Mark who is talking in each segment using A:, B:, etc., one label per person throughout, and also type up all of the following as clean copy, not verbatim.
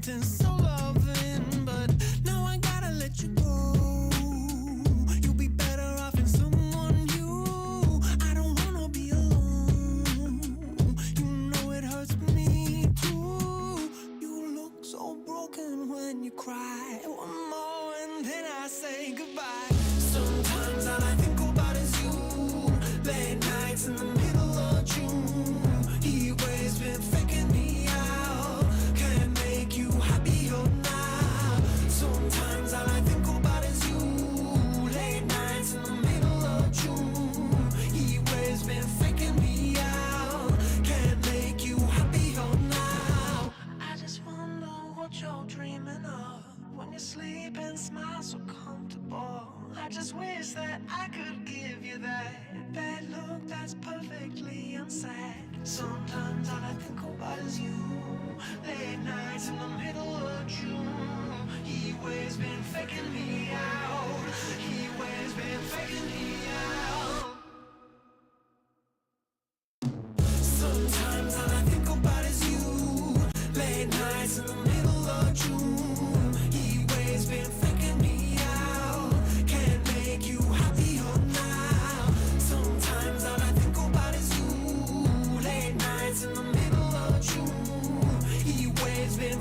A: acting so loving, but now I gotta let you go. You'll be better off in someone new. I don't wanna be alone. You know it hurts me too. You look so broken when you cry. One more and then I say goodbye. Sometimes all I think about is you. Late nights in the middle of June. He always been faking me out. Can't make you happier now. Sometimes all I think about is you. Late nights in the middle of June. He always been faking me out. Can't make you happier now. I just wonder what you're dreaming of when you sleep and smile so comfortable. I just wish that I could give you that look that's perfectly unsaid. Sometimes all I think about is you. Late nights in the middle of June. He always been faking me out. He always been faking me out. Sometimes all I think about is you. Late nights in the middle of June. He always been faking me out. Can't make you happier now. Sometimes all I think about is you. Late nights in the middle of June. He always been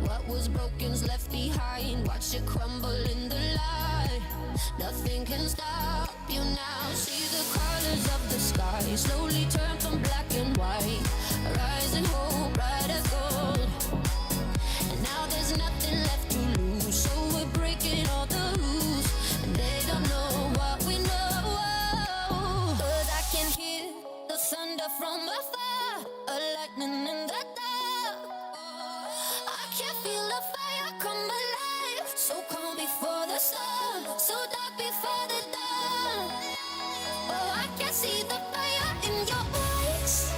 B: What was broken's left behind. Watch it crumble in the light. Nothing can stop you now. See the colors of the sky slowly turn from black and white. Rising hope, bright as gold. And now there's nothing left to lose. So we're breaking all the rules. And they don't know what we know. But I can hear the thunder from afar. A lightning in the dark. I can feel the fire come alive. So calm before the storm, so dark before the dawn. Oh, I can see the fire in your eyes.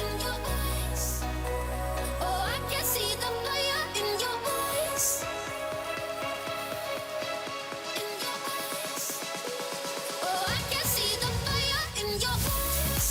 B: In your eyes. Oh, I can see the fire in your eyes. In your eyes. Oh, I can see the fire in your eyes.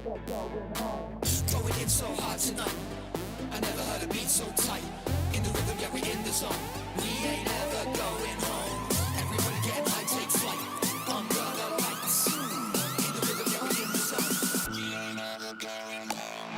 A: Going in so hard tonight. I never heard a beat so tight. In the rhythm, yeah, we in the zone. We ain't ever going home. Everybody getting high, take flight. Under the lights. In the rhythm, yeah, we in the zone. We ain't ever going home.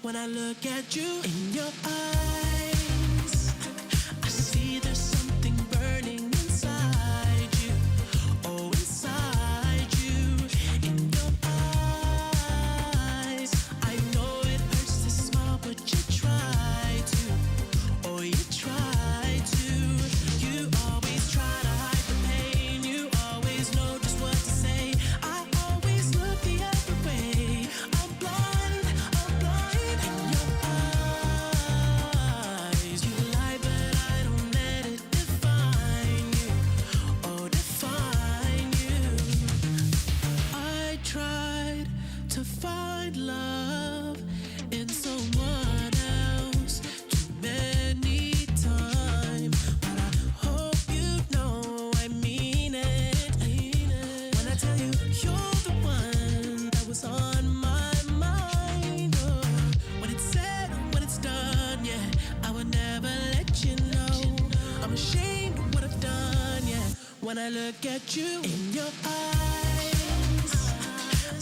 A: When I look at you in your eyes, I see there's something burning inside you. Oh, inside you, in your eyes. I know it hurts to smile, but you try to. Oh, you try to. You always try to hide the pain. You always know just what to say. I always look the other way. I'm blind, I'm blind. In your eyes, you lie, but I don't let it define you. Oh, define you. I tried to find love in someone else too many times, but I hope you know I mean it. When I tell you you're the one that was on my mind. Oh, when it's said, when it's done, yeah, I would never let you know. I'm ashamed of what I've done, yeah. When I look at you in your eyes,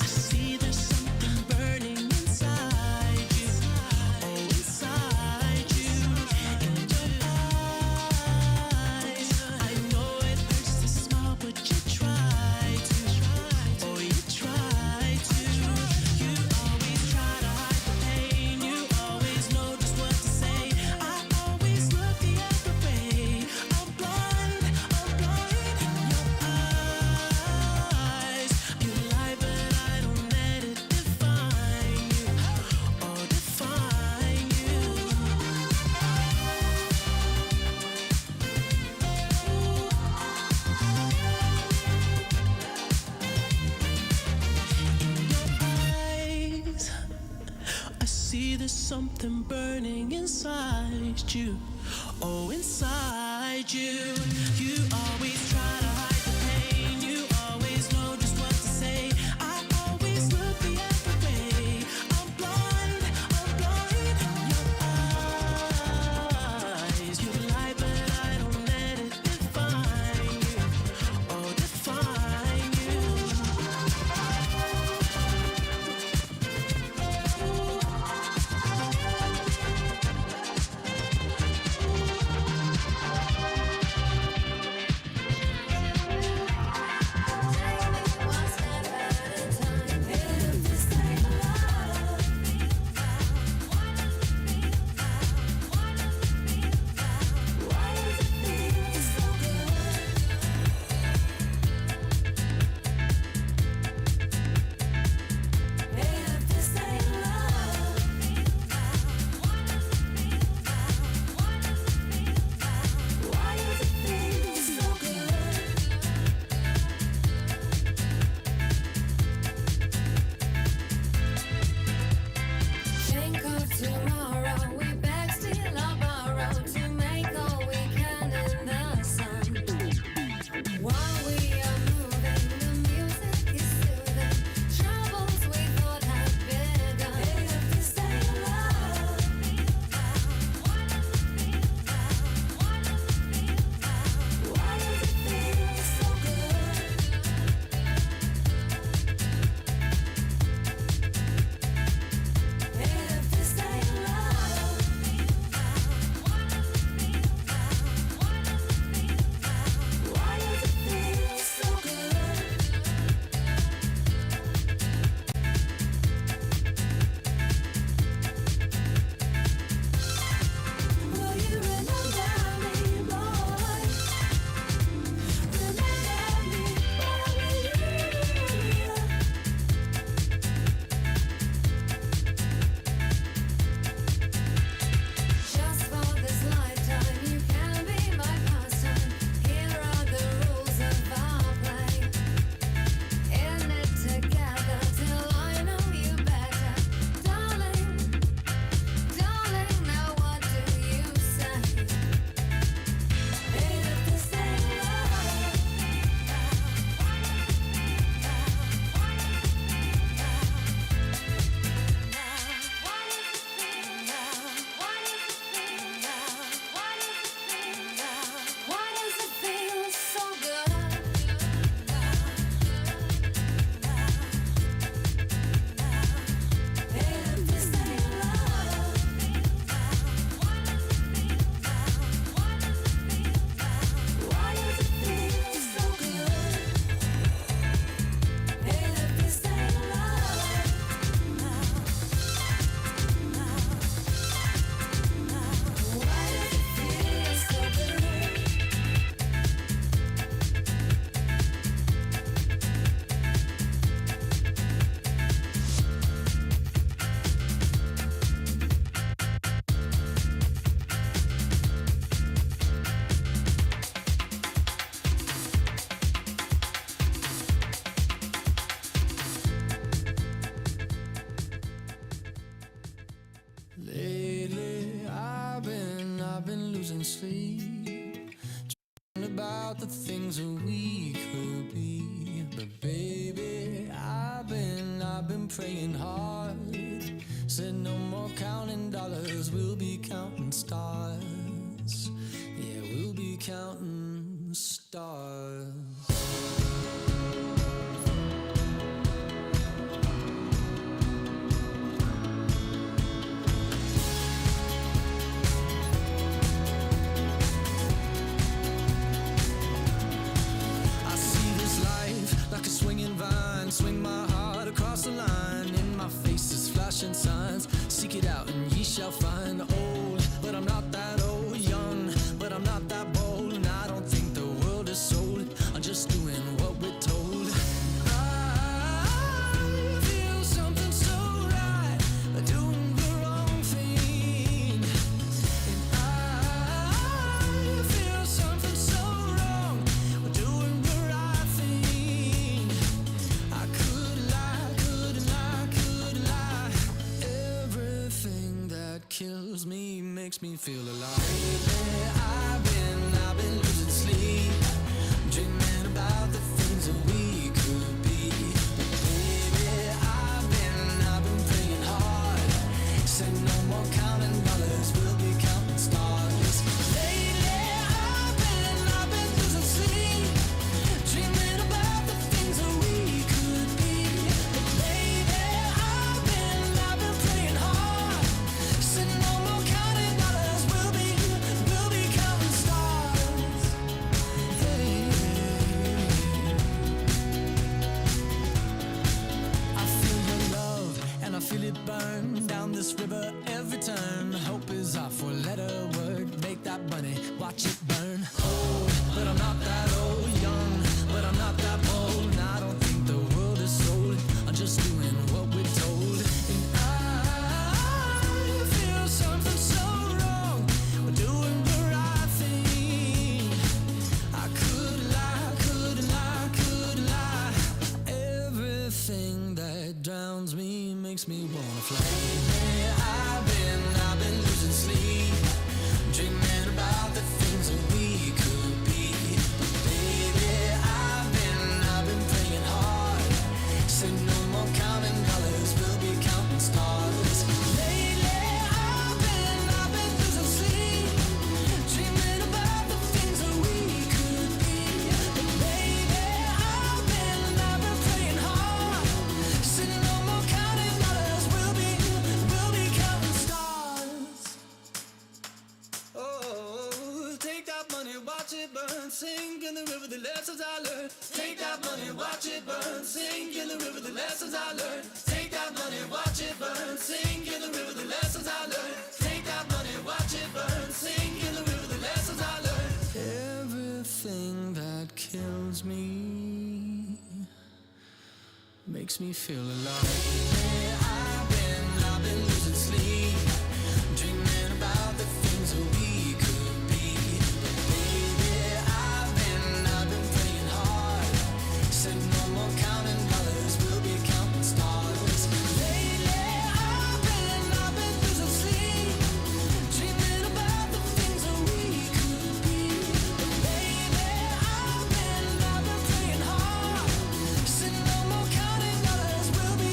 A: I see there's something burning inside you. Oh, inside you, in your eyes. I know it hurts to smile, but you try to. Oh, you try to. You always try to hide the pain. You always know just what to say. I always look the other way. I'm blind, I'm blind. In your eyes, you lie, but I don't let it define you. Oh, define you. Eyes, I see there's something burning inside you. Oh, inside you. You always try to hide the pain. You always know just what to say. I always look the other way. I'm blind, I'm blind. In your eyes, you lie, but I don't let it define you. Oh, define you. losing sleep, dreaming about the things that we could be. But baby, I've been praying hard. Said no more counting dollars, we'll be counting stars. Yeah, we'll be counting stars. Like a swinging vine, swing my heart across the line. In my face is flashing signs. Seek it out and ye shall find. Old, but I'm not that old. Young, but I'm not that bold. And I don't think the world is sold. I'm just doing what we're told. I feel something so right, doing the wrong thing. And I feel something so wrong, doing the right thing. I could lie, couldn't lie, could lie. Everything that kills me makes me feel alive. Lately, I've been losing sleep, dreaming about the things that we could be. But baby, I've been praying hard. Said no more counting dollars, we'll be counting stars. Lately, I've been losing sleep, dreaming about the things that we could be. But baby, I've been praying hard. Said no more counting dollars, we'll be counting stars. Hey, I feel your love and I feel it burn down this river every turn. Hope is our four-letter word. Make that money, watch it burn. Old, but I'm not that old. Young, but I'm not that bold. And I don't think the world is sold. I'm just doing what we're told. And I feel something so wrong, we're doing the right thing. I could lie, couldn't lie, could lie. Everything that drowns me makes me wanna fly. Lately, I've been losing sleep, dreaming about the things that we could be. But baby, I've been praying hard. Said no more counting dollars, we'll be counting stars. Lately, I've been losing sleep, dreaming about the things that we could be. But baby, I've been praying hard. Said no more counting dollars, we'll be counting stars. Oh, take that money, watch it burn, sink in the river, the lessons I learned. Take that money, watch it burn, sink in the river, the lessons I learned. Take that money, watch it burn, sink in the river, the lessons I learned. Take that money, watch it burn, sink in the river, the lessons I learned. Everything that kills me makes me feel alive. Hey, I've been losing sleep, dreaming about the things that we could be. But baby, I've been praying hard. Said no more counting dollars, we'll be counting stars. Lately, I've been losing sleep, dreaming about the things that we could be. But baby, I've been praying hard. Said no more counting dollars, we'll be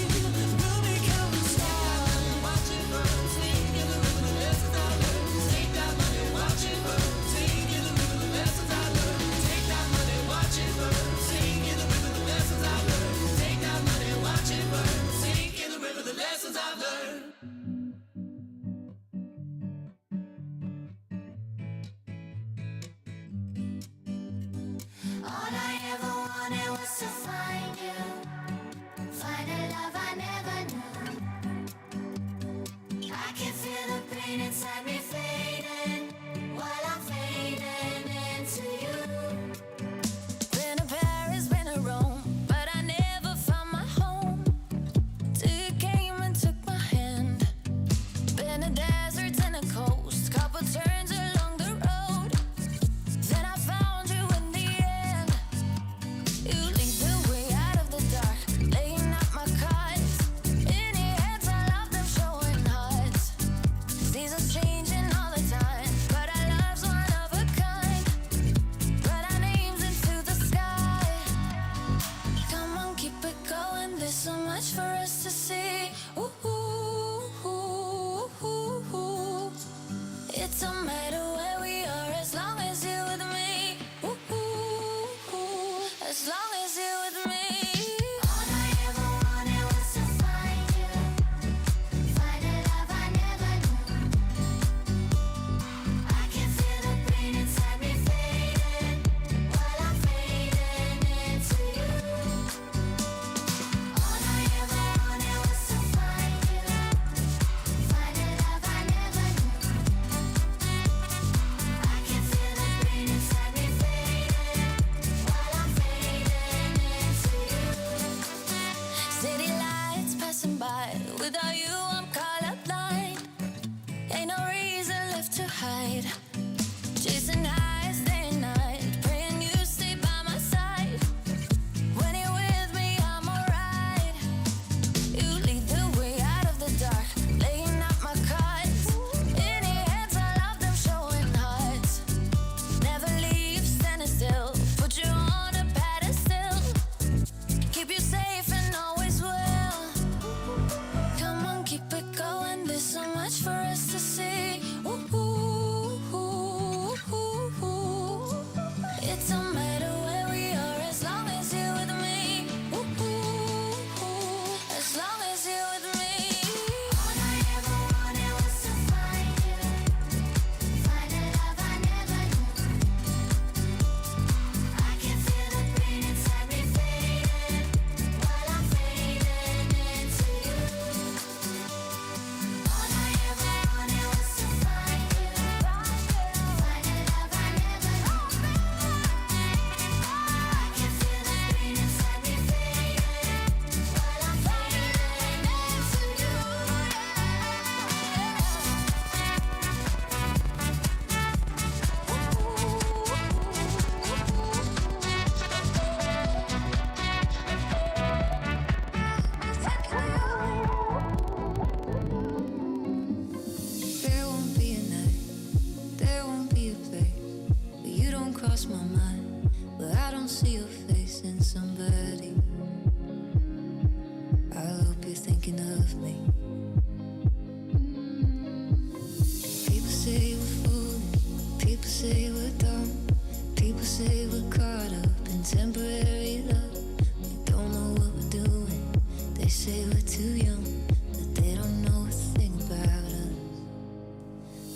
B: there's so much for us to see. Ooh, ooh, ooh, ooh, ooh. It don't matter where we are as long as you're with me. Ooh, ooh, ooh. As long as you're with me. All I ever wanted was to find you, find a love I never knew. I can feel the pain inside me fading while I'm fading into you. All I ever wanted was to find you, find a love I never knew. I can feel the pain inside me fading while I'm fading into you. City lights passing by, without you I'm colorblind. Ain't no reason left to hide. Chasing highs day and night, praying you stay by my side. When you're with me, I'm alright. You lead the way out of the dark, laying out my cards. In your hands, I love them showing hearts. Never leave standing still, put you on a pedestal. Keep you safe and always will. Come on, keep it going, there's so much for us to see. Ooh, ooh, ooh, ooh, ooh. It don't matter where we are as long as you're with me. Ooh, ooh, ooh. As long as you're with me. All I ever wanted was to find you, find a love I never knew. I can feel the pain inside me fading while I'm fading into you. All I ever wanted was to find you, find a love I never knew. I can feel the pain inside me fading while I'm fading into you. There won't be a night, there won't be a place where you don't cross my mind, where I don't see your face in somebody. I hope you're thinking of me. People say we're fooling, people say we're dumb, people say we're caught up in temporary love. We don't know what we're doing, they say we're too young, but they don't know a thing about us.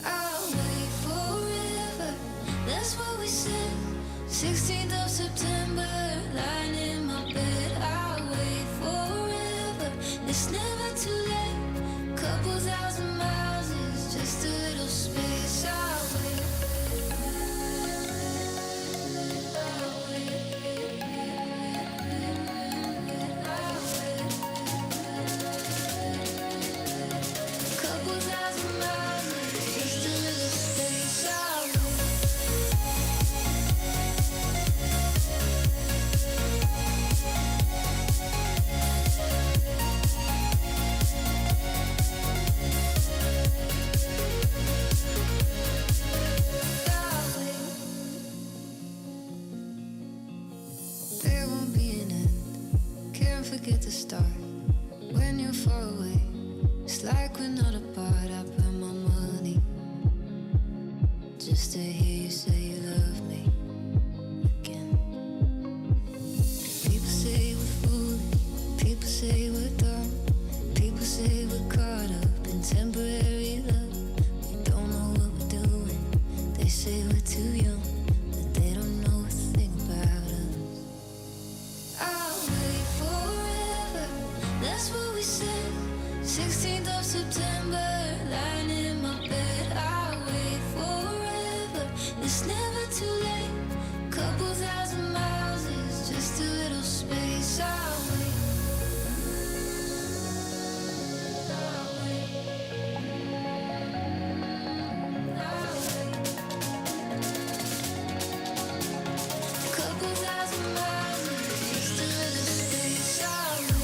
B: I'll wait forever, that's what we said. 16th of September, lying in my bed. I'll wait forever, it's never too late. Couple thousand miles is just a little space. I'll wait. I'll wait. I'll wait. Couple thousand miles is just a little space. I'll wait. There won't be an end, can't forget to start. When you're far away, it's like we're not apart. I put my money just to hear you say you love me again. People say we're fooling, people say we're dumb, people say we're caught up in temporary love. We don't know what we're doing, they say we're too young, but they don't know a thing about us. I'll wait forever, that's what we said. 16th of September, lying in my bed. I'll wait forever, it's never too late. Couple thousand miles is just a little space. I'll wait. I'll wait. I'll wait. Couple thousand miles is just a little space. I'll wait.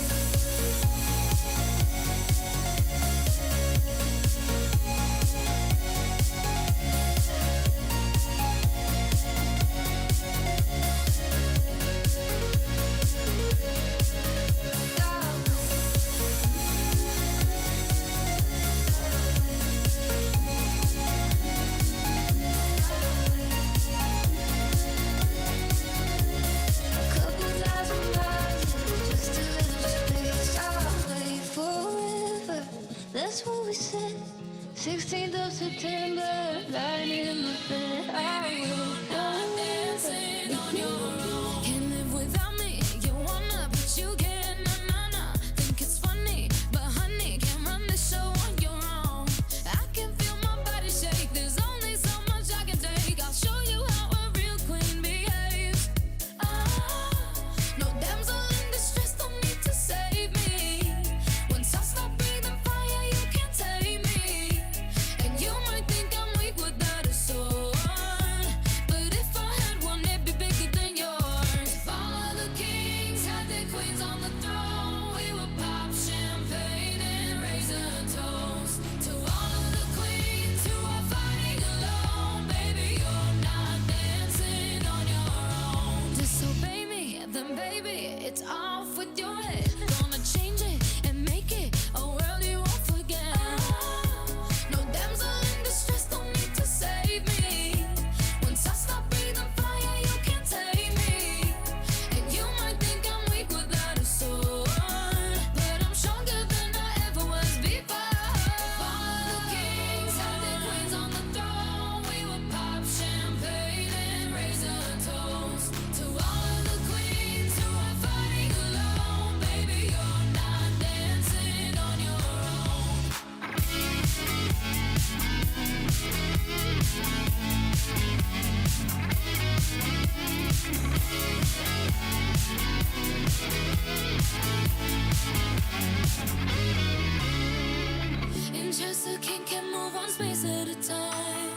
B: said 16th of September, lying in my bed, I will not dancing on your own. Can't live without me, you wanna, but you can't, nah. Think it's funny, but honey, can't run the show on your own. I can feel my body shake, there's only so much I can take. I'll show you how a real queen behaves. No damsel in distress, don't need to save me. Once I stop breathing fire, you can't take me. And you might think I'm weak without a sword, but if I had one, it'd be bigger than yours. If all of the kings had their queens on the throne, we would pop champagne and raise a toast to all of the queens who are fighting alone. Baby, you're not dancing on your own. Disobey me, then baby, it's off with your head. Gonna change it and make it a world you won't forget. No damsel in distress, don't need to save me. Once I stop breathing fire, you can't take me. And you might think I'm weak without a sword, but I'm stronger than I ever was before. If all of the kings had their queens on the throne, we would pop champagne and raise a toast to all of the queens who are fighting alone. Baby, you're not dancing on your own. In chess, a king can move one space at a time,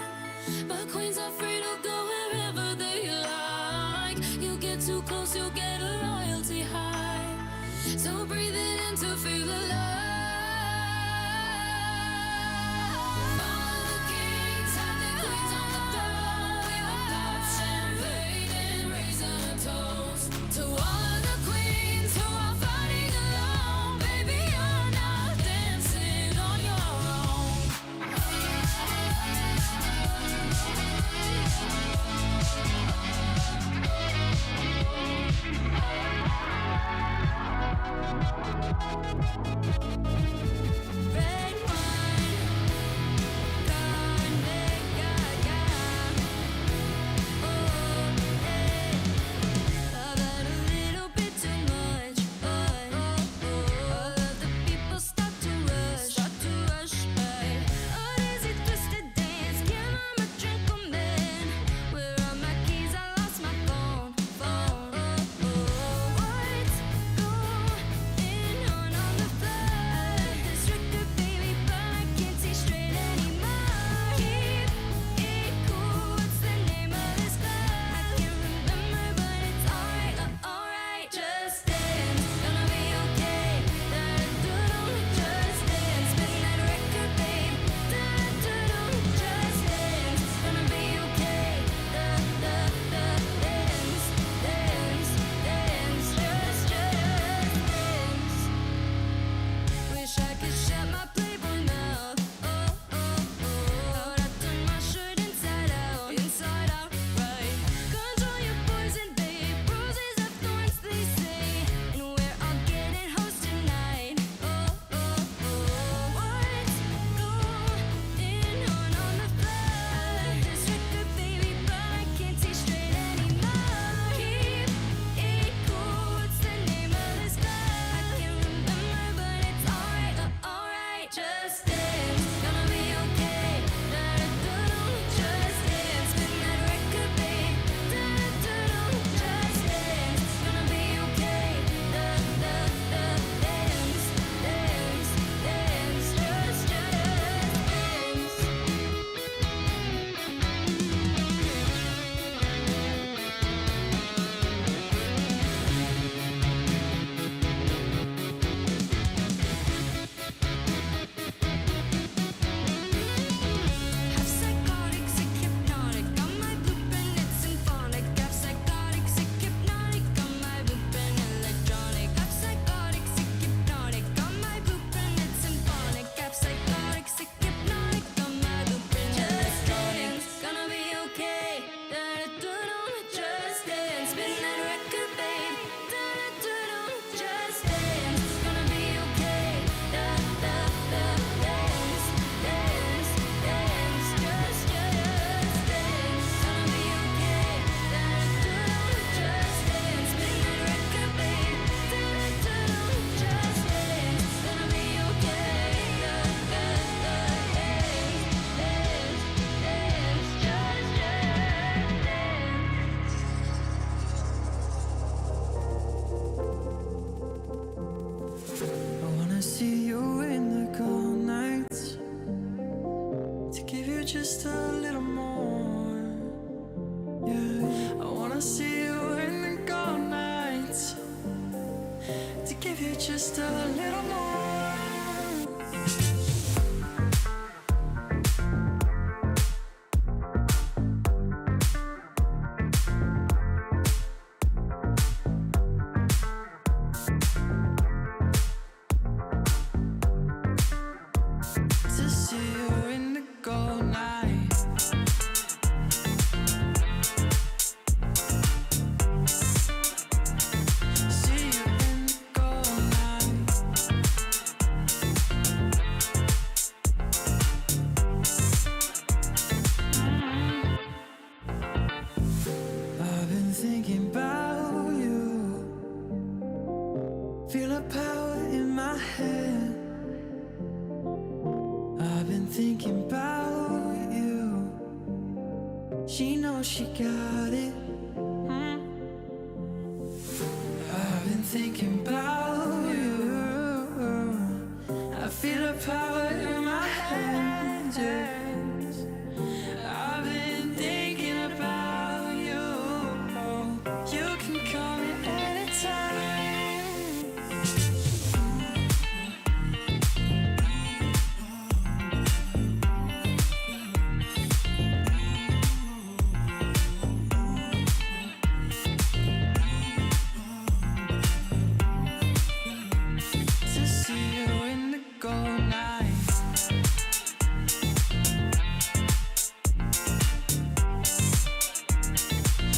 B: but queens are free to go wherever they like. You get too close, you'll get a royalty high. So breathe it in to feel alive. All the kings have their queens on the throne. We will pop champagne and raise a toast to all of the queens who are fighting alone. Baby, you're not dancing on your own. Red wine, carne gaga. Oh, hey. I've had a little bit too much, but all of the people start to rush by. Oh, easy twisted dance, can I drink 'em then? Where are my keys? I lost my phone. What's going on the floor?
A: a little more. To see you in the cold night. See you in the cold night. I've been thinking about you. Feel a power in my head. I've been thinking about you. She knows she got it. I've been thinking about you. I feel a power in my hands. Yes. I've been thinking about you. You can call me anytime. To see you in the cold night.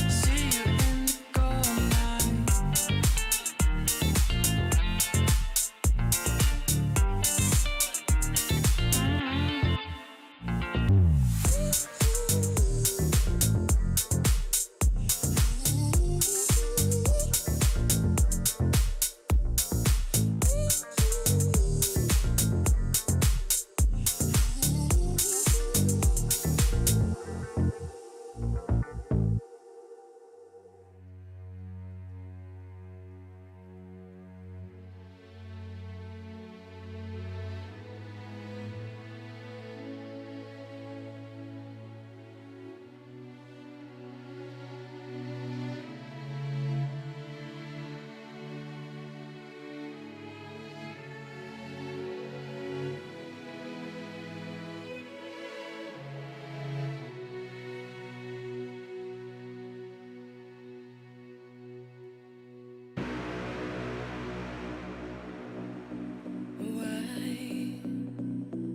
A: See you in the cold night.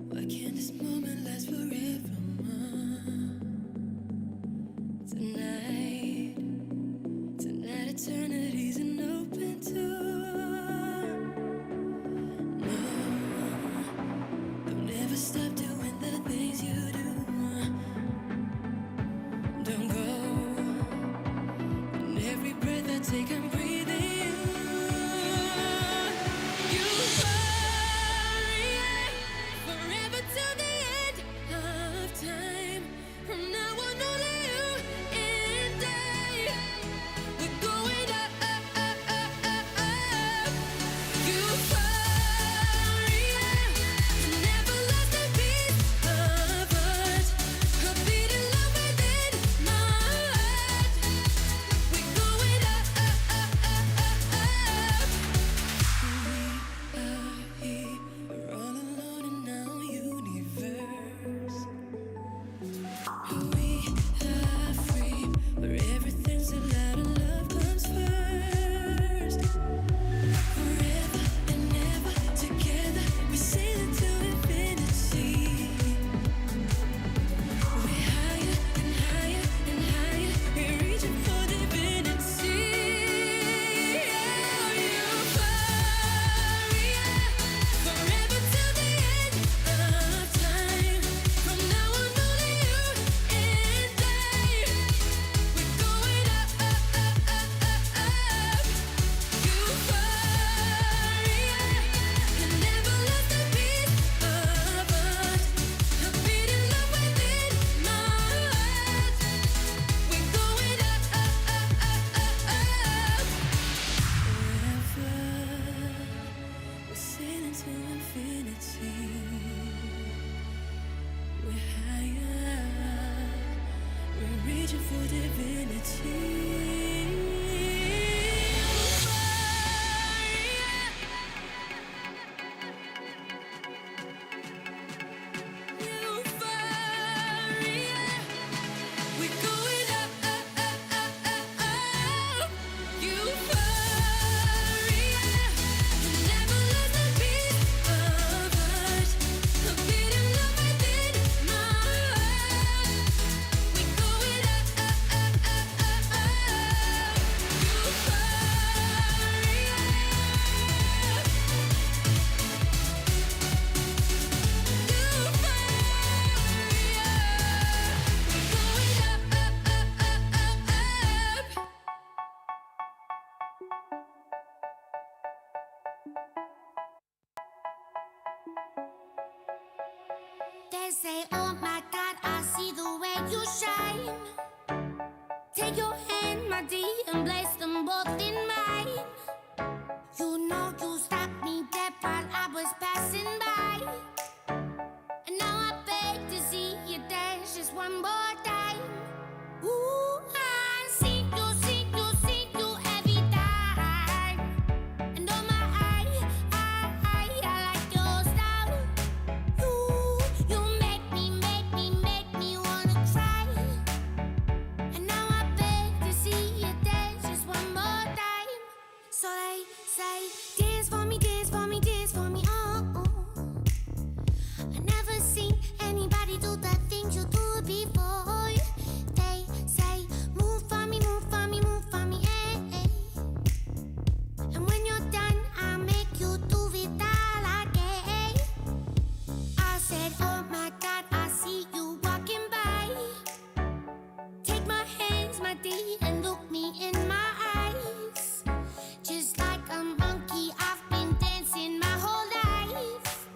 A: Why can't this moment last forever? Tonight eternity's an open door. No, don't ever stop doing the things you do. Don't go. And every breath I take, I'm breathing you. You are forever till the end of time. From now on, only you and I. We're going up, up, up, up, up, up. Euphoria, never lost a piece of us. A beating love within my heart. We're going up, up, up, up, up, up. We are here, we're all alone in our universe. We are free, where everything's allowed and love comes first. Forever and ever together, we sail into infinity. We're higher and higher and higher, we're reaching for divinity. Euphoria, forever till the end of time. From now on, only you and I. We're going up, up, up, up, up, up. Euphoria, and never lost a piece of us. A beating love within my heart. We're going up, up, up, up, up, up. Forever, we're sailing to infinity. We're higher, we're reaching for divinity. Euphoria,
C: say, oh my God, I see the way you shine. Take your hand, my dear, and place them both in mine. You know you stopped me dead while I was passing by. And now I beg to see you dance just one more time. Ooh, I see you every time. And oh my, I like your style. You make me wanna cry. And now I beg to see you dance just one more time. So they say, dance for me, dance for me, dance for me, oh, oh. I never seen anybody do the things you do before. They say, move for me, move for me, move for me, eh, eh. And when you're done, I'll make you do it all again. I said, oh my God, I see you walking by. Take my hands, my dear, and look me in my eyes. Just like a monkey, I've been dancing my whole life.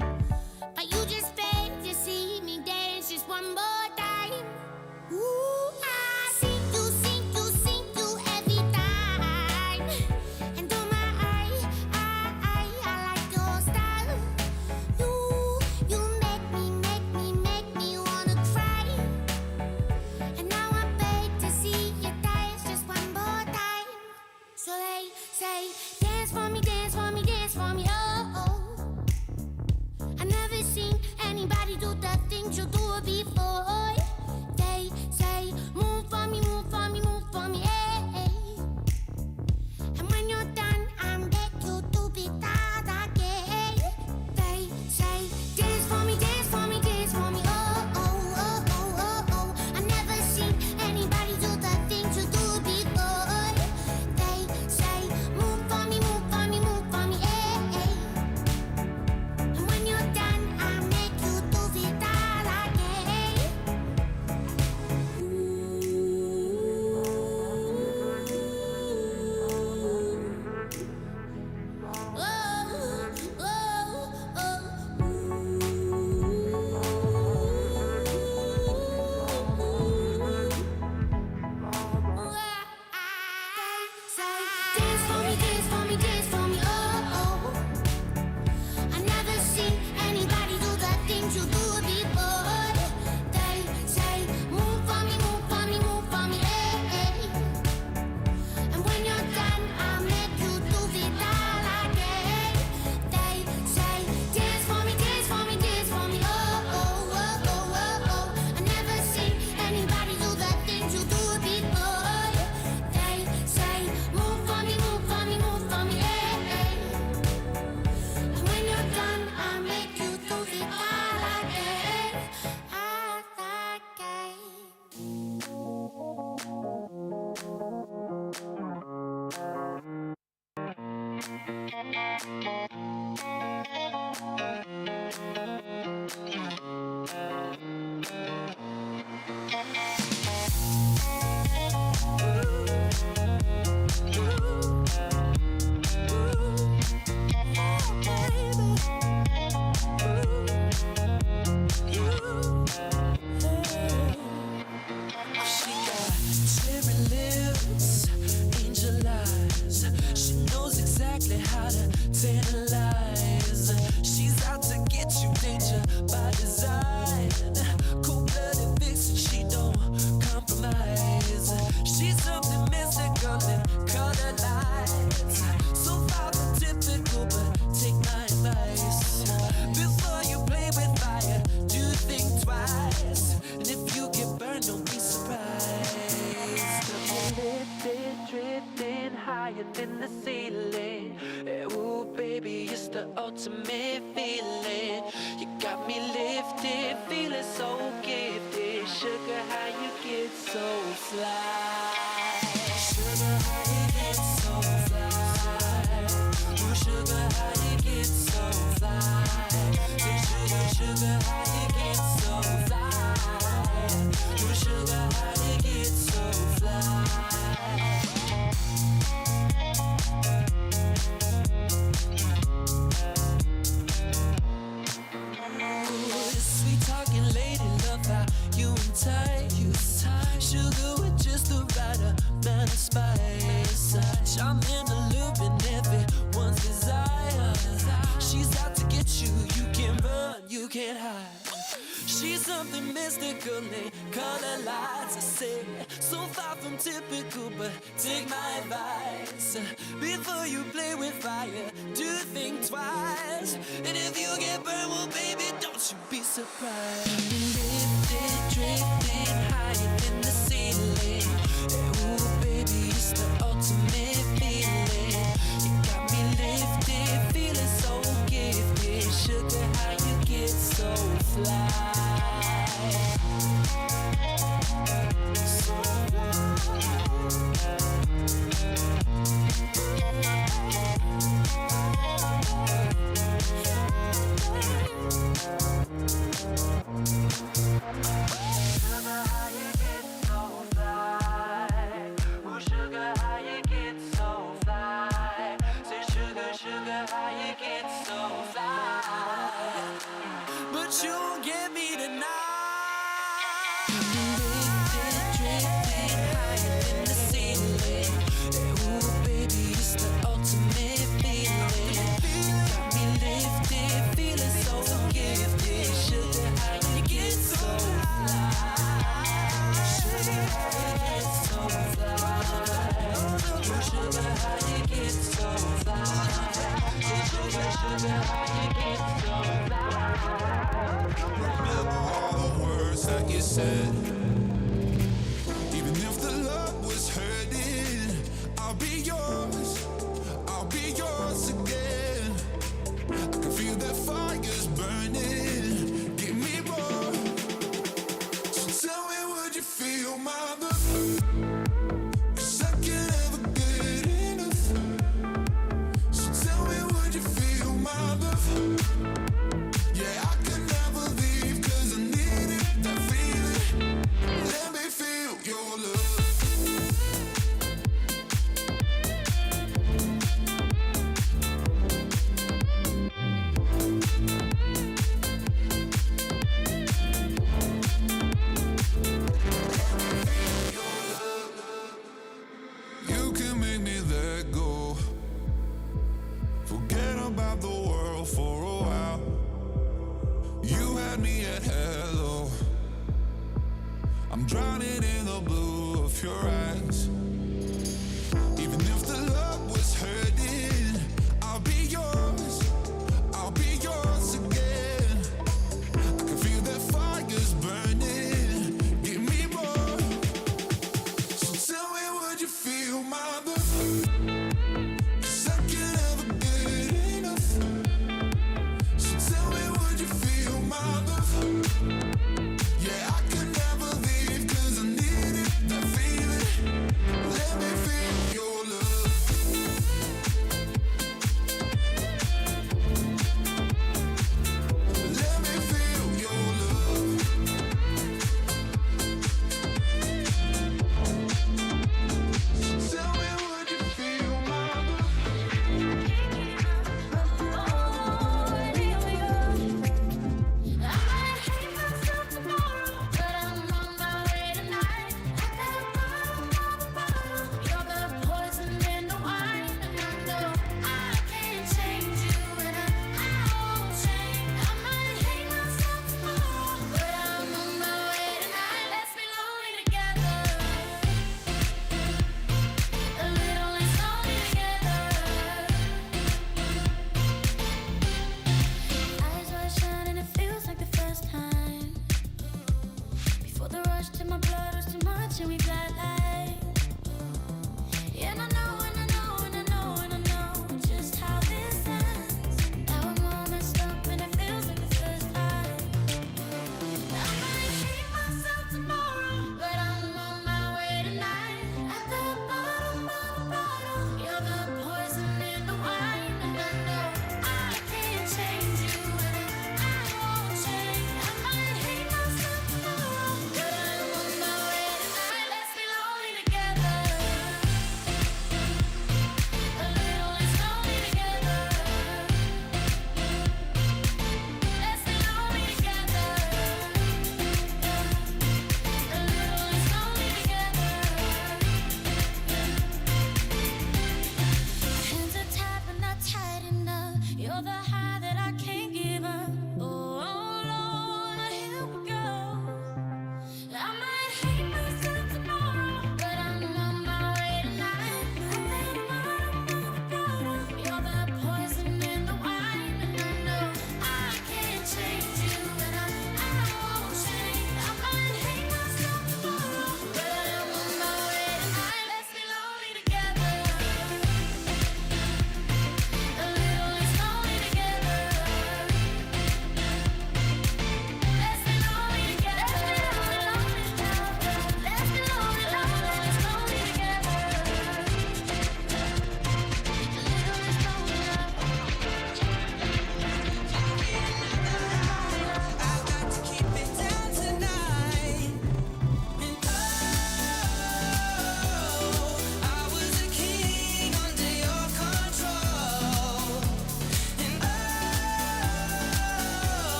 C: But you just beg to see me dance just one more time. Ooh, I see you every time. And oh my, I like your style. You make me wanna cry. And now I beg to see you dance just one more time. So they say, dance for me, dance for me, dance for me, oh, oh. I never seen anybody do the things you do before. They say, move for me, move for me, move for me, eh, eh. And when you're done, I'll make you do it all again. They say, dance for me, dance for me, dance for me, oh, oh, oh, oh, oh, oh. I never seen anybody do the things you do before. They say, move for me, move for me, move for me, eh, eh. And when you're done, I'll make you do it all again. Dance for me, dance for me, dance for me, oh, oh. I never seen anybody do the things you do before. They say, move for me, move for me, move for me, eh, eh. And when you're done, I'll make you do it all again. They say, dance for me, dance for me, dance for me, oh, oh, oh, oh, oh, oh. I never seen anybody do the things you do before. They say, move for me, move for me, move for me, eh, eh. And when you're done, I'll make you do it all again, all again.
A: She got cherry lips, angel eyes. She knows exactly how to tantalize. She's out to get you, danger by design. Cold-blooded vixen, she don't compromise. She's something mystical in color lights. So far from typical, but take my advice. Before you play with fire, do think twice. And if you get burned, don't be surprised. Lifted, drifting higher than the ceiling. Ooh, baby, it's the ultimate feeling. You got me lifted, feeling so gifted. Sugar, how you get so fly? Sugar, how you get so fly? Ooh, sugar, how you get so fly? Sugar, how you get so fly? Ooh, sugar, how you get so fly? Ooh, sweet talking lady. you. You can't run, you can't hide. She's something mystical, they color lights. I say, so far from typical, but take my advice. Before you play with fire, do think twice. And if you get burned, well, baby, don't you be surprised. Lifted, drifting higher than the ceiling. Ooh, baby, it's the ultimate feeling. You got me lifted, feeling so gifted. Sugar, how you get so fly? But you won't get me tonight. Lifted, drifting higher than the ceiling. Ooh, baby, it's the ultimate feeling. You got me lifted, feeling so gifted. Sugar, how you get so fly? Sugar, how you get so fly? Sugar, how you get so fly? Sugar, how you get so fly?
D: Remember all the words that you said. Even if the love was hurting, I'll be yours. I'll be yours again. I can feel that fire's burning. Give me more. So tell me, would you feel my love? 'Cause I can't ever get enough. So tell me, would you feel my love? Yeah, I can never leave 'cause I need it, that feeling. Let me feel your love. You can make me let go. Forget about the world for a while. You had me at hello. I'm drowning in the blue of your eyes. Even if the love was hurting, I'll be yours. I'll be yours again. I can feel that fire's burning. Give me more. So tell me, would you feel my love? 'Cause I can't ever get enough. So tell me, would you feel my love? Yeah, I can never leave 'cause I need it, that feeling.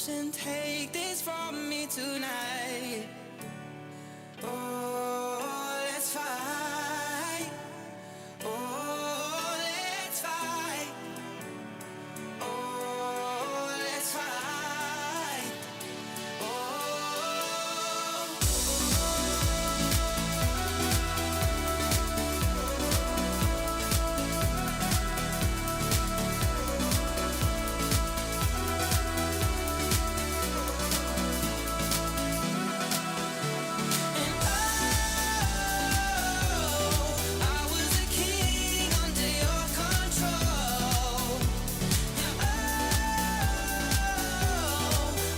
A: ocean, take this from me tonight. Oh, let's fight. Oh, let's fight. Oh, let's fight. I was a king under your control.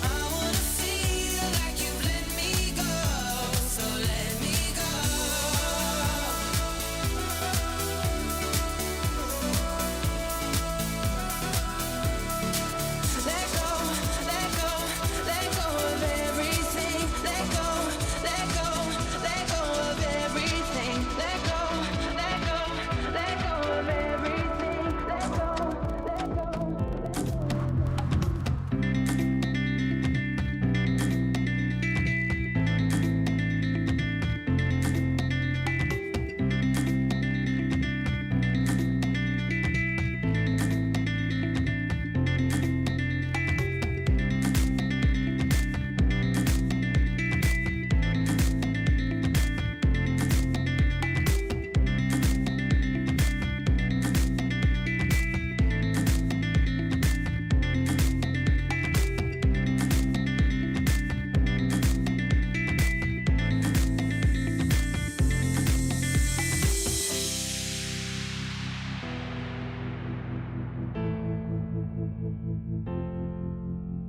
A: I wanna feel like you've let me go, so let me go. Let go, let go, let go of everything. Let go, let go, let go of everything. Let go, let go, let go of everything. Let go, let go.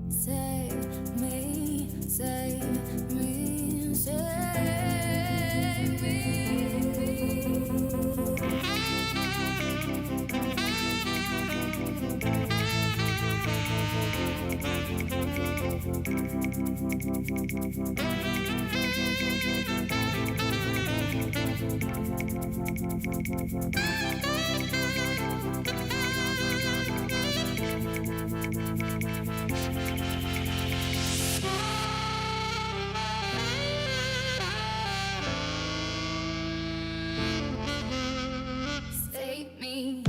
A: Save me, save me, save save me.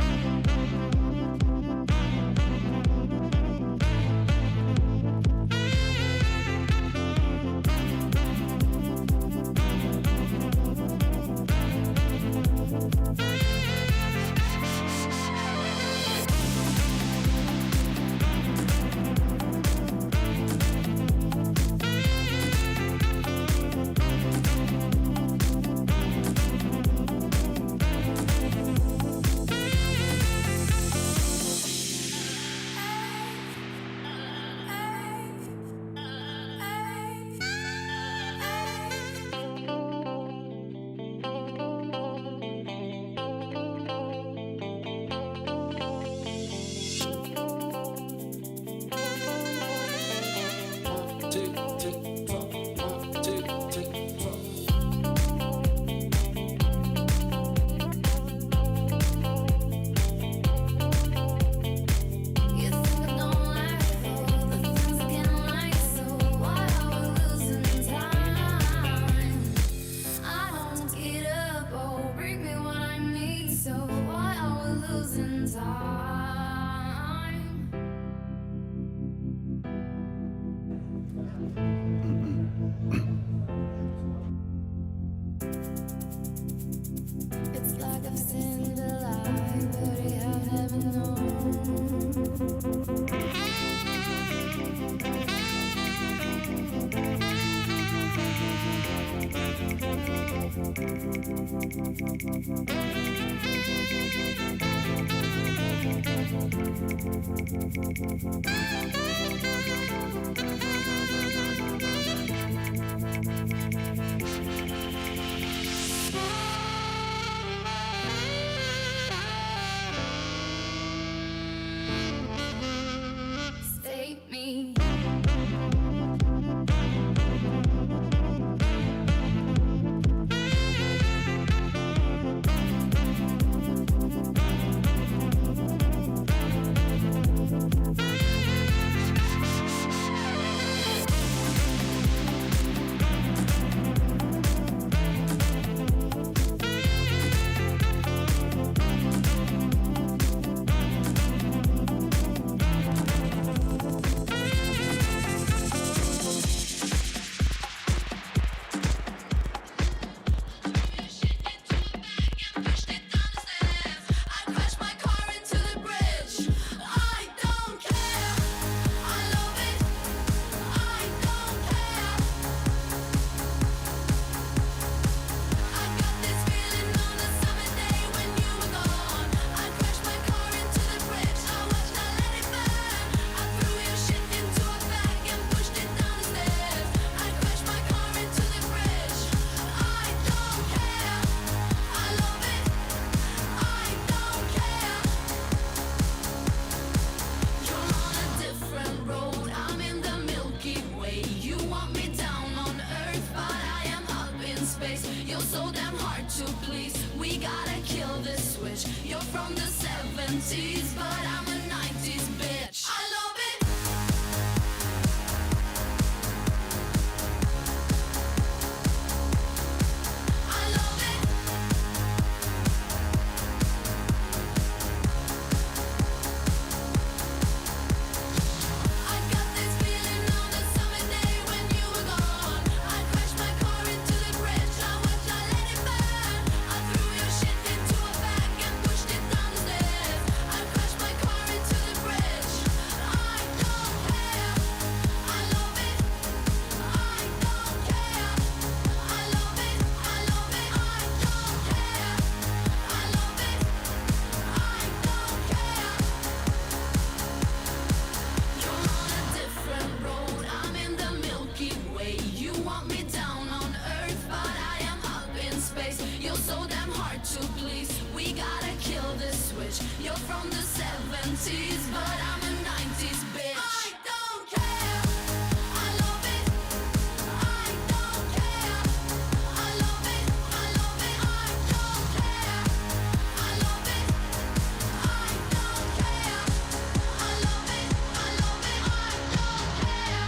A: You think I don't like all the things I can like, so why are we losing time? I don't get up, oh, bring me what I need, so why are we losing time? It's like I've seen the light, but I have never known. Save me.
B: switch. You're from the 70s, but I'm a 90s bitch. I love it. I love it. I got this feeling on a summer day when you were gone. I crashed my car into the bridge. I watched, I let it burn. I threw your shit into a bag and pushed it down the stairs. I crashed my car into the bridge. I don't care. I love it. I don't care. I love it. I love it. I don't care. I love it. I don't care. You're on a different road. I'm in the Milky Way. You want me down on Earth, but I am up in space. You're so damn hard to please. We gotta kill this switch. You're from the 70s, but I'm a 90s bitch. I don't care. I love it. I don't care. I love it. I love it. I don't care. I love it. I don't care. I love it. I love it. I don't care.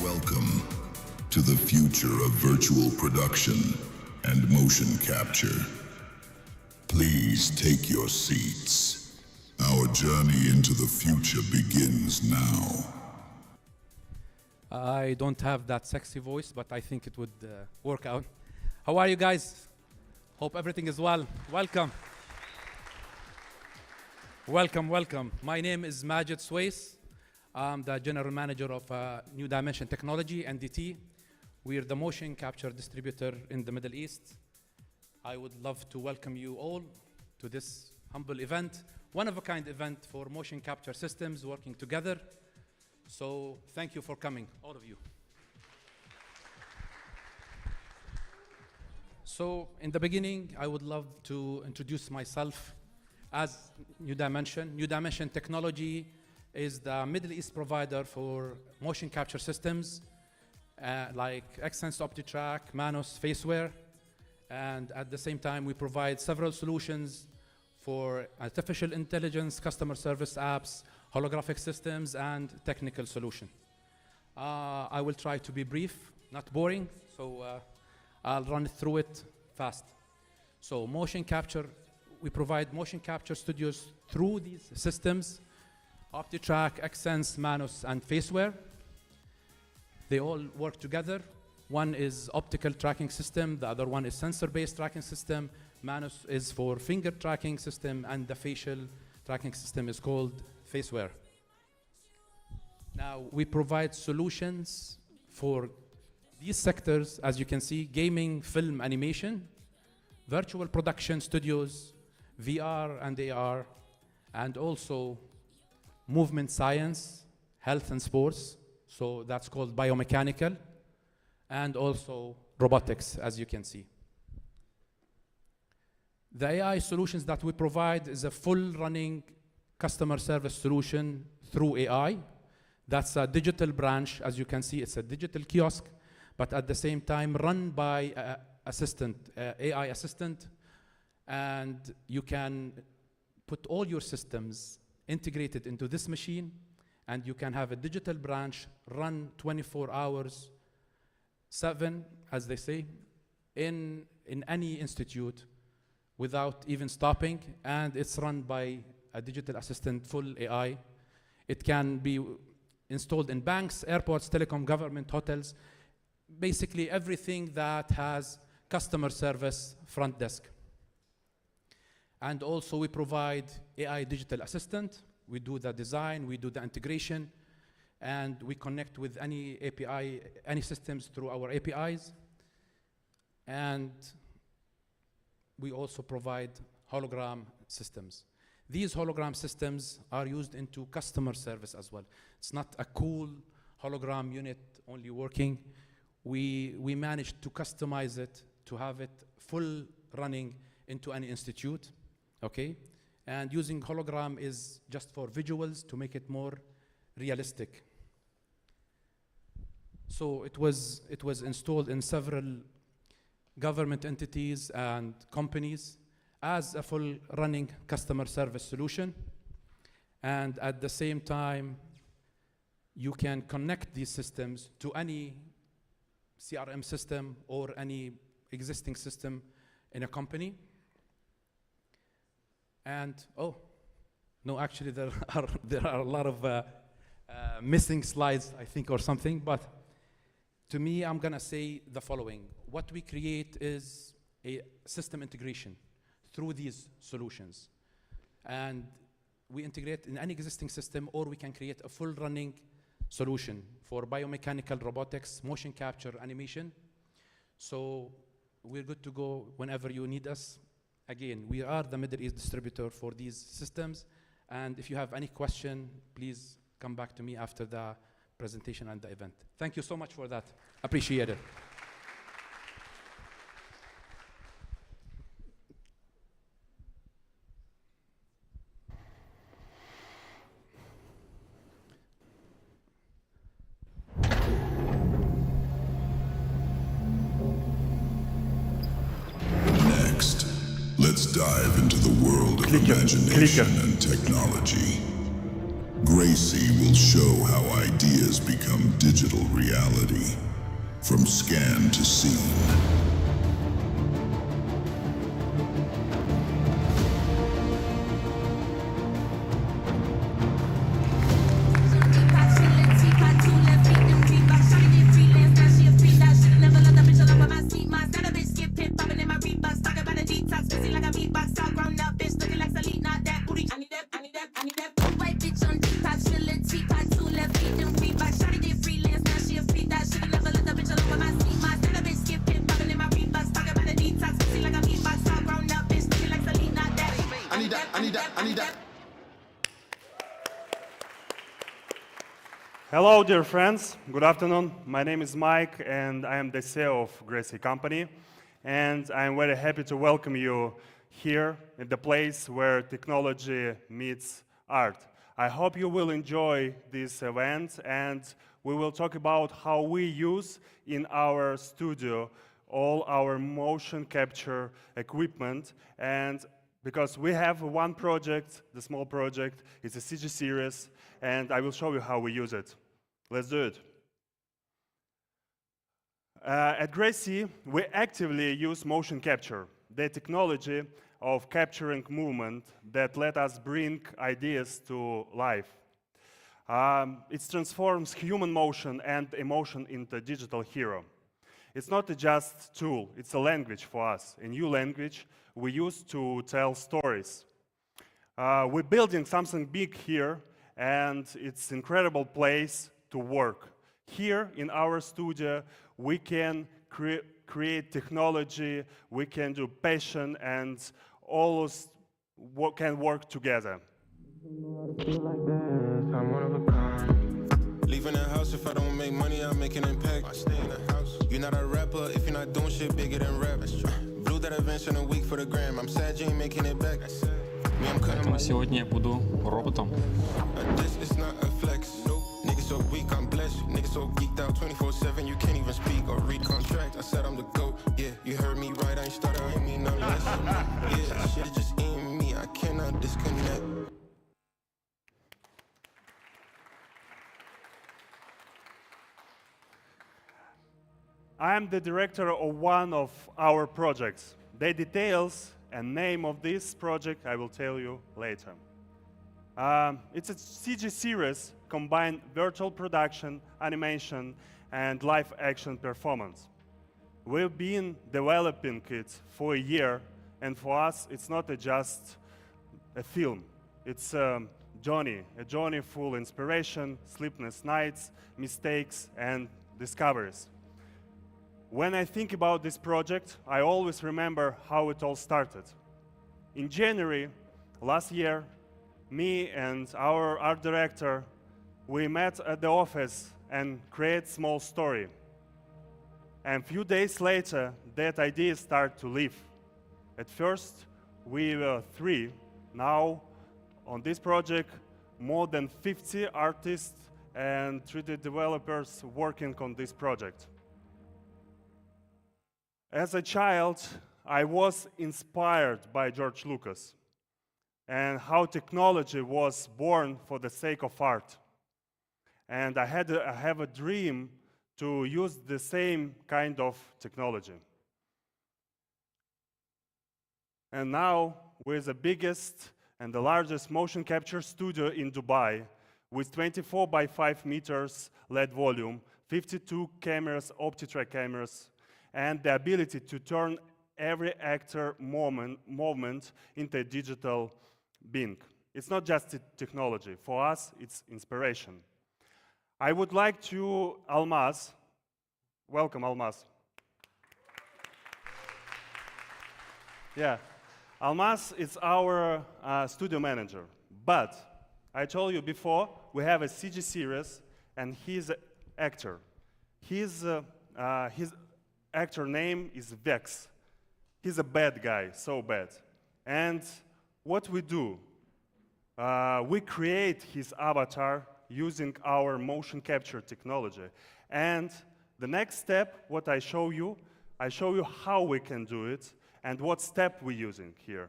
D: Welcome to the future of virtual production and motion capture. Please take your seats. Our journey into the future begins now.
E: I don't have that sexy voice, but I think it would work out. How are you guys? Hope everything is well. Welcome. Welcome, welcome. My name is Majid Swais. I'm the General Manager of New Dimension Technology, NDT. We're the motion capture distributor in the Middle East. I would love to welcome you all to this humble event, one-of-a-kind event for motion capture systems working together. So thank you for coming, all of you. So in the beginning, I would love to introduce myself as New Dimension. New Dimension Technology is the Middle East provider for motion capture systems like Xsense OptiTrack, Manos, Faceware. And at the same time, we provide several solutions for artificial intelligence, customer service apps, holographic systems, and technical solution. I will try to be brief, not boring, so I'll run through it fast. So motion capture, we provide motion capture studios through these systems, OptiTrack, Xsense, Manos, and Faceware. They all work together. One is optical tracking system, the other one is sensor-based tracking system. Manos is for finger tracking system, and the facial tracking system is called Faceware. Now, we provide solutions for these sectors, as you can see: gaming, film, animation, virtual production studios, VR and AR, and also movement science, health and sports, so that's called biomechanical, and also robotics, as you can see. The AI solutions that we provide is a full running customer service solution through AI. That's a digital branch. As you can see, it's a digital kiosk, but at the same time run by AI assistant, and you can put all your systems integrated into this machine, and you can have a digital branch run 24 hours, 7, as they say, in any institute without even stopping, and it's run by a digital assistant, full AI. It can be installed in banks, airports, telecom, government, hotels, basically everything that has customer service front desk. And also we provide AI digital assistant. We do the design, we do the integration, and we connect with any API, any systems through our APIs. And we also provide hologram systems. These hologram systems are used into customer service as well. It's not a cool hologram unit only working. We managed to customize it to have it full running into any institute, okay? And using hologram is just for visuals to make it more realistic. So it was installed in several government entities and companies as a full running customer service solution. And at the same time, you can connect these systems to any CRM system or any existing system in a company. And, oh, no, actually there are a lot of missing slides, I think, or something, but to me, I'm gonna say the following. What we create is a system integration through these solutions. And we integrate in any existing system, or we can create a full running solution for biomechanical robotics, motion capture, animation. So we're good to go whenever you need us. Again, we are the Middle East distributor for these systems. And if you have any question, please come back to me after the presentation and the event. Thank you so much for that. Appreciate it.
D: Next, let's dive into the world of imagination and technology. GreySea will show how ideas become digital reality, from scan to scene.
F: Hello, dear friends. Good afternoon. My name is Mike, and I am the CEO of GreySea company. and I'm very happy to welcome you here in the place where technology meets art. I hope you will enjoy this event, and we will talk about how we use in our studio all our motion capture equipment. And because we have one project, the small project, it's a CG series, and I will show you how we use it. Let's do it. At GreySea, we actively use motion capture, the technology of capturing movement that let us bring ideas to life. It transforms human motion and emotion into digital hero. It's not a just tool, it's a language for us, a new language we use to tell stories. We're building something big here, and it's an incredible place to work. Here in our studio, we can create technology, we can do passion, and all us can work together.
G: I'm one of a kind. Leaving the house if I don't make money, I make an impact. I stay in the house. You're not a rapper if you're not doing shit bigger than rap. Blew that event in a week for the gram. I'm sad you ain't making it back. Me, I'm cutting
H: Поэтому сегодня я буду роботом.
G: This is not a flex. Niggas so weak, I'm blessed. Niggas so geeked out 24/7, you can't even speak or read contract. I said I'm the GOAT. Yeah, you heard me right. I ain't stutter, I ain't mean no less. Yeah, shit is just in me. I cannot disconnect.
F: I am the director of one of our projects. The details and name of this project I will tell you later. It's a CG series combine virtual production, animation, and live action performance. We've been developing it for a year, and for us it's not just a film. It's a journey full inspiration, sleepless nights, mistakes, and discoveries. When I think about this project, I always remember how it all started. In January last year, me and our art director, we met at the office and create small story. And a few days later, that idea started to live. At first, we were 3. Now, on this project, more than 50 artists and 3D developers working on this project. As a child, I was inspired by George Lucas and how technology was born for the sake of art. And I have a dream to use the same kind of technology. And now, we're the biggest and the largest motion capture studio in Dubai, with 24 by 5 meters LED volume, 52 cameras, OptiTrack cameras, and the ability to turn every actor movement into a digital being. It's not just a technology. For us, it's inspiration. I would like to Almaz. Welcome, Almaz. Yeah, Almaz is our studio manager. But I told you before, we have a CG series, and he's an actor. His actor name is Vex. He's a bad guy, so bad. And what we do, we create his avatar using our motion capture technology. And the next step, what I show you how we can do it and what step we're using here.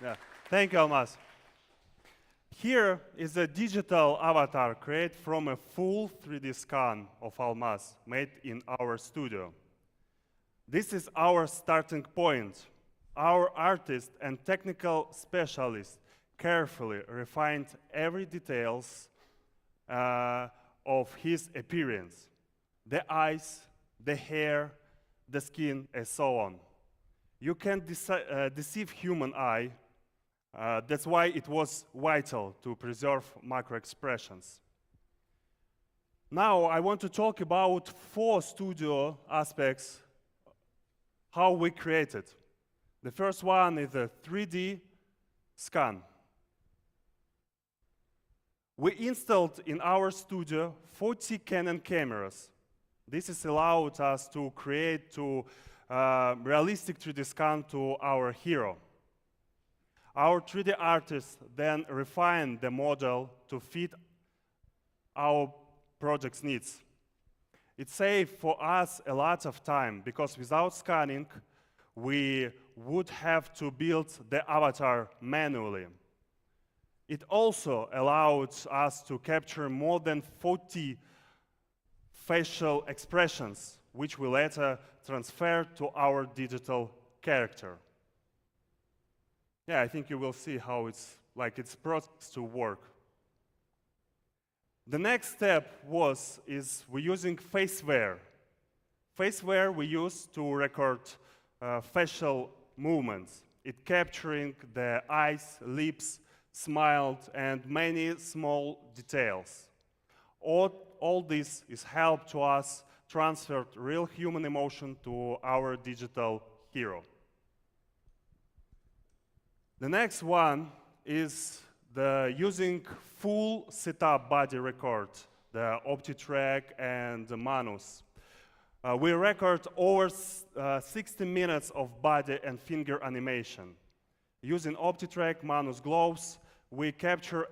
F: Yeah. Thank you, Almaz. Here is a digital avatar created from a full 3D scan of Almaz made in our studio. This is our starting point. Our artist and technical specialist carefully refined every details of his appearance. The eyes, the hair, the skin, and so on. You can't deceive human eye. That's why it was vital to preserve macro expressions. Now I want to talk about 4 studio aspects, how we created. The first one is a 3D scan. We installed in our studio 40 Canon cameras. This has allowed us to create realistic 3D scan to our hero. Our 3D artists then refined the model to fit our project's needs. It saved for us a lot of time because without scanning, we would have to build the avatar manually. It also allowed us to capture more than 40 facial expressions, which we later transferred to our digital character. Yeah, I think you will see how it's processed to work. The next step is we're using FaceWare. FaceWare we use to record facial movements. It capturing the eyes, lips, smile, and many small details. All this is help to us transfer real human emotion to our digital hero. The next one is using full setup body record, the OptiTrack and the Manus. We record over 60 minutes of body and finger animation. Using OptiTrack Manus gloves, we capture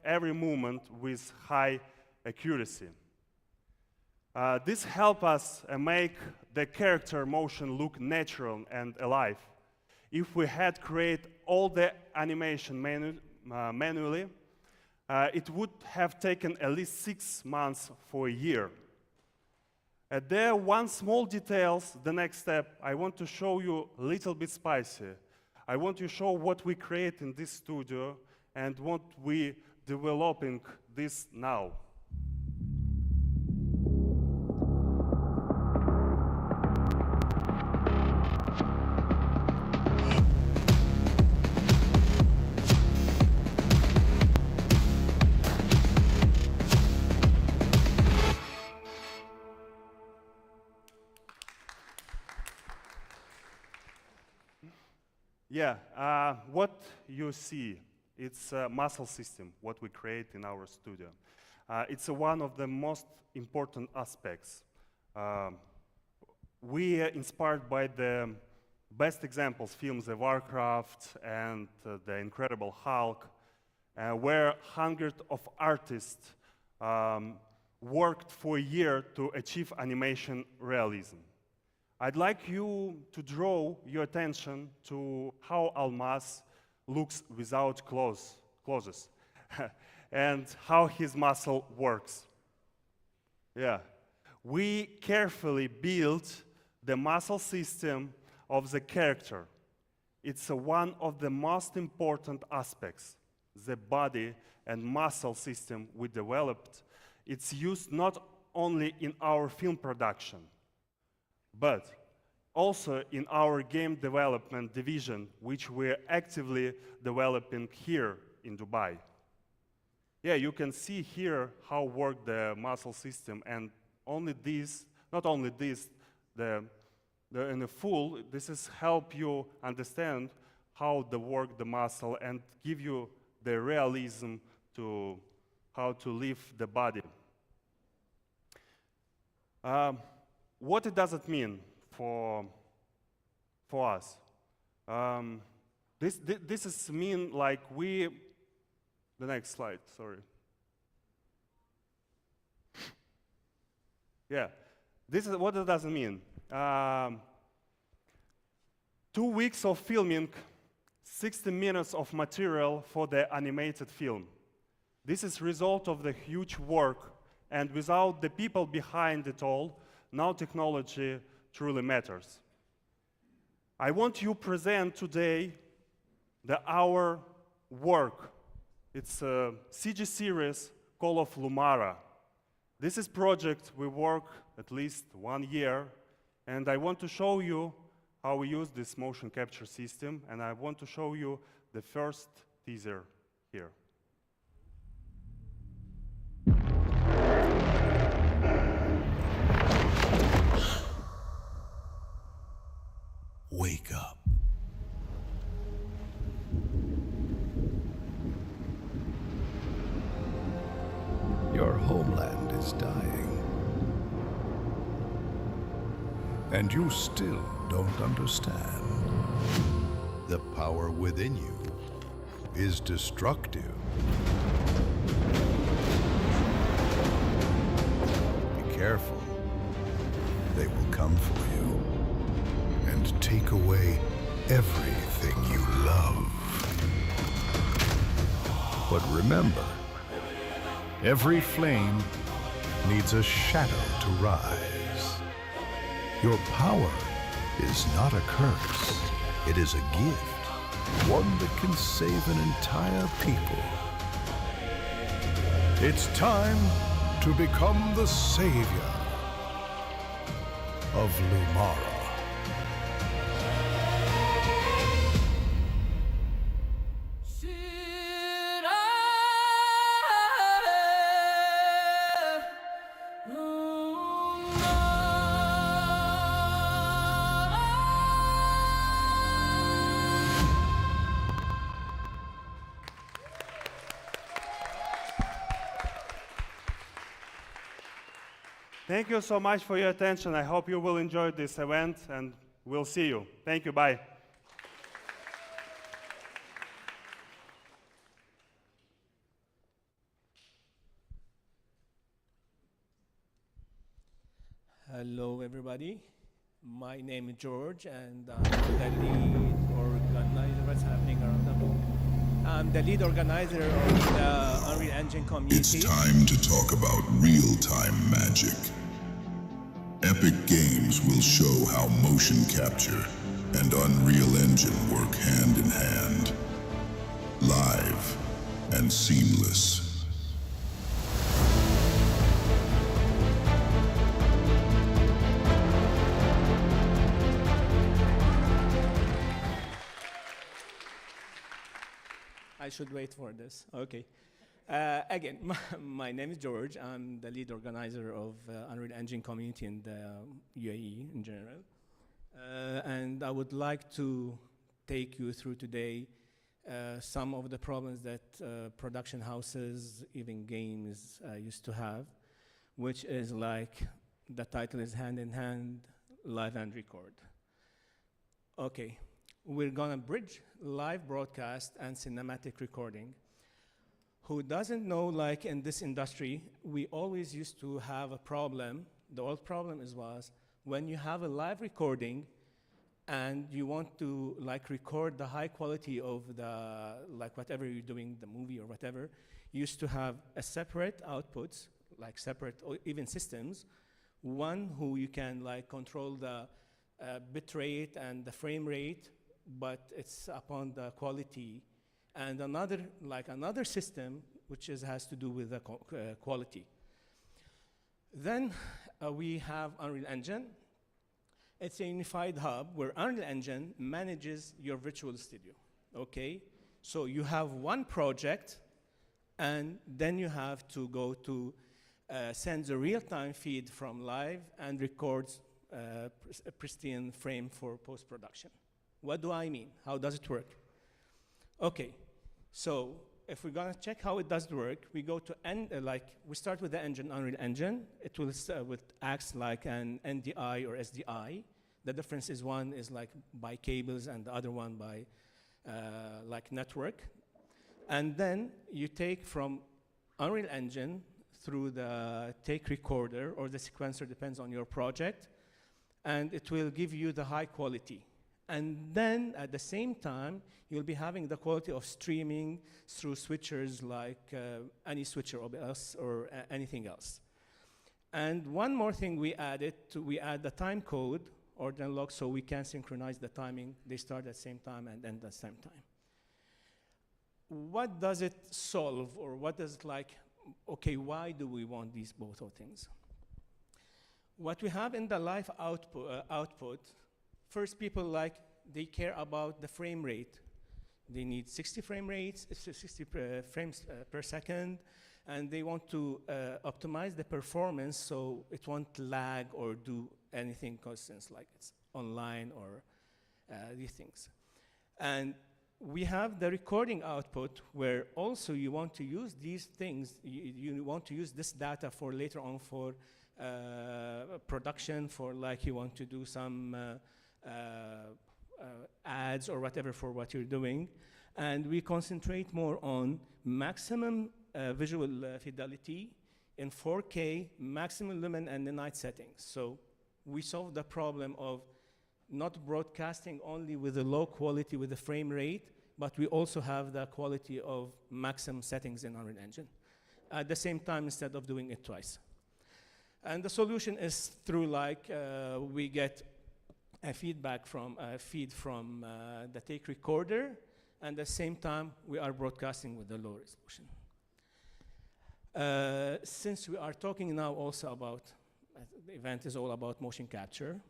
F: every movement with high accuracy. This helps us make the character motion look natural and alive. If we had created all the animation manually, it would have taken at least 6 months for a year. There one small details, the next step, I want to show you a little bit spicy. I want to show what we create in this studio and what we developing this now. Yeah, what you see, it's a muscle system, what we create in our studio. It's one of the most important aspects. We are inspired by the best examples, films, the Warcraft and the Incredible Hulk, where hundreds of artists worked for a year to achieve animation realism. I'd like you to draw your attention to how Almaz looks without clothes and how his muscle works. Yeah, we carefully built the muscle system of the character. It's one of the most important aspects, the body and muscle system we developed. It's used not only in our film production, but also in our game development division, which we're actively developing here in Dubai. Yeah, you can see here how work the muscle system, and not only this, in the full, this is help you understand how the work the muscle and give you the realism to how to lift the body. What does it mean for us? This is mean like the next slide, sorry. Yeah, this is what it does mean. 2 weeks of filming, 60 minutes of material for the animated film. This is result of the huge work, and without the people behind it all, no technology truly matters. I want you present today our work. It's a CG series called of Lumara. This is project we work at least 1 year, and I want to show you how we use this motion capture system, and I want to show you the first teaser here.
I: Wake up. Your homeland is dying. And you still don't understand. The power within you is destructive. Be careful. They will come for you and take away everything you love. But remember, every flame needs a shadow to rise. Your power is not a curse. It is a gift, one that can save an entire people. It's time to become the savior of Lumara.
F: Thank you so much for your attention. I hope you will enjoy this event, and we'll see you. Thank you. Bye.
J: Hello, everybody. My name is George, and I'm the lead organizer. What's happening around the world? I'm the lead organizer of the Unreal Engine community.
K: It's time to talk about real-time magic. Epic Games will show how motion capture and Unreal Engine work hand in hand. Live and seamless.
J: I should wait for this. Okay. Again, my name is George. I'm the lead organizer of Unreal Engine community in the UAE in general. And I would like to take you through today some of the problems that production houses, even games, used to have, which is like the title is hand in hand, live and record. Okay. We're gonna bridge live broadcast and cinematic recording. Who doesn't know, like in this industry, we always used to have a problem. The old problem was when you have a live recording and you want to like record the high quality of the, like whatever you're doing, the movie or whatever, you used to have a separate outputs, like separate or even systems. One who you can like control the bit rate and the frame rate, but it's upon the quality, and another system which has to do with the quality. Then we have Unreal Engine. It's a unified hub where Unreal Engine manages your virtual studio, okay? So you have one project, and then you have to go to send the real-time feed from live and records a pristine frame for post-production. What do I mean? How does it work? Okay, so if we're gonna check how it does work, we go to we start with the engine, Unreal Engine. It will acts like an NDI or SDI. The difference is one is like by cables and the other one by like network. And then you take from Unreal Engine through the take recorder or the sequencer, depends on your project, and it will give you the high quality. And then at the same time, you'll be having the quality of streaming through switchers like any switcher OBS or anything else. And one more thing we added, we add the time code order and log, so we can synchronize the timing. They start at the same time and end at the same time. What does it solve, or what does it like, okay, why do we want these both of things? What we have in the live output, first people they care about the frame rate. They need 60 frame rates, 60 frames per second, and they want to optimize the performance so it won't lag or do anything, because since like it's online or these things. And we have the recording output where also you want to use these things, you want to use this data for later on for production, for like you want to do some ads or whatever for what you're doing. And we concentrate more on maximum visual fidelity in 4K, maximum lumen and the night settings. So we solve the problem of not broadcasting only with the low quality with the frame rate, but we also have the quality of maximum settings in Unreal Engine at the same time instead of doing it twice. And the solution is through we get a feed from the take recorder, and at the same time we are broadcasting with the low resolution. Since we are talking now also about, the event is all about motion capture,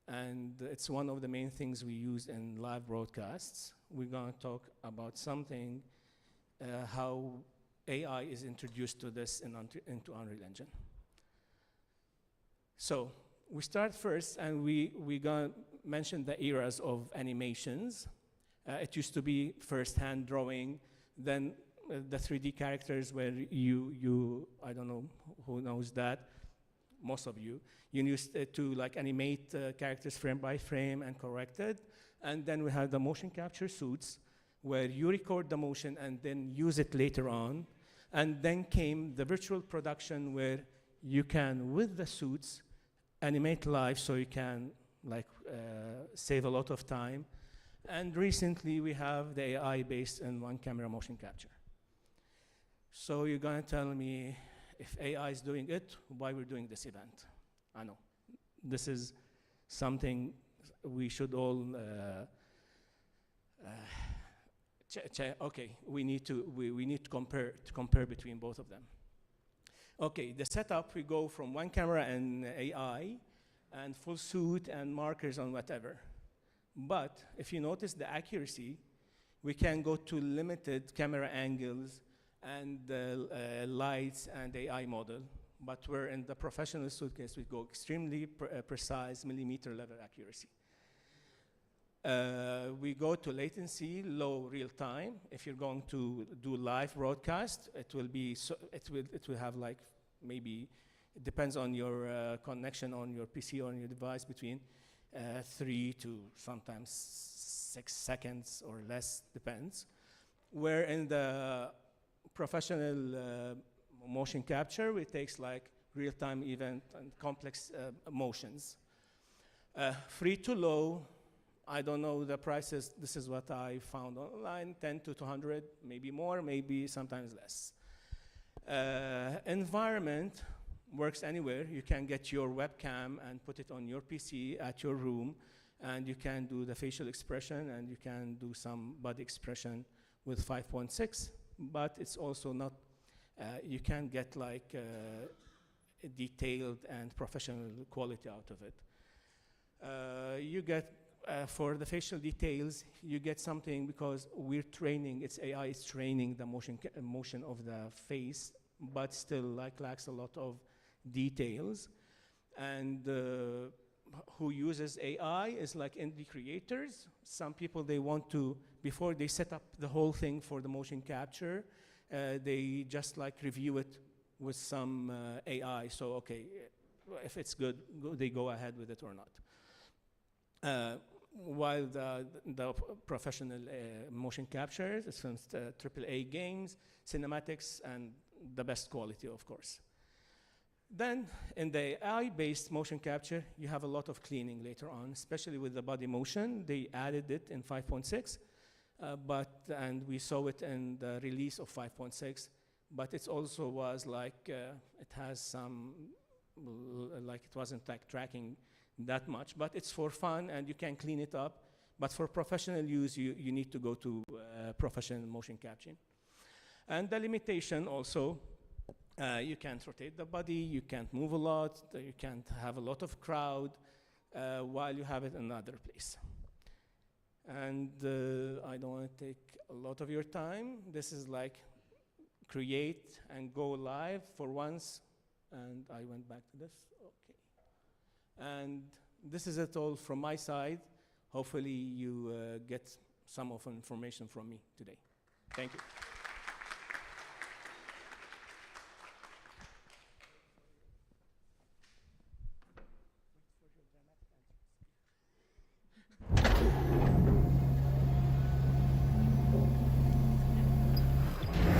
J: and it's one of the main things we use in live broadcasts. We're going to talk about something, how AI is introduced to this into Unreal Engine. So we start first, and we're going to mention the eras of animations. It used to be first hand drawing, then the 3D characters where I don't know who knows that, most of you used to like animate characters frame by frame and correct it. And then we have the motion capture suits where you record the motion and then use it later on. And then came the virtual production where you can, with the suits, animate live so you can save a lot of time. And recently we have the AI based in one camera motion capture. So you're gonna tell me if AI is doing it, why we're doing this event. I know, this is something we should all, okay, we need to compare between both of them. Okay, the setup, we go from one camera and AI, and full suit and markers on whatever. But if you notice the accuracy, we can go to limited camera angles and lights and AI model. But we're in the professional suit case, we go extremely precise millimeter level accuracy. We go to latency, low real time. If you're going to do live broadcast, it will be it will have like maybe, it depends on your connection on your PC or on your device, between 3 to sometimes 6 seconds or less, depends. Where in the professional motion capture, it takes like real-time event and complex motions. Free to low, I don't know the prices. This is what I found online, 10 to 200, maybe more, maybe sometimes less. Environment works anywhere. You can get your webcam and put it on your PC at your room, and you can do the facial expression, and you can do some body expression with 5.6, but it's also not, you can get like a detailed and professional quality out of it. You get, for the facial details, you get something, because we're training, it's AI is training the motion of the face, but still lacks a lot of details. And who uses AI is like indie creators. Some people, they want to, before they set up the whole thing for the motion capture, they just like review it with some AI. So, okay, if it's good, they go ahead with it or not. While the professional motion captures, it's from AAA games, cinematics, and the best quality, of course. Then, in the AI-based motion capture, you have a lot of cleaning later on, especially with the body motion. They added it in 5.6, and we saw it in the release of 5.6, but it also was like, it has some, like it wasn't like tracking that much, but it's for fun and you can clean it up. But for professional use, you need to go to professional motion capturing. And the limitation also, you can't rotate the body, you can't move a lot, you can't have a lot of crowd while you have it in another place. And I don't want to take a lot of your time. This is like create and go live for once. And I went back to this, okay. And this is it all from my side. Hopefully you get some of information from me today. Thank you.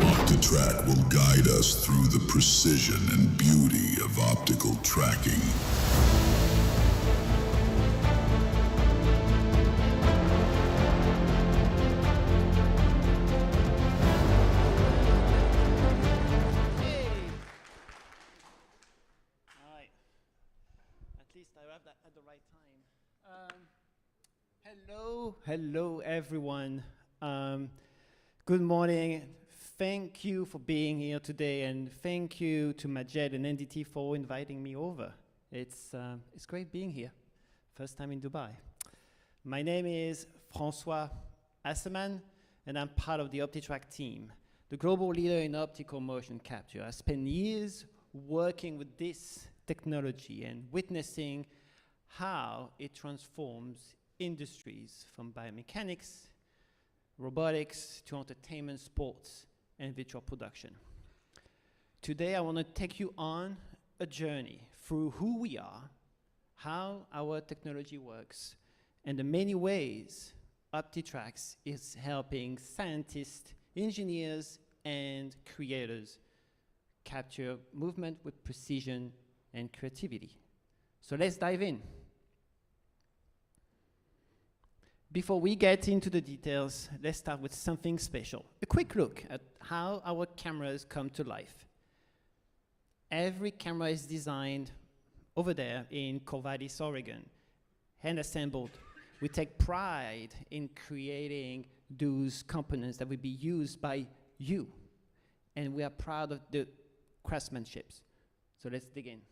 K: OptiTrack will guide us through the precision and beauty of optical tracking.
L: At the right time. Hello everyone. Good morning. Thank you for being here today, and thank you to Majed and NDT for inviting me over. It's great being here. First time in Dubai. My name is François Asseman, and I'm part of the OptiTrack team, the global leader in optical motion capture. I spent years working with this technology and witnessing how it transforms industries from biomechanics, robotics, to entertainment, sports, and virtual production. Today, I want to take you on a journey through who we are, how our technology works, and the many ways OptiTrack is helping scientists, engineers, and creators capture movement with precision and creativity. So let's dive in. Before we get into the details, let's start with something special. A quick look at how our cameras come to life. Every camera is designed over there in Corvallis, Oregon, hand assembled. We take pride in creating those components that will be used by you. And we are proud of the craftsmanship. So let's dig in.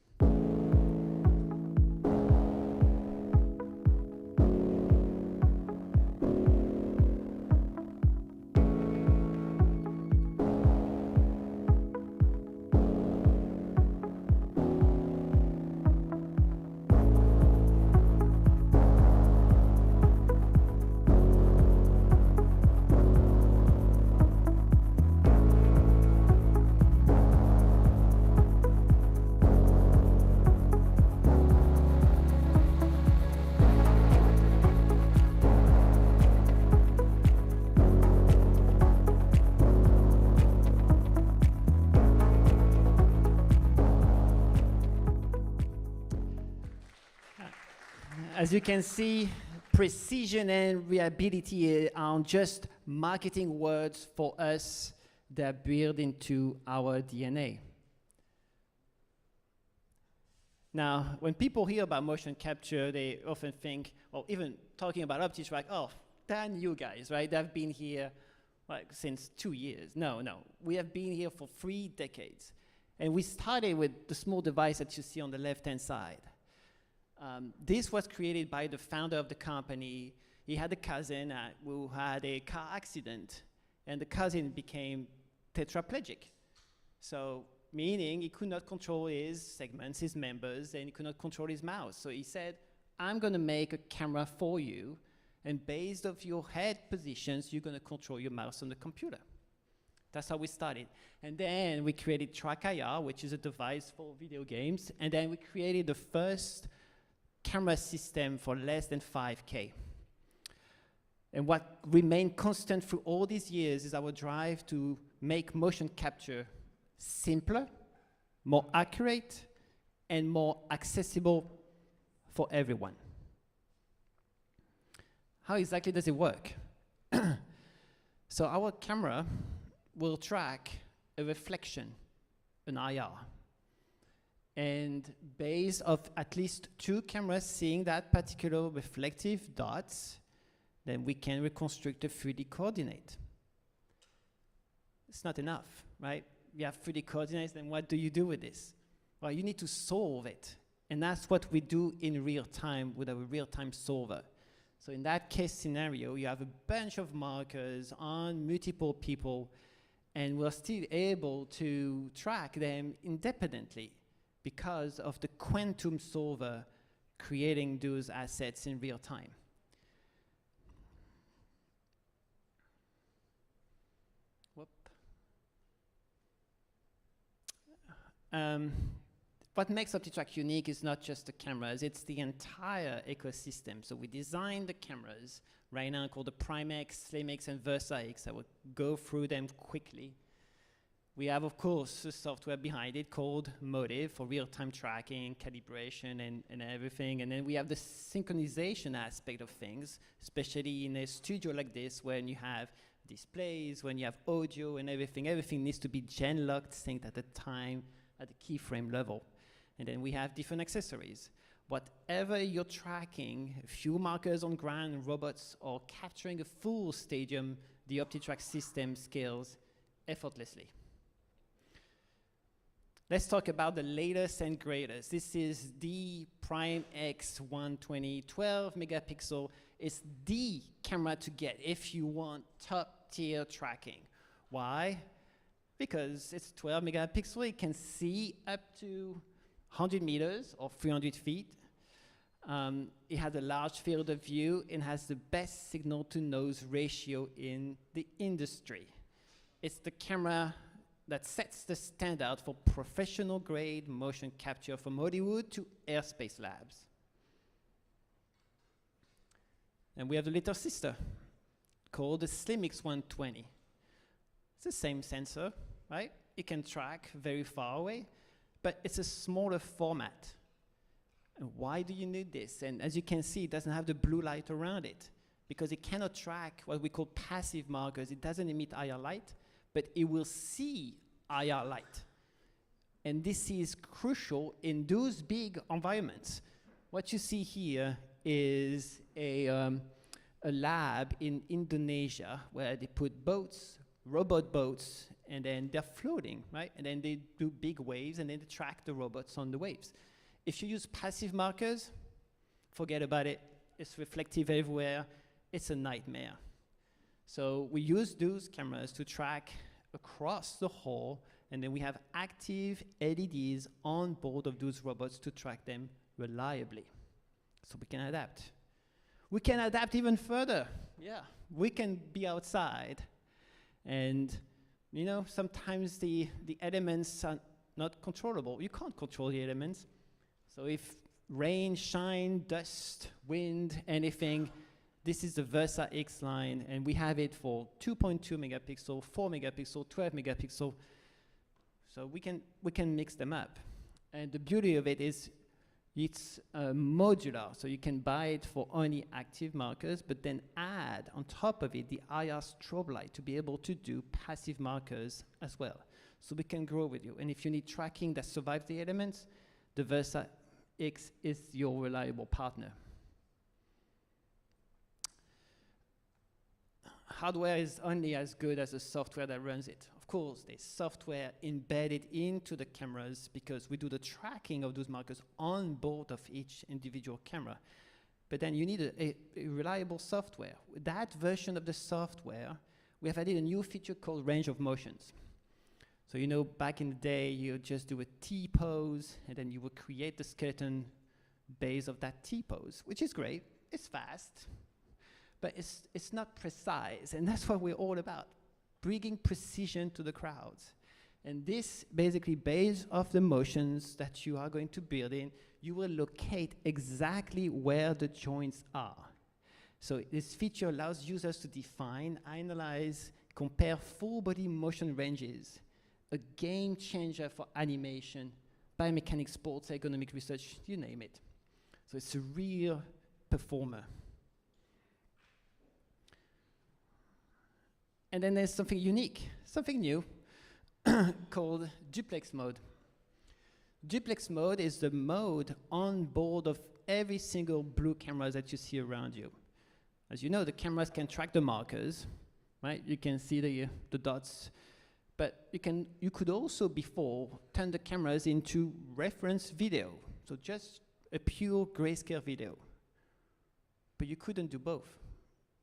L: As you can see, precision and reliability aren't just marketing words for us. They're built into our DNA. Now, when people hear about motion capture, they often think, or even talking about OptiTrack, oh, they're new guys, right? They've been here like since 2 years. No. We have been here for 3 decades. And we started with the small device that you see on the left-hand side. This was created by the founder of the company. He had a cousin who had a car accident, and the cousin became tetraplegic. So, meaning he could not control his segments, his members, and he could not control his mouse. So he said, I'm going to make a camera for you, and based off your head positions, you're going to control your mouse on the computer. That's how we started. And then we created TrackIR, which is a device for video games, and then we created the first camera system for less than 5K. And what remained constant through all these years is our drive to make motion capture simpler, more accurate, and more accessible for everyone. How exactly does it work? So our camera will track a reflection, an IR. And based of at least 2 cameras seeing that particular reflective dots, then we can reconstruct a 3D coordinate. It's not enough, right? You have 3D coordinates, then what do you do with this? Well, you need to solve it. And that's what we do in real time with our real-time solver. So in that case scenario, you have a bunch of markers on multiple people, and we're still able to track them independently because of the quantum solver creating those assets in real time. Whoop. What makes OptiTrack unique is not just the cameras, it's the entire ecosystem. So we designed the cameras right now called the PrimeX, SlimX, and VersaX. I will go through them quickly. We have, of course, the software behind it called Motive for real-time tracking, calibration, and everything. And then we have the synchronization aspect of things, especially in a studio like this, when you have displays, when you have audio and everything. Everything needs to be gen-locked, synced at the time, at the keyframe level. And then we have different accessories. Whatever you're tracking, a few markers on ground, robots, or capturing a full stadium, the OptiTrack system scales effortlessly. Let's talk about the latest and greatest. This is the PrimeX 120 12 megapixel. It's the camera to get if you want top tier tracking. Why? Because it's 12 megapixel, it can see up to 100 meters or 300 feet. It has a large field of view and has the best signal to noise ratio in the industry. It's the camera that sets the standard for professional grade motion capture from Hollywood to airspace labs. And we have the little sister called the SlimX 120. It's the same sensor, right? It can track very far away, but it's a smaller format. And why do you need this? And as you can see, it doesn't have the blue light around it because it cannot track what we call passive markers. It doesn't emit IR light, but it will see IR light. And this is crucial in those big environments. What you see here is a lab in Indonesia where they put boats, robot boats, and then they're floating, right? And then they do big waves, and then they track the robots on the waves. If you use passive markers, forget about it. It's reflective everywhere. It's a nightmare. So we use those cameras to track across the hall, and then we have active LEDs on board of those robots to track them reliably. So we can adapt. We can adapt even further. Yeah, we can be outside, and you know, sometimes the elements are not controllable. You can't control the elements. So if rain, shine, dust, wind, anything, this is the VersaX line, and we have it for 2.2 megapixel, 4 megapixel, 12 megapixel. So we can mix them up. And the beauty of it is it's modular, so you can buy it for only active markers, but then add on top of it the IR strobe light to be able to do passive markers as well. So we can grow with you. And if you need tracking that survives the elements, the VersaX is your reliable partner. Hardware is only as good as the software that runs it. Of course, there's software embedded into the cameras because we do the tracking of those markers on board of each individual camera. But then you need a reliable software. With that version of the software, we have added a new feature called range of motions. So you know, back in the day, you just do a T-pose, and then you would create the skeleton base of that T-pose, which is great. It's fast, but it's not precise, and that's what we're all about, bringing precision to the crowds. And this basically, based off the motions that you are going to build in, you will locate exactly where the joints are. So this feature allows users to define, analyze, compare full body motion ranges, a game changer for animation, biomechanics, sports, ergonomic research, you name it. So it's a real performer. And then there's something unique, something new, called duplex mode. Duplex mode is the mode on board of every single blue camera that you see around you. As you know, the cameras can track the markers, right? You can see the dots. But you could also before turn the cameras into reference video. So just a pure grayscale video. But you couldn't do both.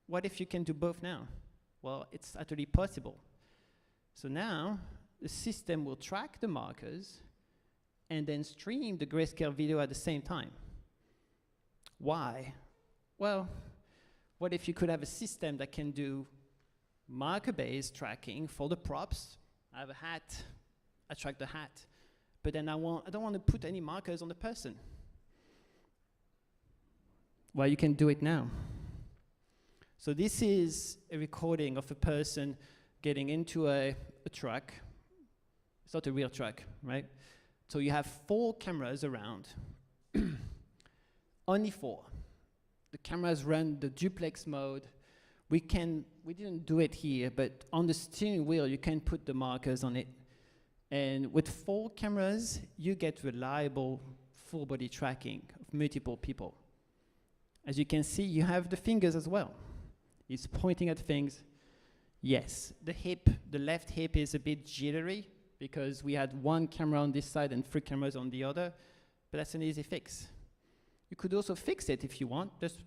L: What if you can do both now? Well, it's utterly possible. So now the system will track the markers and then stream the grayscale video at the same time. Why? Well, what if you could have a system that can do marker-based tracking for the props? I have a hat, I track the hat, but then I don't want to put any markers on the person. Well, you can do it now. So this is a recording of a person getting into a truck. It's not a real truck, right? So you have 4 cameras around, only 4. The cameras run the duplex mode. We didn't do it here, but on the steering wheel, you can put the markers on it. And with 4 cameras, you get reliable full body tracking of multiple people. As you can see, you have the fingers as well. It's pointing at things. Yes, the left hip is a bit jittery because we had 1 camera on this side and 3 cameras on the other, but that's an easy fix. You could also fix it if you want, just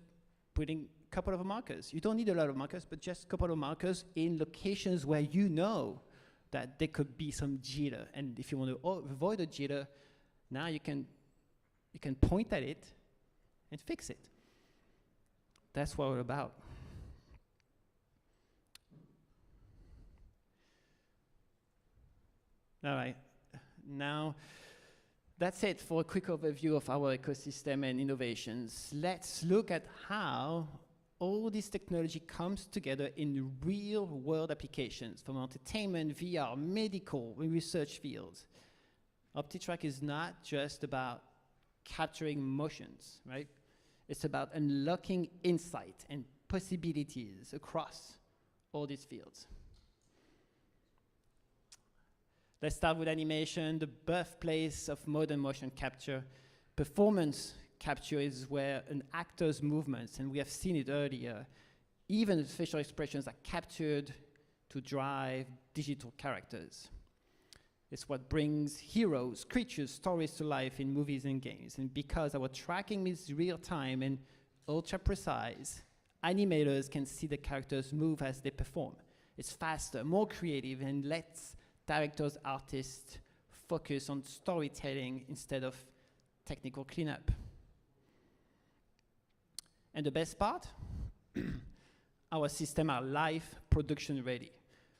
L: putting a couple of markers. You don't need a lot of markers, but just a couple of markers in locations where you know that there could be some jitter. And if you want to avoid a jitter, now you can point at it and fix it. That's what we're about. All right, now that's it for a quick overview of our ecosystem and innovations. Let's look at how all this technology comes together in real world applications from entertainment, VR, medical, research fields. OptiTrack is not just about capturing motions, right? It's about unlocking insight and possibilities across all these fields. Let's start with animation, the birthplace of modern motion capture. Performance capture is where an actor's movements, and we have seen it earlier, even facial expressions are captured to drive digital characters. It's what brings heroes, creatures, stories to life in movies and games. And because our tracking is real time and ultra precise, animators can see the characters move as they perform. It's faster, more creative, and lets directors, artists focus on storytelling instead of technical cleanup. And the best part, our systems are live production ready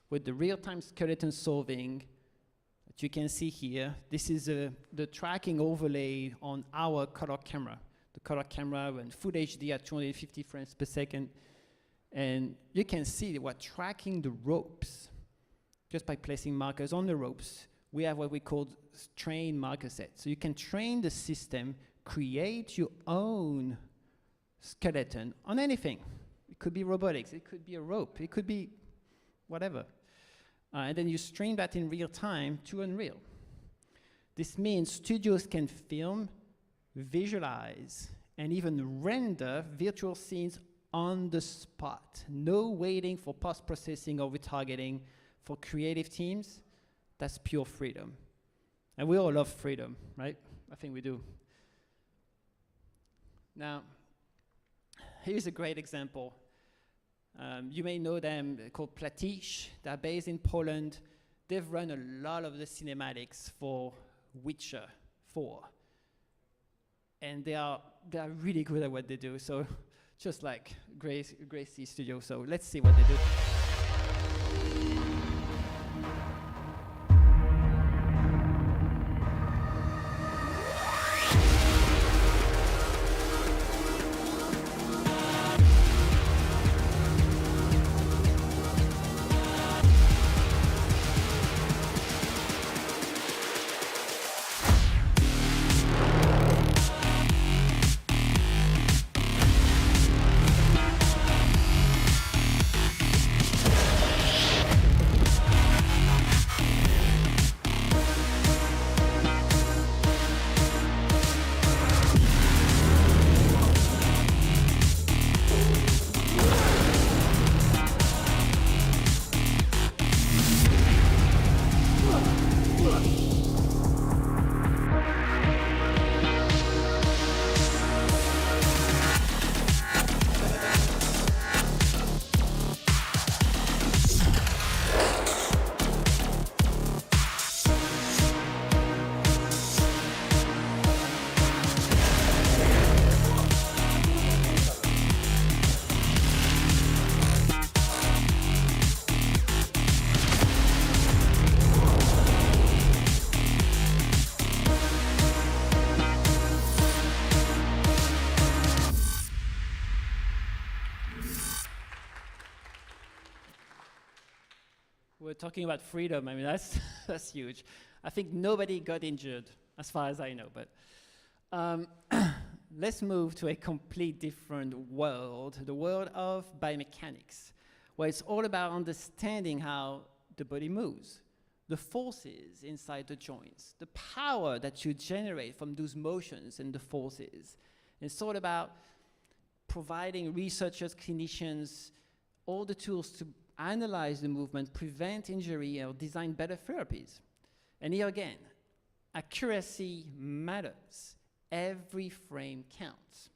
L: with the real-time skeleton solving that you can see here. This is the tracking overlay on our color camera. The color camera runs full HD at 250 frames per second. And you can see we're tracking the ropes just by placing markers on the ropes. We have what we call train marker sets. So you can train the system, create your own skeleton on anything. It could be robotics, it could be a rope, it could be whatever. And then you stream that in real time to Unreal. This means studios can film, visualize, and even render virtual scenes on the spot. No waiting for post-processing or retargeting. For creative teams, that's pure freedom. And we all love freedom, right? I think we do. Now, here's a great example. You may know them, called Platish. They're based in Poland. They've run a lot of the cinematics for Witcher 4. And they are really good at what they do. So just like GreySea Studio. So let's see what they do. talking about freedom, I mean, that's, that's huge. I think nobody got injured, as far as I know, but let's move to a complete different world, the world of biomechanics, where it's all about understanding how the body moves, the forces inside the joints, the power that you generate from those motions and the forces. It's all about providing researchers, clinicians, all the tools to analyze the movement, prevent injury, or design better therapies. And here again, accuracy matters. Every frame counts.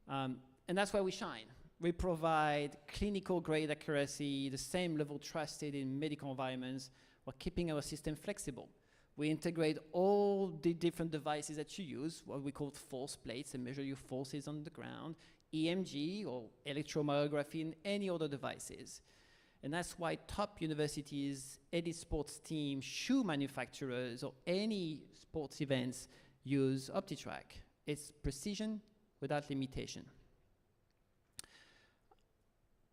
L: And that's where we shine. We provide clinical grade accuracy, the same level trusted in medical environments, while keeping our system flexible. We integrate all the different devices that you use, what we call force plates, and measure your forces on the ground, EMG or electromyography, and any other devices. And that's why top universities, any sports team, shoe manufacturers, or any sports events use OptiTrack. It's precision without limitation.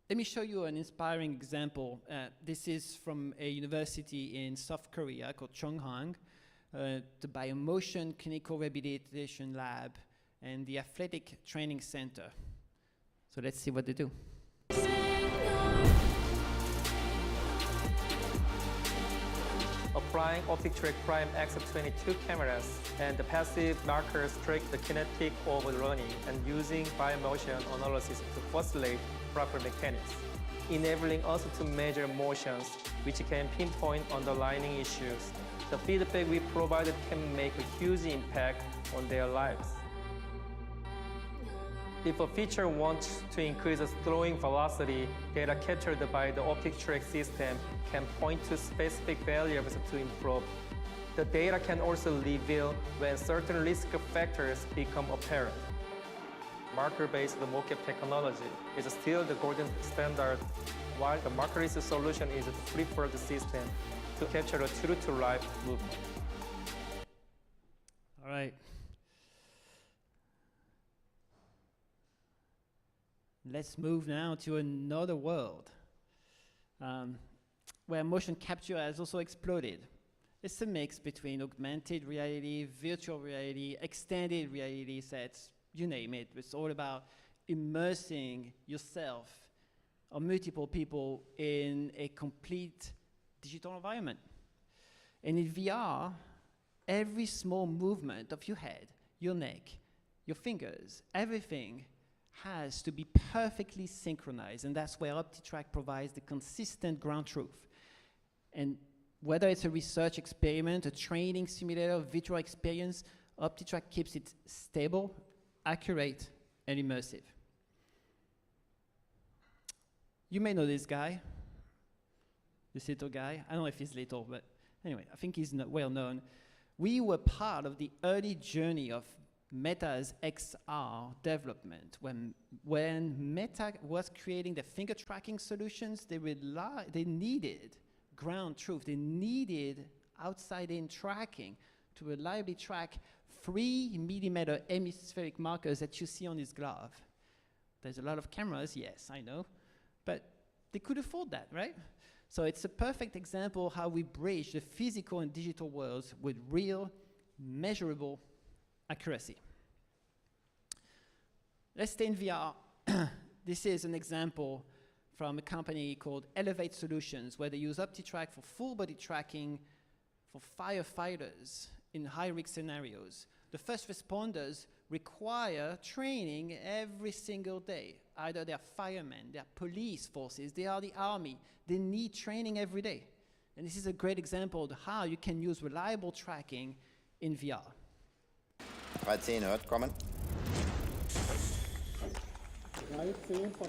L: Let me show you an inspiring example. This is from a university in South Korea called Chonghang, the Biomotion Clinical Rehabilitation Lab, and the Athletic Training Center. So let's see what they do.
M: Applying OptiTrack Prime X22 cameras and the passive markers track the kinetic of running and using biomotion analysis to facilitate proper mechanics, enabling us to measure motions which can pinpoint underlying issues. The feedback we provided can make a huge impact on their lives. If a feature wants to increase the throwing velocity, data captured by the OptiTrack system can point to specific variables to improve. The data can also reveal when certain risk factors become apparent. Marker-based mocap technology is still the golden standard, while the markerless solution is the preferred system to capture a true-to-life movement.
L: All right. Let's move now to another world where motion capture has also exploded. It's a mix between augmented reality, virtual reality, extended reality sets, you name it. It's all about immersing yourself or multiple people in a complete digital environment. And in VR, every small movement of your head, your neck, your fingers, everything has to be perfectly synchronized, and that's where OptiTrack provides the consistent ground truth. And whether it's a research experiment, a training simulator, virtual experience, OptiTrack keeps it stable, accurate, and immersive. You may know this guy, this little guy. I don't know if he's little, but anyway, I think he's well known. We were part of the early journey of Meta's XR development. When Meta was creating the finger tracking solutions, they needed ground truth. They needed outside-in tracking to reliably track 3mm hemispheric markers that you see on his glove. There's a lot of cameras, yes, I know, but they could afford that, right? So it's a perfect example how we bridge the physical and digital worlds with real, measurable accuracy. Let's stay in VR. This is an example from a company called Elevate Solutions, where they use OptiTrack for full body tracking for firefighters in high-risk scenarios. The first responders require training every single day. Either they're firemen, they're police forces, they are the army. They need training every day. And this is a great example of how you can use reliable tracking in VR.
N: 13 hört, kommen.
O: 13 von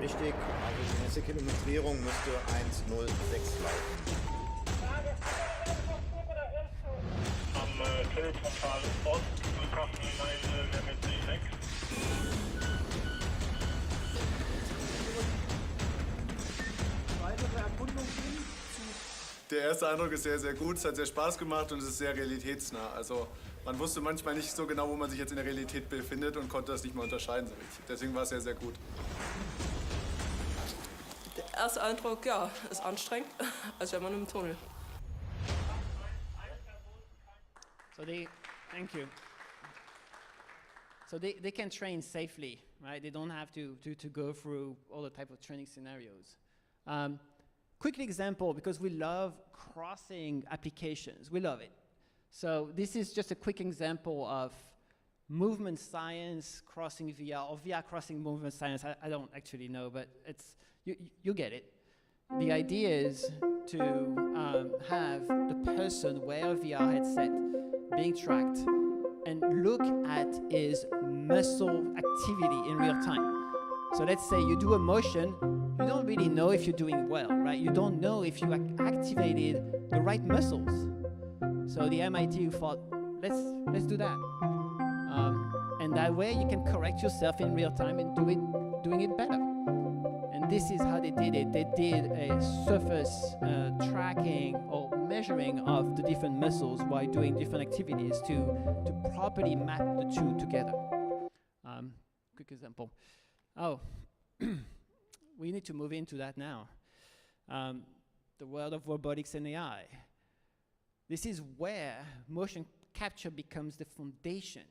N: Richtig, also die nächste Kilometrierung müsste 1:06 laufen.
P: Am Tunnelportal Ost, Flughafen Limit 6.
O: Weitere Erkundungen?
Q: Der erste Eindruck ist sehr, sehr gut. Es hat sehr Spaß gemacht und es ist sehr realitätsnah. Also Man wusste manchmal nicht so genau, wo man sich jetzt in der Realität befindet und konnte das nicht mehr unterscheiden so richtig. Deswegen war es sehr, sehr gut.
R: Der erste Eindruck, ja, ist anstrengend, als wäre man im Tunnel.
L: So thank you. So they can train safely, right? They don't have to go through all the type of training scenarios. Quick example, because we love crossing applications. We love it. So this is just a quick example of movement science crossing VR, or VR crossing movement science. I don't actually know, but it's you get it. The idea is to have the person wear a VR headset, being tracked, and look at his muscle activity in real time. So let's say you do a motion, you don't really know if you're doing well, right? You don't know if you activated the right muscles. So the MIT thought, let's do that. And that way you can correct yourself in real time and doing it better. And this is how they did it. They did a surface tracking or measuring of the different muscles while doing different activities to properly map the two together. Quick example. Oh, we need to move into that now. The world of robotics and AI. This is where motion capture becomes the foundation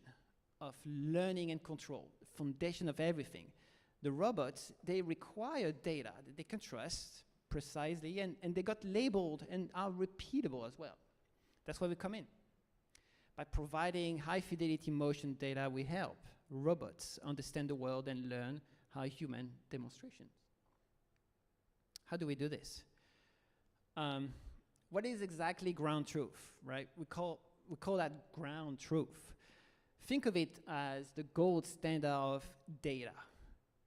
L: of learning and control, the foundation of everything. The robots, they require data that they can trust precisely, and they got labeled and are repeatable as well. That's where we come in. By providing high-fidelity motion data, we help robots understand the world and learn how human demonstrations. How do we do this? What is exactly ground truth, right? We call that ground truth. Think of it as the gold standard of data.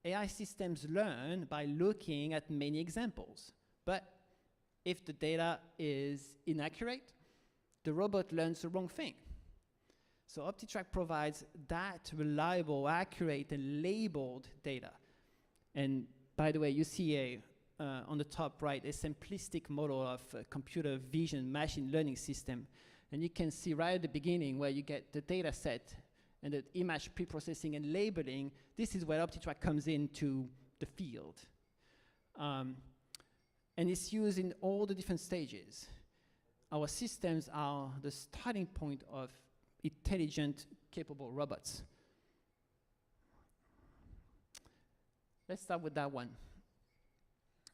L: AI systems learn by looking at many examples. But if the data is inaccurate, the robot learns the wrong thing. So OptiTrack provides that reliable, accurate, and labeled data. And by the way, you see on the top right, a simplistic model of a computer vision machine learning system. And you can see right at the beginning where you get the data set and the image pre-processing and labeling. This is where OptiTrack comes into the field. And it's used in all the different stages. Our systems are the starting point of intelligent, capable robots. Let's start with that one.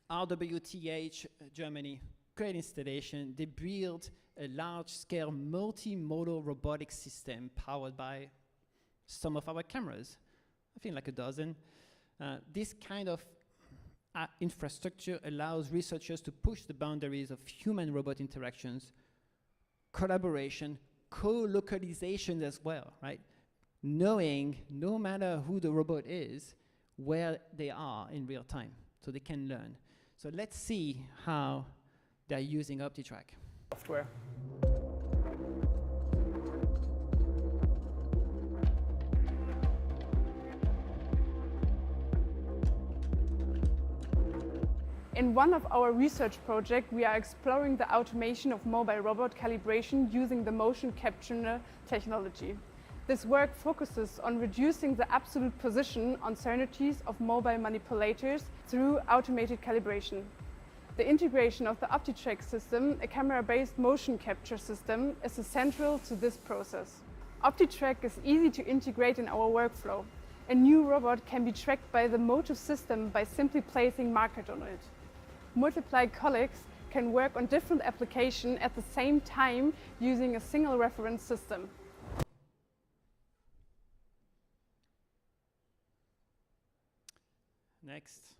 L: RWTH, Germany, great installation. They built a large-scale multimodal robotic system powered by some of our cameras. I think like a dozen. This kind of infrastructure allows researchers to push the boundaries of human-robot interactions, collaboration, co-localization as well, right? Knowing, no matter who the robot is, where they are in real time, so they can learn. So let's see how they're using OptiTrack.
S: Software. In one of our research projects, we are exploring the automation of mobile robot calibration using the motion capture technology. This work focuses on reducing the absolute position uncertainties of mobile manipulators through automated calibration. The integration of the OptiTrack system, a camera-based motion capture system, is essential to this process. OptiTrack is easy to integrate in our workflow. A new robot can be tracked by the motive system by simply placing markers on it. Multiple colleagues can work on different applications at the same time using a single reference system.
L: Next.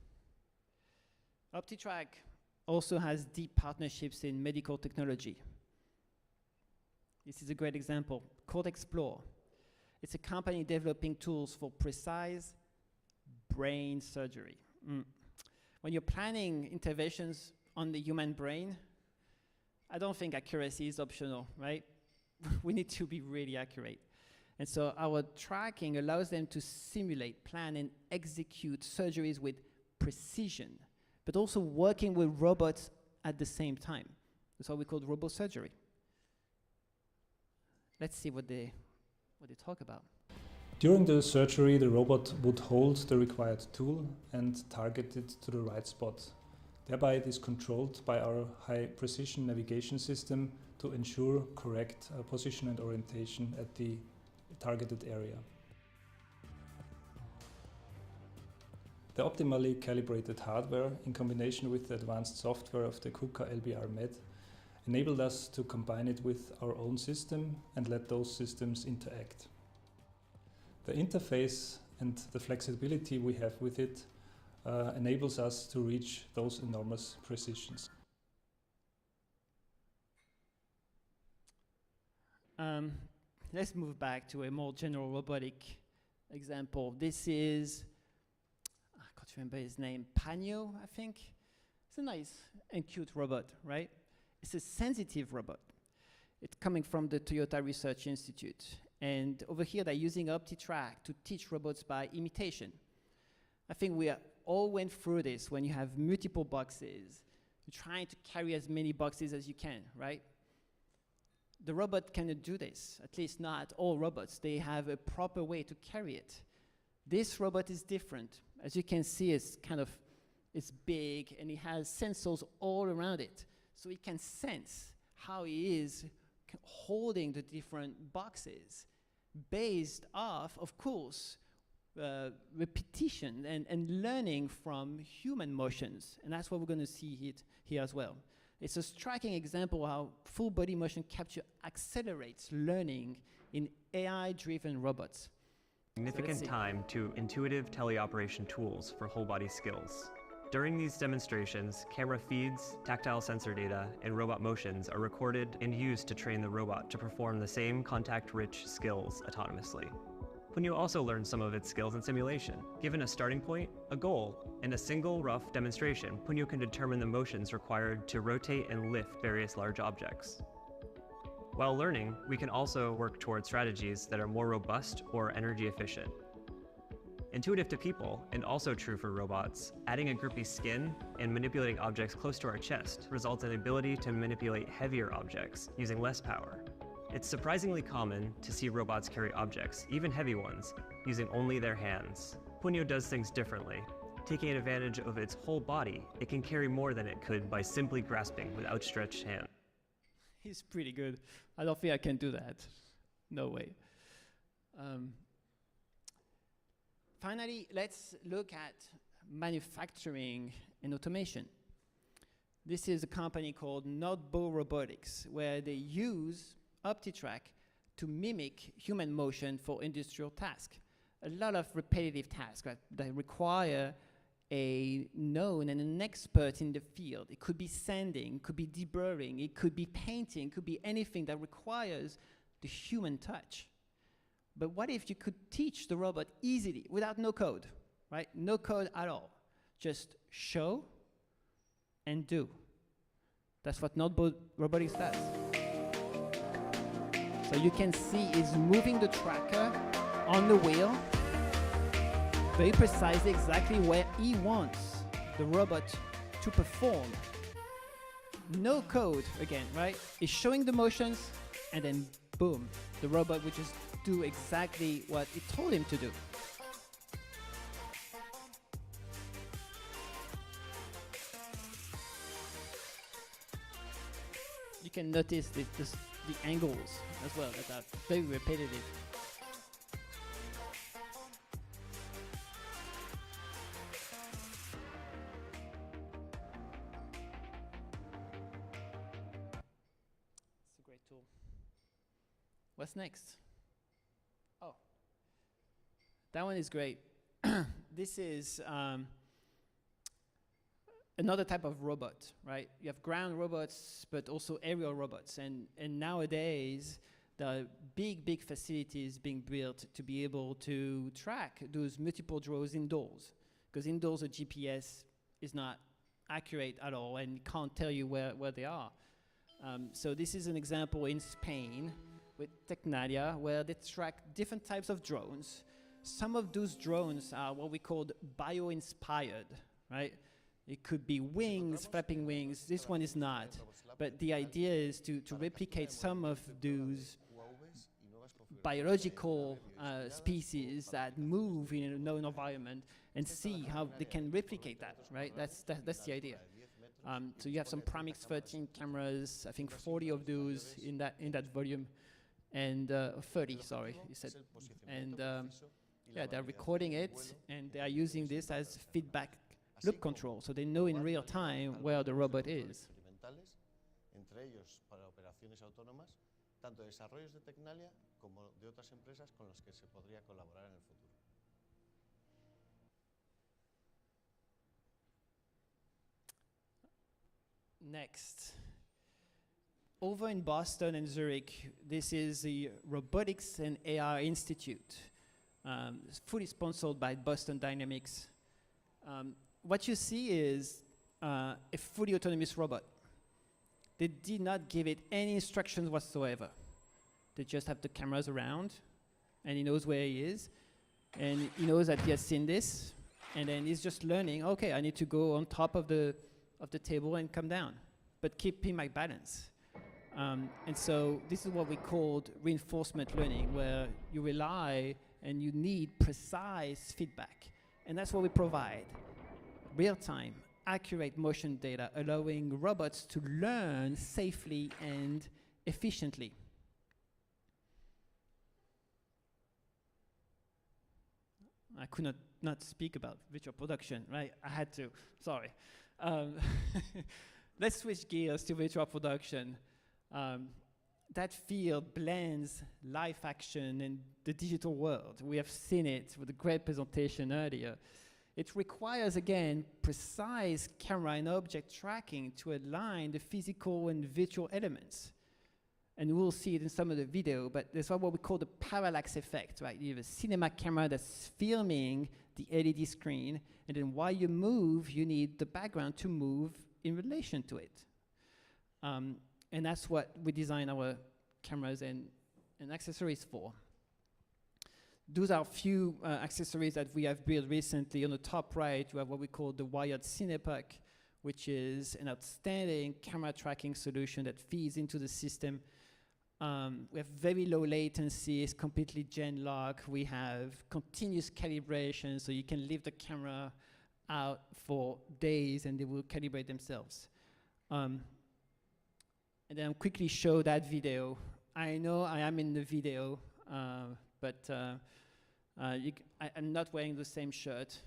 L: OptiTrack also has deep partnerships in medical technology. This is a great example, called Explore. It's a company developing tools for precise brain surgery. When you're planning interventions on the human brain, I don't think accuracy is optional, right? We need to be really accurate. And so our tracking allows them to simulate, plan, and execute surgeries with precision, but also working with robots at the same time. That's what we call robosurgery. Let's see what they what they talk about.
T: During the surgery, the robot would hold the required tool and target it to the right spot. Thereby, it is controlled by our high-precision navigation system to ensure correct position and orientation at the targeted area. The optimally calibrated hardware, in combination with the advanced software of the KUKA LBR Med, enabled us to combine it with our own system and let those systems interact. The interface and the flexibility we have with it enables us to reach those enormous precisions.
L: Let's move back to a more general robotic example. This is, I can't remember his name, Panyo, I think. It's a nice and cute robot, right? It's a sensitive robot. It's coming from the Toyota Research Institute. And over here, they're using OptiTrack to teach robots by imitation. I think we all went through this when you have multiple boxes. You're trying to carry as many boxes as you can, right? The robot cannot do this, at least not all robots. They have a proper way to carry it. This robot is different. As you can see, it's big, and it has sensors all around it. So it can sense how it is holding the different boxes based off, of course, repetition and learning from human motions. And that's what we're going to see here as well. It's a striking example how full body motion capture accelerates learning in AI-driven robots.
U: Significant time to intuitive teleoperation tools for whole body skills. During these demonstrations, camera feeds, tactile sensor data, and robot motions are recorded and used to train the robot to perform the same contact-rich skills autonomously. Punyo also learned some of its skills in simulation. Given a starting point, a goal, and a single rough demonstration, Punyo can determine the motions required to rotate and lift various large objects. While learning, we can also work toward strategies that are more robust or energy efficient. Intuitive to people, and also true for robots, adding a groupie skin and manipulating objects close to our chest results in the ability to manipulate heavier objects using less power. It's surprisingly common to see robots carry objects, even heavy ones, using only their hands. Punyo does things differently. Taking advantage of its whole body, it can carry more than it could by simply grasping with outstretched hands.
L: He's pretty good. I don't think I can do that. No way. Finally, let's look at manufacturing and automation. This is a company called Notebow Robotics, where they use OptiTrack to mimic human motion for industrial tasks. A lot of repetitive tasks that require a known and an expert in the field. It could be sanding, it could be deburring, it could be painting, it could be anything that requires the human touch. But what if you could teach the robot easily, without no code, right? No code at all. Just show and do. That's what Notebow Robotics does. So you can see it's moving the tracker on the wheel, very precisely exactly where he wants the robot to perform. No code, again, right? It's showing the motions, and then boom, the robot would just do exactly what it told him to do. You can notice the angles as well that are very repetitive. It's a great tool. What's next? Oh, that one is great. This is another type of robot, right? You have ground robots, but also aerial robots. And nowadays, there are big facilities being built to be able to track those multiple drones indoors. Because indoors, a GPS is not accurate at all and can't tell you where they are. So this is an example in Spain with Tecnalia, where they track different types of drones. Some of those drones are what we call bio-inspired, right? It could be wings, flapping wings. This one is not. But the idea is to replicate some of those biological species that move in a known environment and see how they can replicate that, right? That's the idea. So you have some Primix 13 cameras, I think 40 of those in that volume, and 30, sorry, you said. And yeah, they're recording it, and they are using this as feedback loop control, so they know in real time where the robot is.
C: Entre ellos para operaciones autónomas, tanto desarrollos de Tecnalia como de otras empresas con las que se podría colaborar en el futuro.
L: Next. Over in Boston and Zurich, this is the Robotics and AR Institute. It's fully sponsored by Boston Dynamics. What you see is a fully autonomous robot. They did not give it any instructions whatsoever. They just have the cameras around, and he knows where he is, and he knows that he has seen this, and then he's just learning, okay, I need to go on top of the table and come down, but keeping my balance. And so this is what we called reinforcement learning, where you rely and you need precise feedback. And that's what we provide. Real-time, accurate motion data, allowing robots to learn safely and efficiently. I could not speak about virtual production, right? I had to, sorry. Let's switch gears to virtual production. That field blends live action and the digital world. We have seen it with a great presentation earlier. It requires, again, precise camera and object tracking to align the physical and virtual elements. And we'll see it in some of the video, but there's what we call the parallax effect, right? You have a cinema camera that's filming the LED screen, and then while you move, you need the background to move in relation to it. And that's what we design our cameras and accessories for. Those are a few accessories that we have built recently. On the top right, you have what we call the wired Cinepuck, which is an outstanding camera tracking solution that feeds into the system. We have very low latency, it's completely gen lock. We have continuous calibration, so you can leave the camera out for days and they will calibrate themselves. And then I'll quickly show that video. I know I am in the video, but I'm not wearing the same shirt.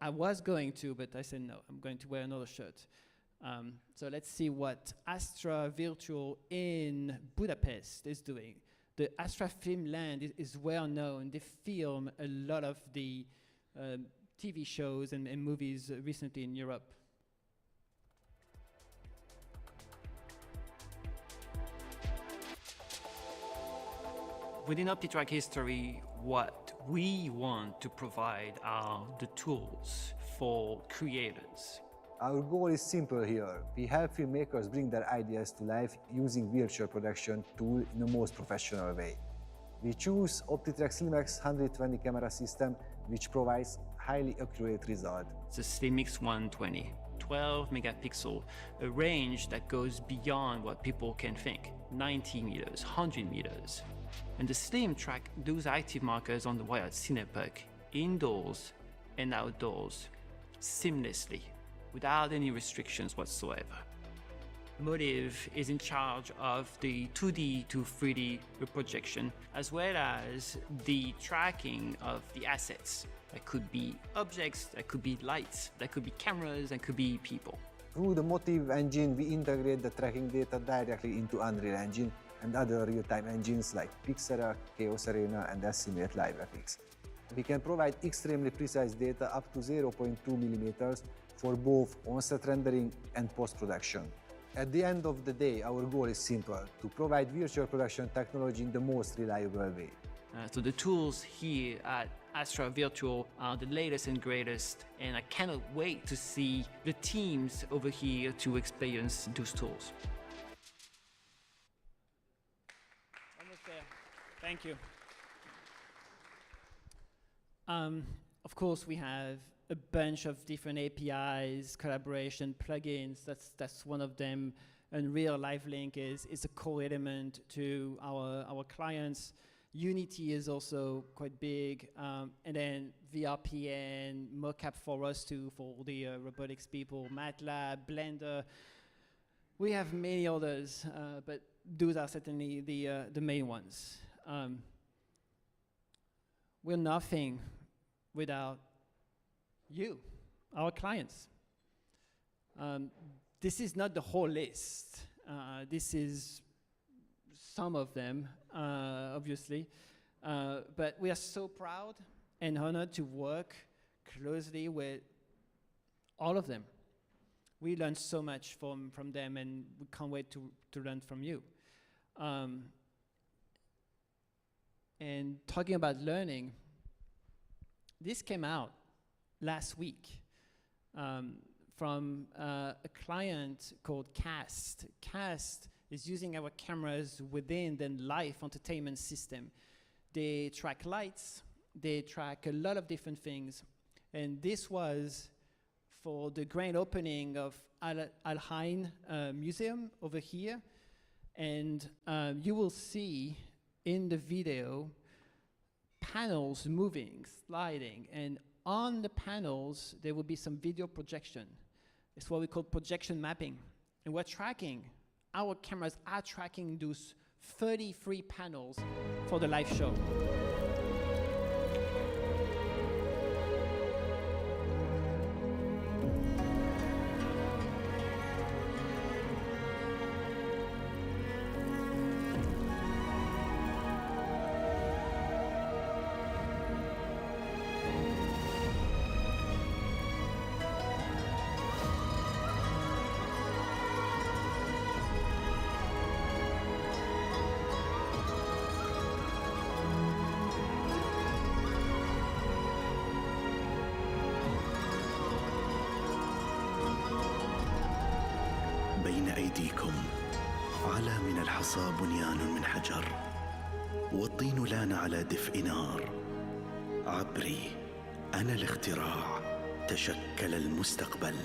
L: I was going to, but I said no, I'm going to wear another shirt. So let's see what Astra Virtual in Budapest is doing. The Astra Film Land is well known. They film a lot of the TV shows and movies recently in Europe.
V: Within OptiTrack history, what we want to provide are the tools for creators.
W: Our goal is simple here. We help filmmakers bring their ideas to life using virtual production tool in the most professional way. We choose OptiTrack Slim-X 120 camera system, which provides highly accurate result.
V: It's a Slim-X 120, 12 megapixel, a range that goes beyond what people can think, 90 meters, 100 meters. And the Slim track those active markers on the wired Cinepuck indoors and outdoors seamlessly, without any restrictions whatsoever. Motive is in charge of the 2D to 3D reprojection, as well as the tracking of the assets. That could be objects, that could be lights, that could be cameras, that could be people.
W: Through the Motive engine, we integrate the tracking data directly into Unreal Engine and other real-time engines like Pixera, Chaos Arena, and Estimate Live FX. We can provide extremely precise data up to 0.2 millimeters for both on-set rendering and post-production. At the end of the day, our goal is simple, to provide virtual production technology in the most reliable way.
V: So the tools here at Astra Virtual are the latest and greatest, and I cannot wait to see the teams over here to experience those tools.
L: Almost there. Thank you. Of course, we have a bunch of different APIs, collaboration, plugins. That's one of them. Unreal Live Link is a core element to our clients. Unity is also quite big, and then VRPN, mocap for us too, for the robotics people, MATLAB, Blender. We have many others, but those are certainly the main ones. We're nothing without you, our clients. This is not the whole list. This is some of them, obviously. But we are so proud and honored to work closely with all of them. We learn so much from them, and we can't wait to learn from you. And talking about learning, this came out last week from a client called Cast. Cast is using our cameras within the live entertainment system. They track lights, they track a lot of different things, and this was for the grand opening of Al-Hain Museum over here. And you will see in the video panels moving, sliding, and on the panels there will be some video projection. It's what we call projection mapping. And we're tracking, our cameras are tracking those 33 panels for the live show.
A: بين أيديكم على من الحصى بنيان من حجر والطين لان على دفء نار عبري أنا الاختراع تشكل المستقبل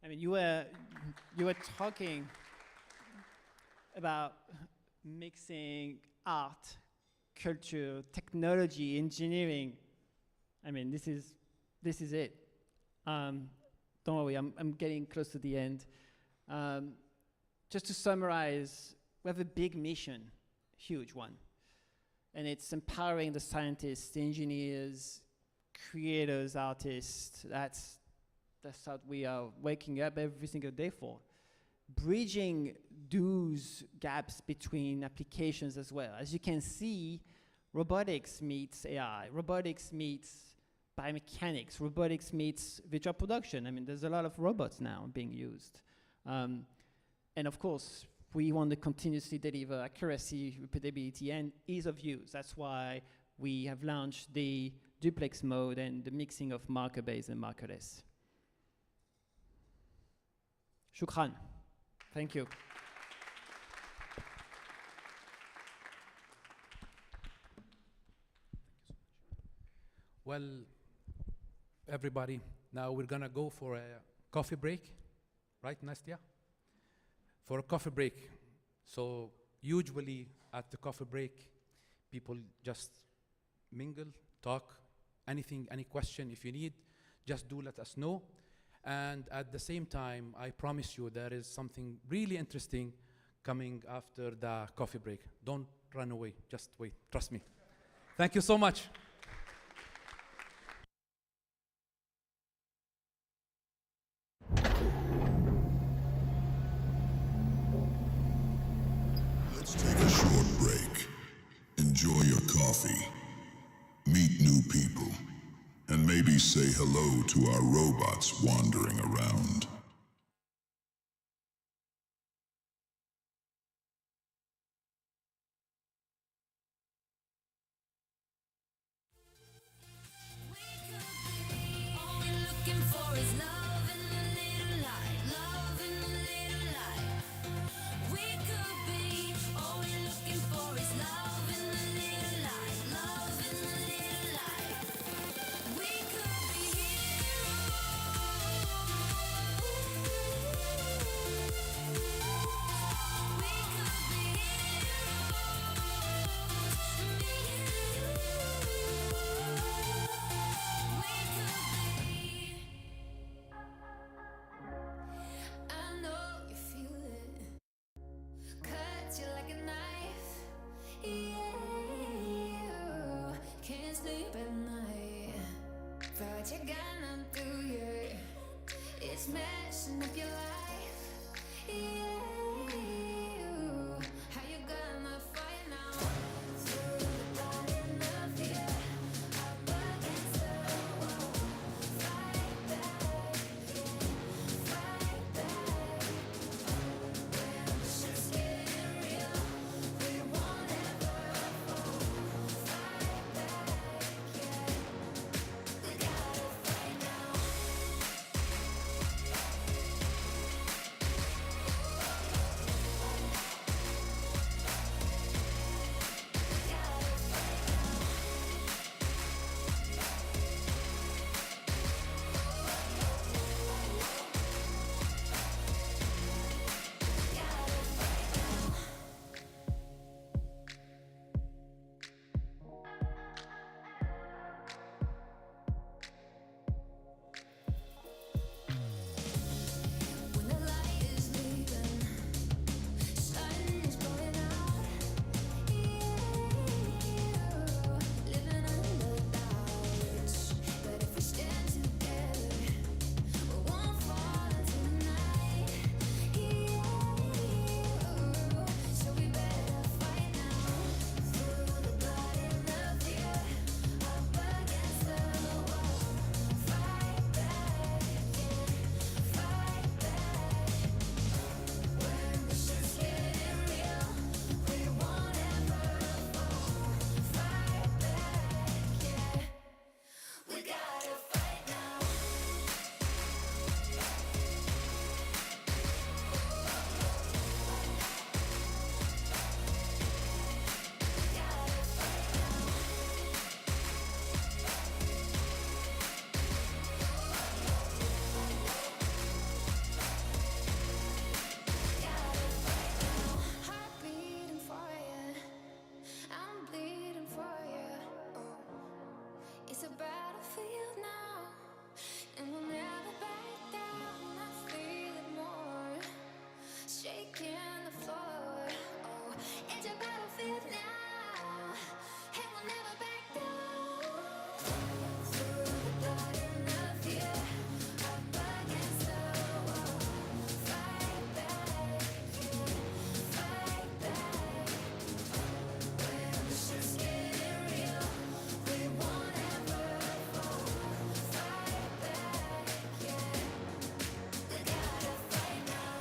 L: I mean, you were talking about mixing art, culture, technology, engineering. I mean, this is it. Don't worry, I'm getting close to the end. Just to summarize, we have a big mission, huge one, and it's empowering the scientists, the engineers, creators, artists. That's what we are waking up every single day for. Bridging those gaps between applications as well. As you can see, robotics meets AI, robotics meets biomechanics, robotics meets virtual production. I mean, there's a lot of robots now being used. And of course, we want to continuously deliver accuracy, repeatability, and ease of use. That's why we have launched the duplex mode and the mixing of marker-based and markerless. Shukran. Thank you.
B: Well, everybody, now we're gonna go for a coffee break, right, Nastya? For a coffee break. So usually at the coffee break, people just mingle, talk, anything, any question if you need, just do let us know. And at the same time, I promise you there is something really interesting coming after the coffee break. Don't run away, just wait, trust me. Thank you so much.
K: Let's take a short break. Enjoy your coffee. Meet new people. And maybe Maybe say hello to our robots wandering around.
D: What you gonna do, yeah? It's messing up your life, yeah. How you gonna fight now? Through the garden of fear, up against the wall. Fight back, yeah. Fight back. When the shit's getting real, we won't ever fall. Fight back, yeah. We gotta fight now. When the light is leaving, sun is going out. Living under clouds, but if we stand together, we won't fall into the night. So we better fight now. Through the garden of fear, up against the wall. Fight back, yeah. Fight back. When the shit's getting real, we won't ever fall. Fight back, yeah. We gotta fight now. Heart beating for you, I'm bleeding for you. Oh, it's a battlefield now, and we'll never back down. I feel it more, shaking the floor. Oh, it's a battlefield now, and we'll never back down. Through the garden of fear, up against the wall. Fight back, yeah. Fight back. When the shit's getting real, we won't ever fall. Fight back, yeah. We gotta fight now.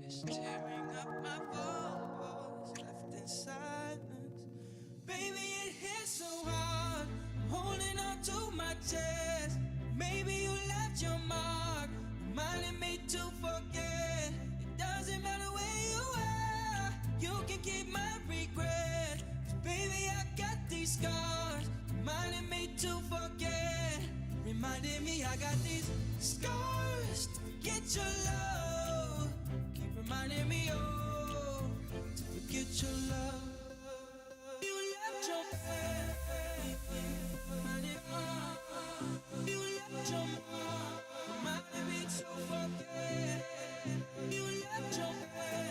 E: It's tearing up my voice, left in silence. Baby, it hits so hard. I'm holding on to my chest. Maybe you left your mark, reminding me to forget. It doesn't matter where you are, you can keep my regret. 'Cause baby, I got these scars, reminding me to forget. Reminding me I got these scars to forget your love. Keep reminding me, oh, to forget your love. You left your bed, reminding me. You left your mark, reminding me to forget. You left your bed.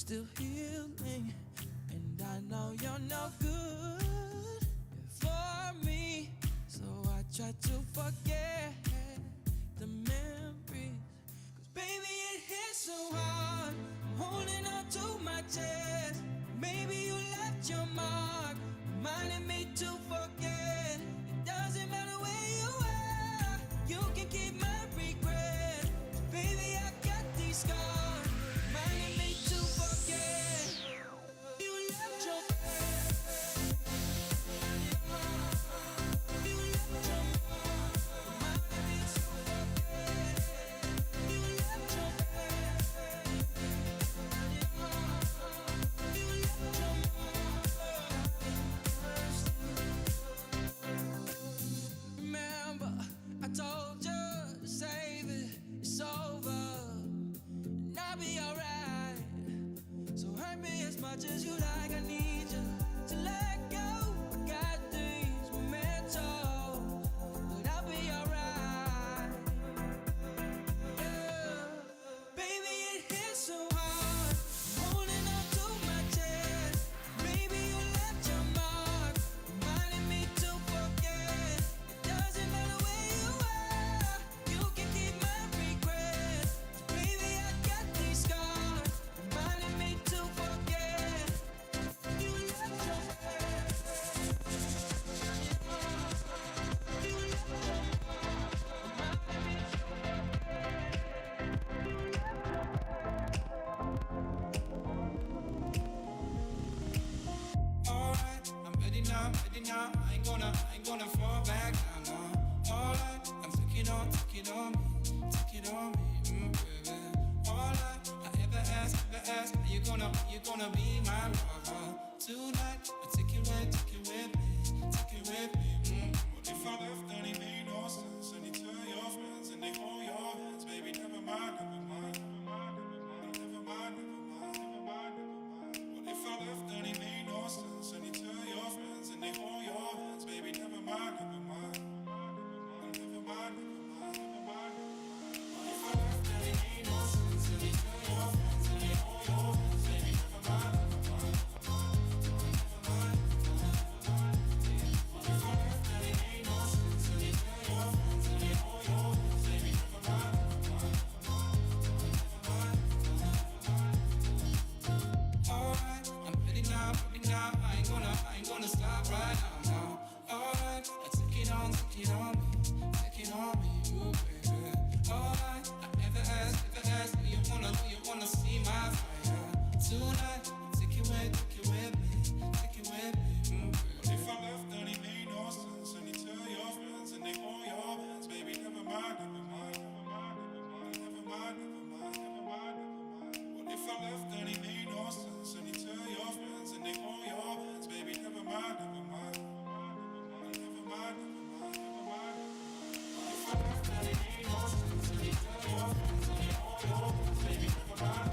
E: still healing. And I know you're no good for me, so I try to forget the memories. Cause baby, it hits so hard, I'm holding on to my chest. Maybe you left your mark, reminding me to forget. It doesn't matter where you are, you can keep my regret. Baby, I got these scars, reminding me to forget. You left your Remember, I told you to save it, it's over, and I'll be alright. So hurt me as much as you like, I need you to let go. I got these mementos, but I'll be alright. Yeah. Baby, it hits so hard, I'm holding on to my chest. Maybe you left your mark, reminding me to forget. It doesn't matter where you are, you can keep my regrets. Baby, I got these scars, reminding me to forget. You left your Alright, I'm ready now, ready now. I ain't gonna fall back now, no. Alright, I'm taking on me, baby. Alright, I ever ask, are you gonna be my lover tonight? I take it with me. What if I left? Then it made no sense. And you tell your friends and they hold your hands, baby. Never mind. What if I left? Then it made no sense. And you tell your friends and they hold your hands, baby. Never mind. What if I left? Then it made no sense. And you tell your friends and they hold your hands, baby. Never mind. What if I left? Then it made no sense. And you tell your friends and they hold your hands, baby. Never mind. Alright, I'm ready now. I ain't gonna stop right now, no. Alright, take it on me, ooh, baby. Alright, I ever ask, do you wanna see my fire tonight? Take it with me, baby. What if I left, then it made no sense? And you tell your friends and they hold your hands, baby. Never mind. What if I left, then it made no sense? And you tell your friends and they hold your hands, baby. Never mind. What if I left, then it made no sense? And you tell your friends and they hold your hands, baby. Never mind.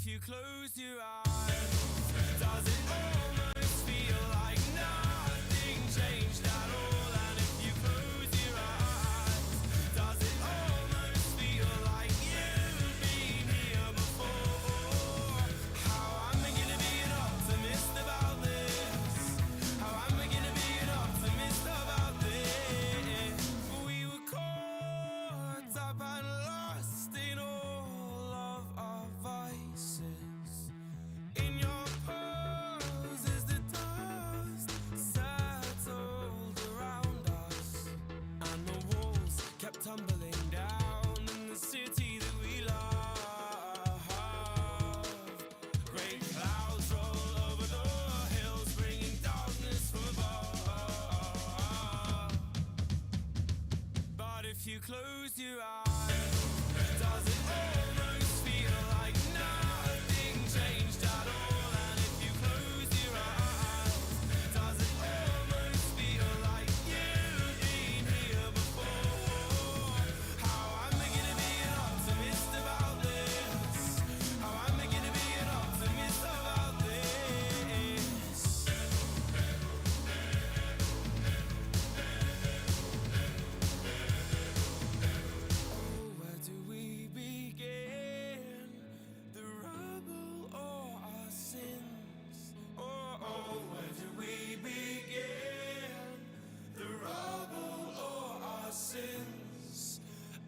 E: you close your eyes, does it almost feel like nothing changed at all? And if you close your eyes, does it almost feel like you've been here before? How am I gonna be an optimist about this? How am I gonna be an optimist about this? We were caught up and lost in all of our vices. In your pose as the dust settled around us, and the walls kept tumbling down in the city that we love. Great clouds roll over the hills, bringing darkness from above. But if you close your eyes, does it almost feel like nothing changed at all? And if you close your eyes, does it almost feel like you've been here before? How am I gonna be an optimist about this? How am I gonna be an optimist about this? Where do we begin? The rubble or our sins? Oh, where do we begin? The rubble or our sins?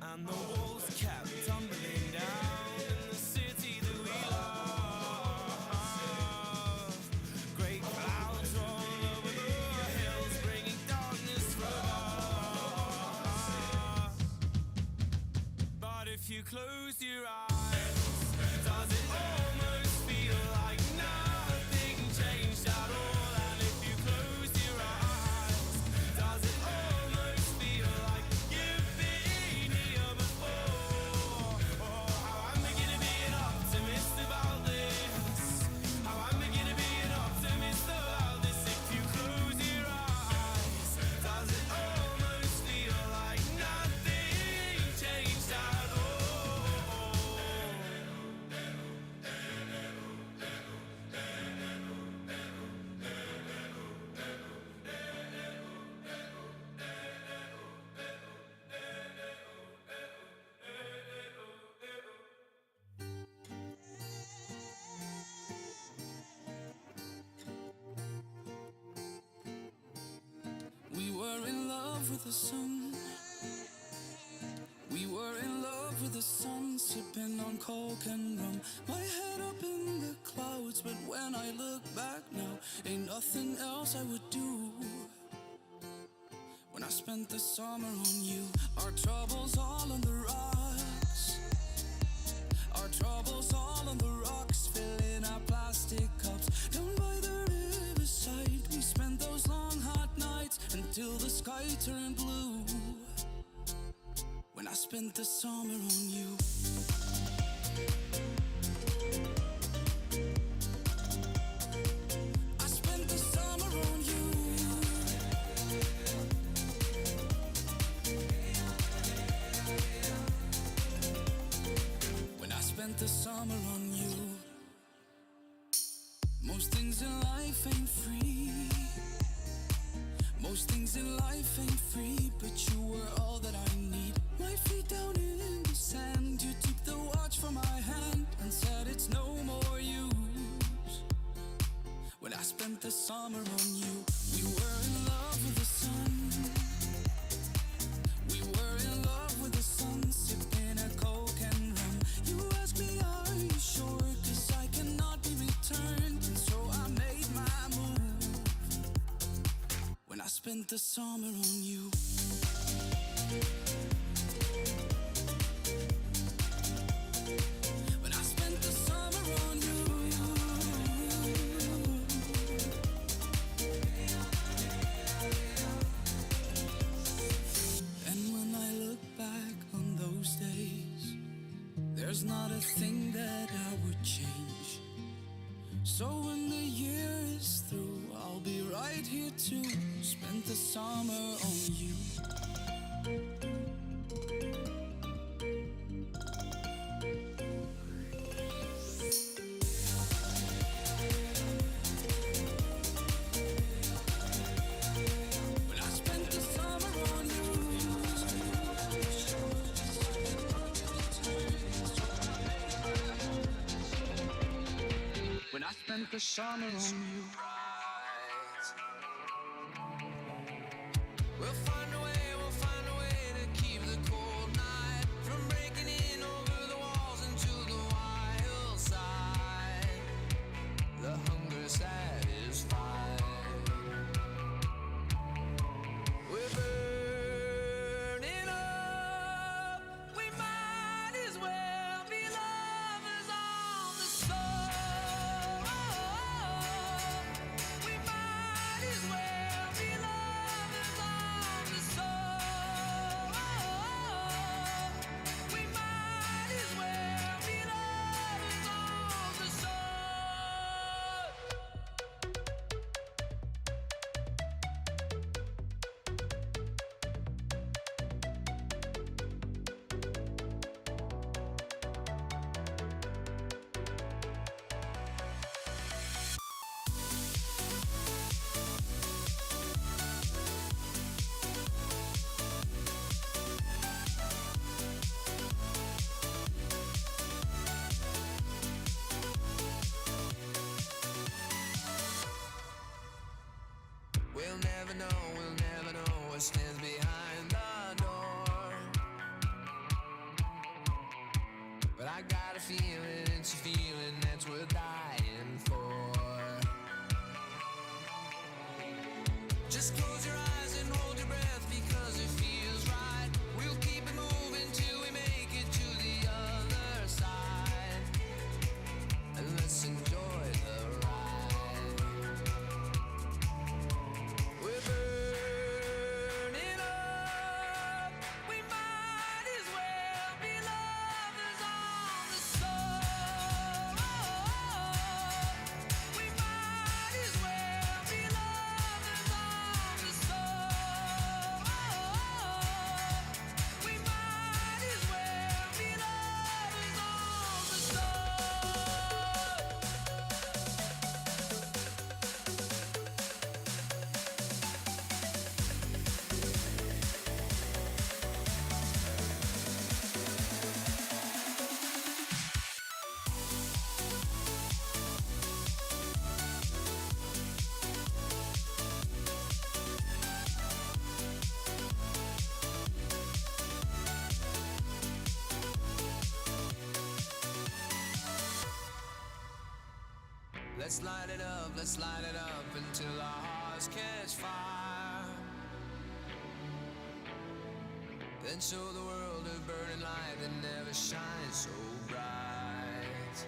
E: And the walls kept tumbling down in the city that we love. Great clouds roll over the hills, bringing darkness from us. But if you close your eyes, does it almost feel like nothing changed at all? And if you close your eyes, does it almost feel like you've been here before? Oh, how am I gonna be an optimist about this? How am I gonna be an optimist about this? If you close your eyes, does it almost feel like nothing changed at all? We were in love with the sun. We were in love with the sun, sipping on coke and rum. My head up in the clouds, but when I look back now, ain't nothing else I would do. When I spent the summer on you, our troubles all on the rocks. Our troubles all on the rocks, filling our plastic cups. Down by the riverside, we spent those long hot nights until the sky turned blue. When I spent the summer on you. I spent the summer on you. When I spent the summer on you. Most things in life ain't free. Most things in life ain't free, but you were all that I need. My feet down in the sand, you took the watch from my hand and said it's no more use. When I spent the summer on you, we were in love with the sun. We were in love with the sun, sipping a coke and rum. You asked me, are you sure? 'Cause I cannot be returned, and so I made my move. When I spent the summer on you. When I spent the summer on you. And when I look back on those days, there's not a thing that I would change. So when the year is through, I'll be right here to spend the summer on you. spent the summer on you. We'll find a way to keep the cold night from breaking in over the walls into the wild side. The hunger satisfied. We're burning up. We might as well be lovers on the soul. We might as well be lovers on the soul. We might as well be lovers on the soul. We'll never know what stands behind the door. But I got a feeling, it's a feeling that's worth dying for. Just close your eyes and hold your breath because it feels right. We'll keep it moving till we make it to the other side. And let's enjoy the ride. We're burning up. We might as well be lovers on the soul. We might as well be lovers on the soul. We might as well be lovers on the soul. Let's light it up until our hearts catch fire. Then show the world a burning light that never shines so bright.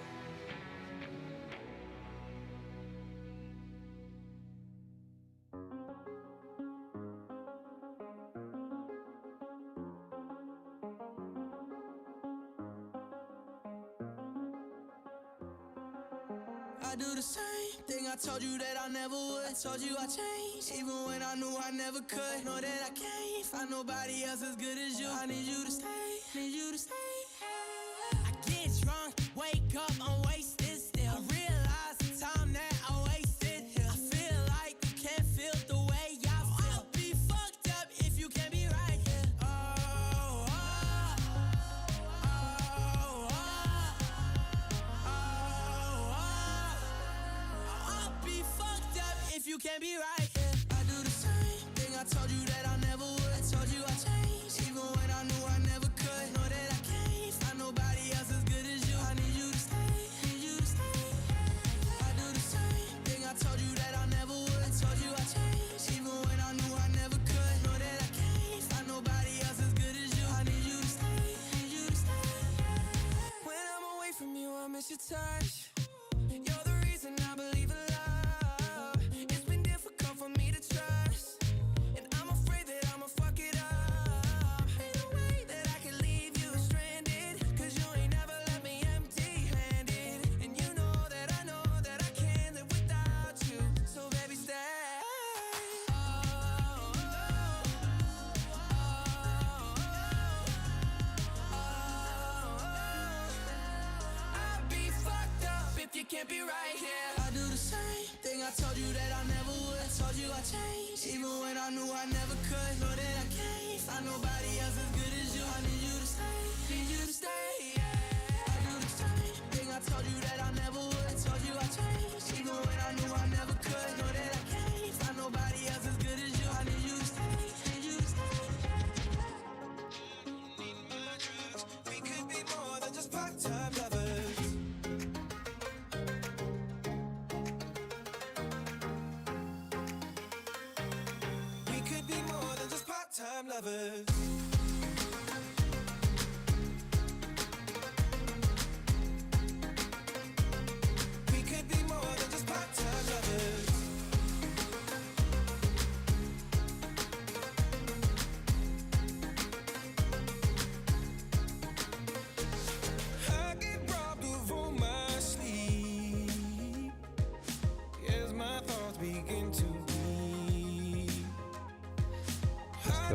E: I do the same thing I told you that I never would. I told you I changed, even when I knew I never could. Know that I can't find nobody else as good as you. I need you to stay, need you to stay. I get drunk, wake up, I'm wasted still. I realize the time that I wasted here. I feel like you can't feel the way I feel. I'll be fucked up if you can't be right here. Oh, I'll be fucked up if you can't be right here. I do the same thing I told you that I never would. I told you I changed, even when I knew I never could. Know that I can't find nobody else as good as you. I need you to stay, need you to stay. I do the same thing I told you that I never would. I told you I changed, even when I knew I never could. Know that I can't find nobody else as good as you. I need you to stay, need you to stay. When I'm away from you, I miss your touch. You're the reason I believe in love. It's been difficult for me to trust, and I'm afraid that I'ma fuck it up. Ain't no way that I can leave you stranded, 'cause you ain't never left me empty-handed. And you know that I can't live without you. So baby, stay. I'd be fucked up if you can't be right here. I do the same thing I told you that I never would. I told you I changed, even when I knew I never could. Know that I can't find nobody else as good as you. I need you to stay, need you to stay. I do the same thing I told you that I never would. I told you I changed, even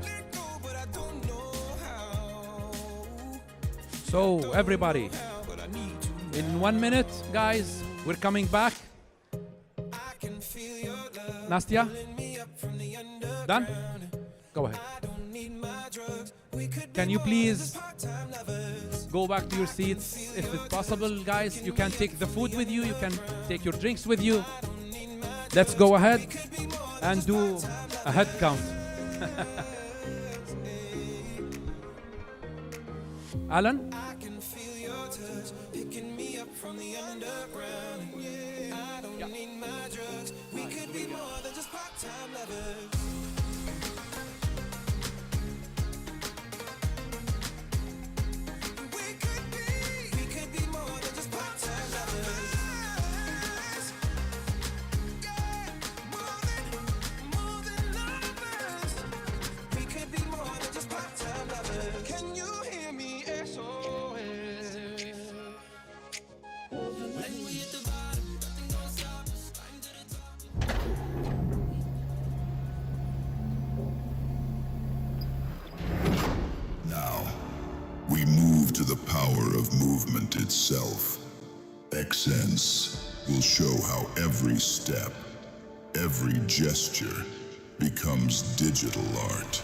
B: later. So everybody, in 1 minute, guys, we're coming back. Nastya, done? Go ahead. Can you please go back to your seats if it's possible, guys? You can take the food with you, you can take your drinks with you. Let's go ahead and do a head count. Alan?
K: Now, we move to the power of movement itself. Xsense will show how every step, every gesture becomes digital art.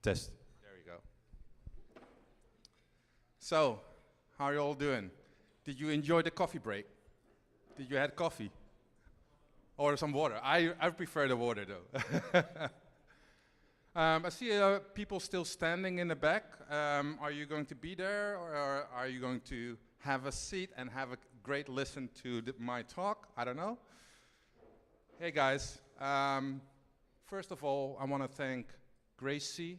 G: Test. There you go. So, how are you all doing? Did you enjoy the coffee break? Did you have coffee? Or some water? I prefer the water though. I see people still standing in the back. Are you going to be there, or are you going to have a seat and have a great listen to my talk? I don't know. Hey guys, first of all, I want to thank GreySea.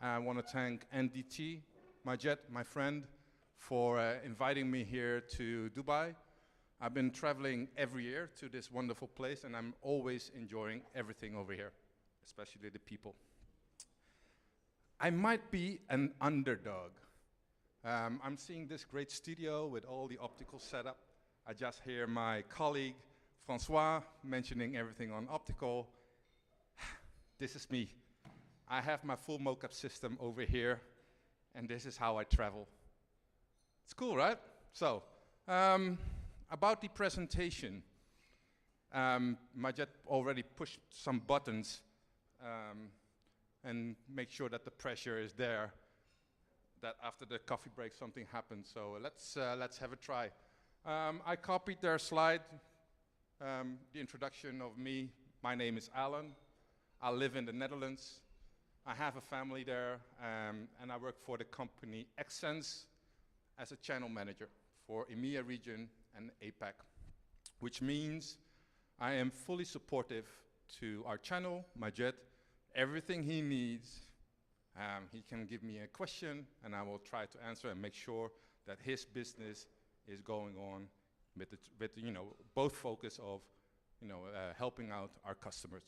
G: I want to thank NDT, Majed, my friend, for inviting me here to Dubai. I've been traveling every year to this wonderful place, and I'm always enjoying everything over here, especially the people. I might be an underdog. I'm seeing this great studio with all the optical setup. I just hear my colleague, Francois, mentioning everything on optical. This is me. I have my full mocap system over here, and this is how I travel. It's cool, right? So, about the presentation, Majed already pushed some buttons and make sure that the pressure is there, that after the coffee break something happens. So let's have a try. I copied their slide, the introduction of me. My name is Alan. I live in the Netherlands. I have a family there, and I work for the company Xsense as a channel manager for EMEA region and APAC, which means I am fully supportive to our channel, Majed. Everything he needs, he can give me a question, and I will try to answer and make sure that his business is going on with both focus of helping out our customers.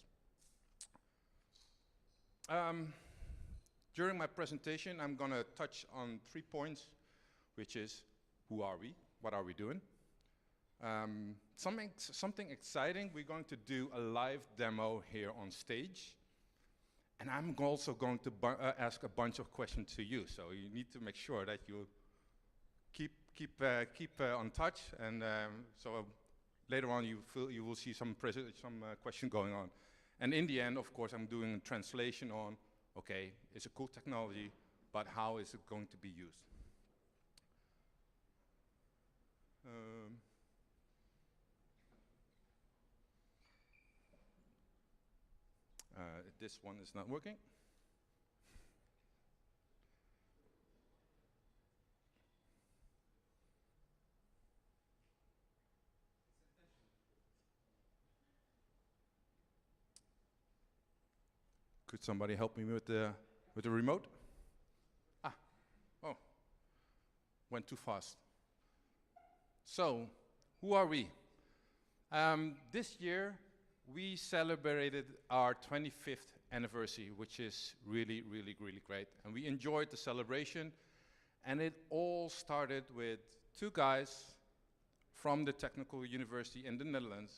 G: During my presentation, I'm going to touch on 3 points, which is who are we, what are we doing? Something exciting, we're going to do a live demo here on stage. And I'm also going to ask a bunch of questions to you, so you need to make sure that you keep on touch, and so later on you will see some question going on. And in the end, of course, I'm doing a translation on, okay, it's a cool technology, but how is it going to be used? This one is not working. Could somebody help me with the remote? Oh, went too fast. So, who are we? This year, we celebrated our 25th anniversary, which is really, really, really great. And we enjoyed the celebration. And it all started with two guys from the Technical University in the Netherlands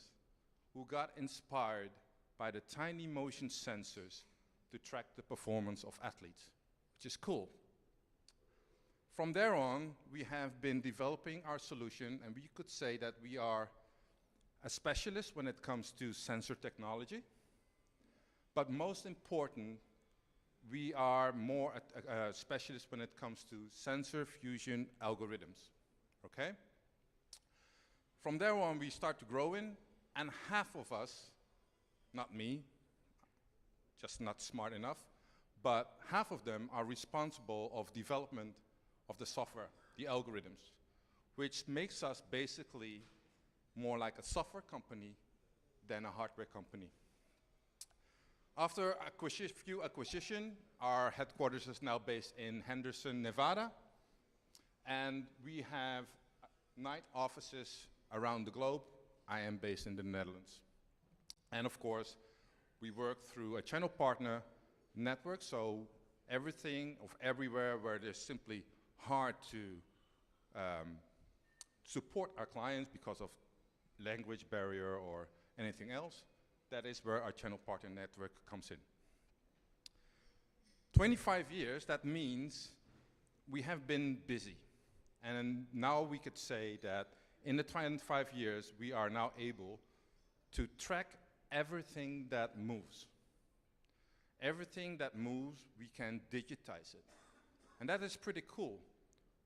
G: who got inspired by the tiny motion sensors to track the performance of athletes, which is cool. From there on, we have been developing our solution, and we could say that we are a specialist when it comes to sensor technology. But most important, we are more a specialist when it comes to sensor fusion algorithms, okay? From there on, we start to grow in, and half of us, not me, just not smart enough, but half of them are responsible of development of the software, the algorithms, which makes us basically more like a software company than a hardware company. After few acquisition, our headquarters is now based in Henderson, Nevada, and we have 9 offices around the globe. I am based in the Netherlands. And of course, we work through a channel partner network, so everything of everywhere where there's simply hard to support our clients because of language barrier or anything else, that is where our channel partner network comes in. 25 years, that means we have been busy. And now we could say that in the 25 years, we are now able to track everything that moves. Everything that moves, we can digitize it. And that is pretty cool.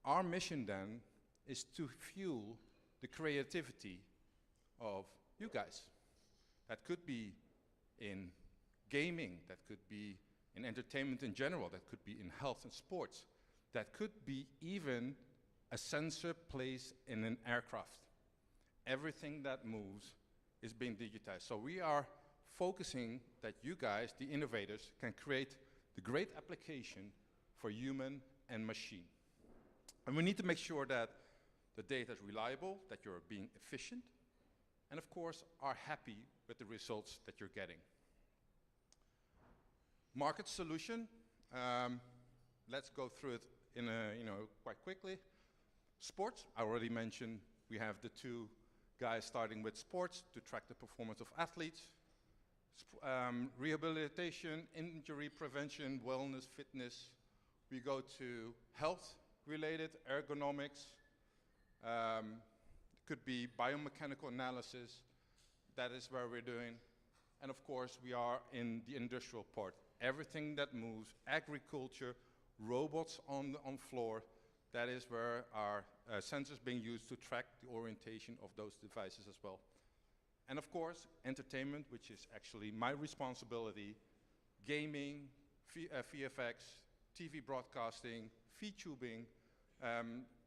G: Our mission then is to fuel the creativity of you guys. That could be in gaming, that could be in entertainment in general, that could be in health and sports, that could be even a sensor placed in an aircraft. Everything that moves is being digitized. So we are focusing that you guys, the innovators, can create the great application for human and machine. And we need to make sure that the data is reliable, that you're being efficient, and of course are happy with the results that you're getting. Market solution, let's go through it in quite quickly. Sports, I already mentioned we have the two guys starting with sports to track the performance of athletes. Rehabilitation, injury prevention, wellness, fitness. We go to health-related, ergonomics. Could be biomechanical analysis. That is where we're doing. And of course, we are in the industrial part. Everything that moves, agriculture, robots on floor, that is where our sensors being used to track the orientation of those devices as well. And of course, entertainment, which is actually my responsibility, gaming, VFX, TV broadcasting, VTubing,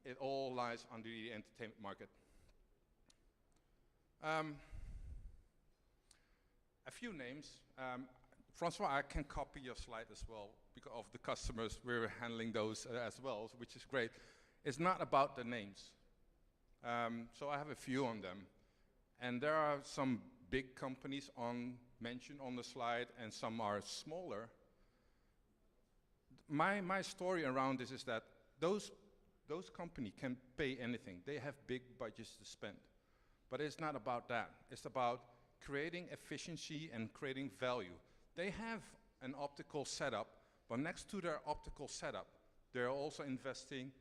G: it all lies under the entertainment market. A few names. Francois, I can copy your slide as well because of the customers. We're handling those as well, which is great. It's not about the names. So I have a few on them. And there are some big companies mentioned on the slide, and some are smaller. My story around this is that those companies can pay anything. They have big budgets to spend. But it's not about that. It's about creating efficiency and creating value. They have an optical setup, but next to their optical setup, they're also investing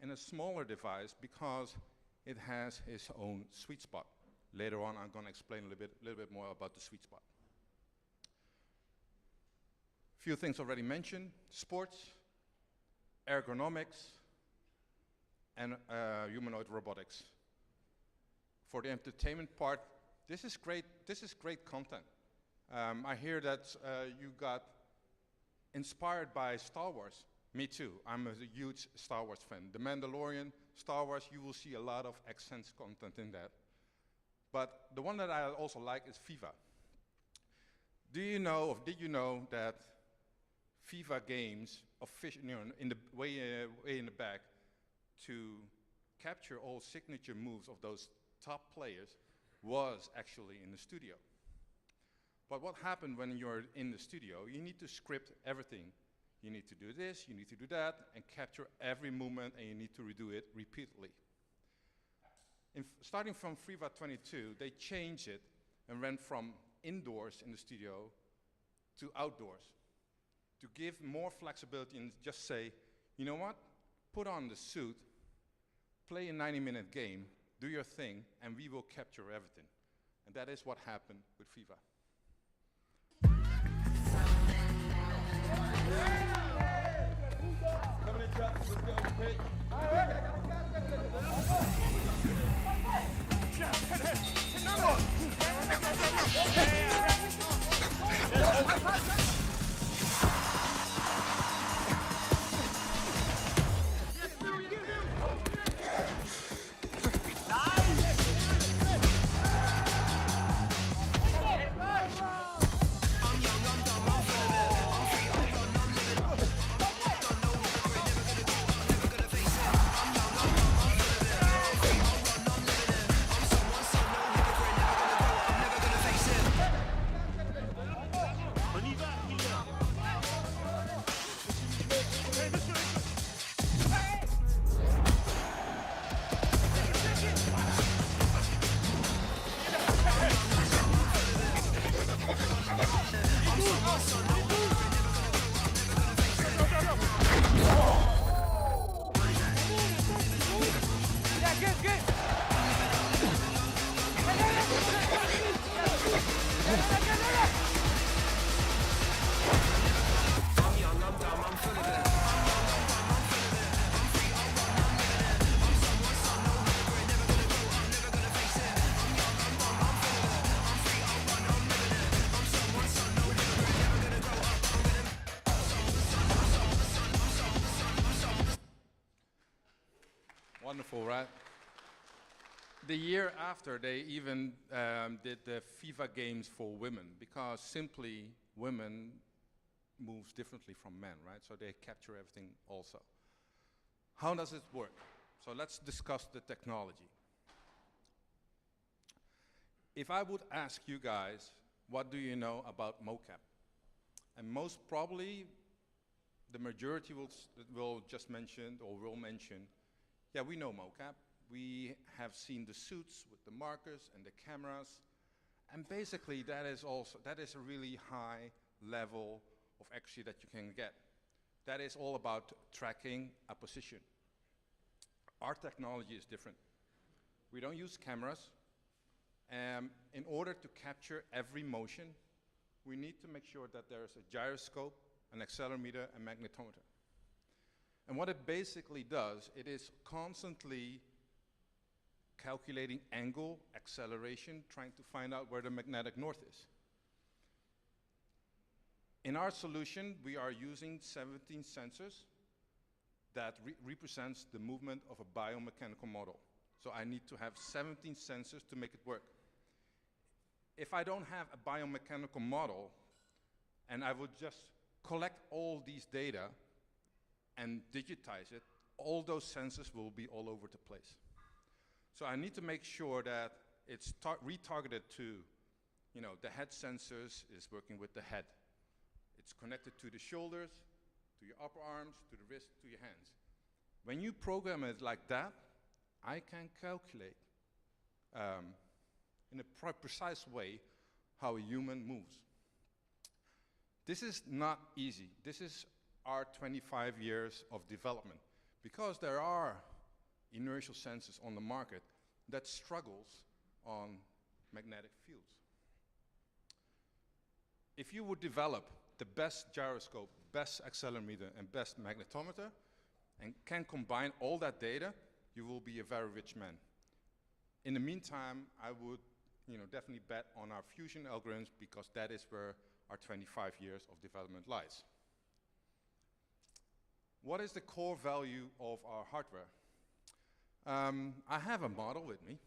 G: in a smaller device because it has its own sweet spot. Later on, I'm going to explain a little bit more about the sweet spot. Few things already mentioned: sports, ergonomics, and humanoid robotics. For the entertainment part, this is great content. I hear that you got inspired by Star Wars. Me too. I'm a huge Star Wars fan. The Mandalorian, Star Wars, you will see a lot of accents content in that. But the one that I also like is FIFA. Do you know, or did you know that FIFA games, in the way in the back, to capture all signature moves of those top players, was actually in the studio. But what happened when you're in the studio? You need to script everything. You need to do this, you need to do that, and capture every movement, and you need to redo it repeatedly. Starting from FIFA 22, they changed it and went from indoors in the studio to outdoors to give more flexibility and just say, you know what, put on the suit, play a 90-minute game, do your thing, and we will capture everything. And that is what happened with FIFA. Coming in, Chuck. Let's go. Okay. Wonderful, right? The year after, they even did the FIFA games for women, because simply women moves differently from men, right? So they capture everything also. How does it work? So let's discuss the technology. If I would ask you guys, what do you know about mocap? And most probably, the majority will just mention, or will mention, yeah, we know mocap. We have seen the suits with the markers and the cameras. And basically, that is a really high level of accuracy that you can get. That is all about tracking a position. Our technology is different. We don't use cameras. In order to capture every motion, we need to make sure that there's a gyroscope, an accelerometer, and magnetometer. And what it basically does, it is constantly calculating angle, acceleration, trying to find out where the magnetic north is. In our solution, we are using 17 sensors that represents the movement of a biomechanical model. So I need to have 17 sensors to make it work. If I don't have a biomechanical model, and I would just collect all these data and digitize it, all those sensors will be all over the place. So I need to make sure that it's retargeted to, the head sensors is working with the head. It's connected to the shoulders, to your upper arms, to the wrist, to your hands. When you program it like that, I can calculate in a precise way how a human moves. This is not easy. This is our 25 years of development, because there are inertial sensors on the market that struggles on magnetic fields. If you would develop the best gyroscope, best accelerometer, and best magnetometer, and can combine all that data, you will be a very rich man. In the meantime, I would definitely bet on our fusion algorithms because that is where our 25 years of development lies. What is the core value of our hardware? I have a model with me.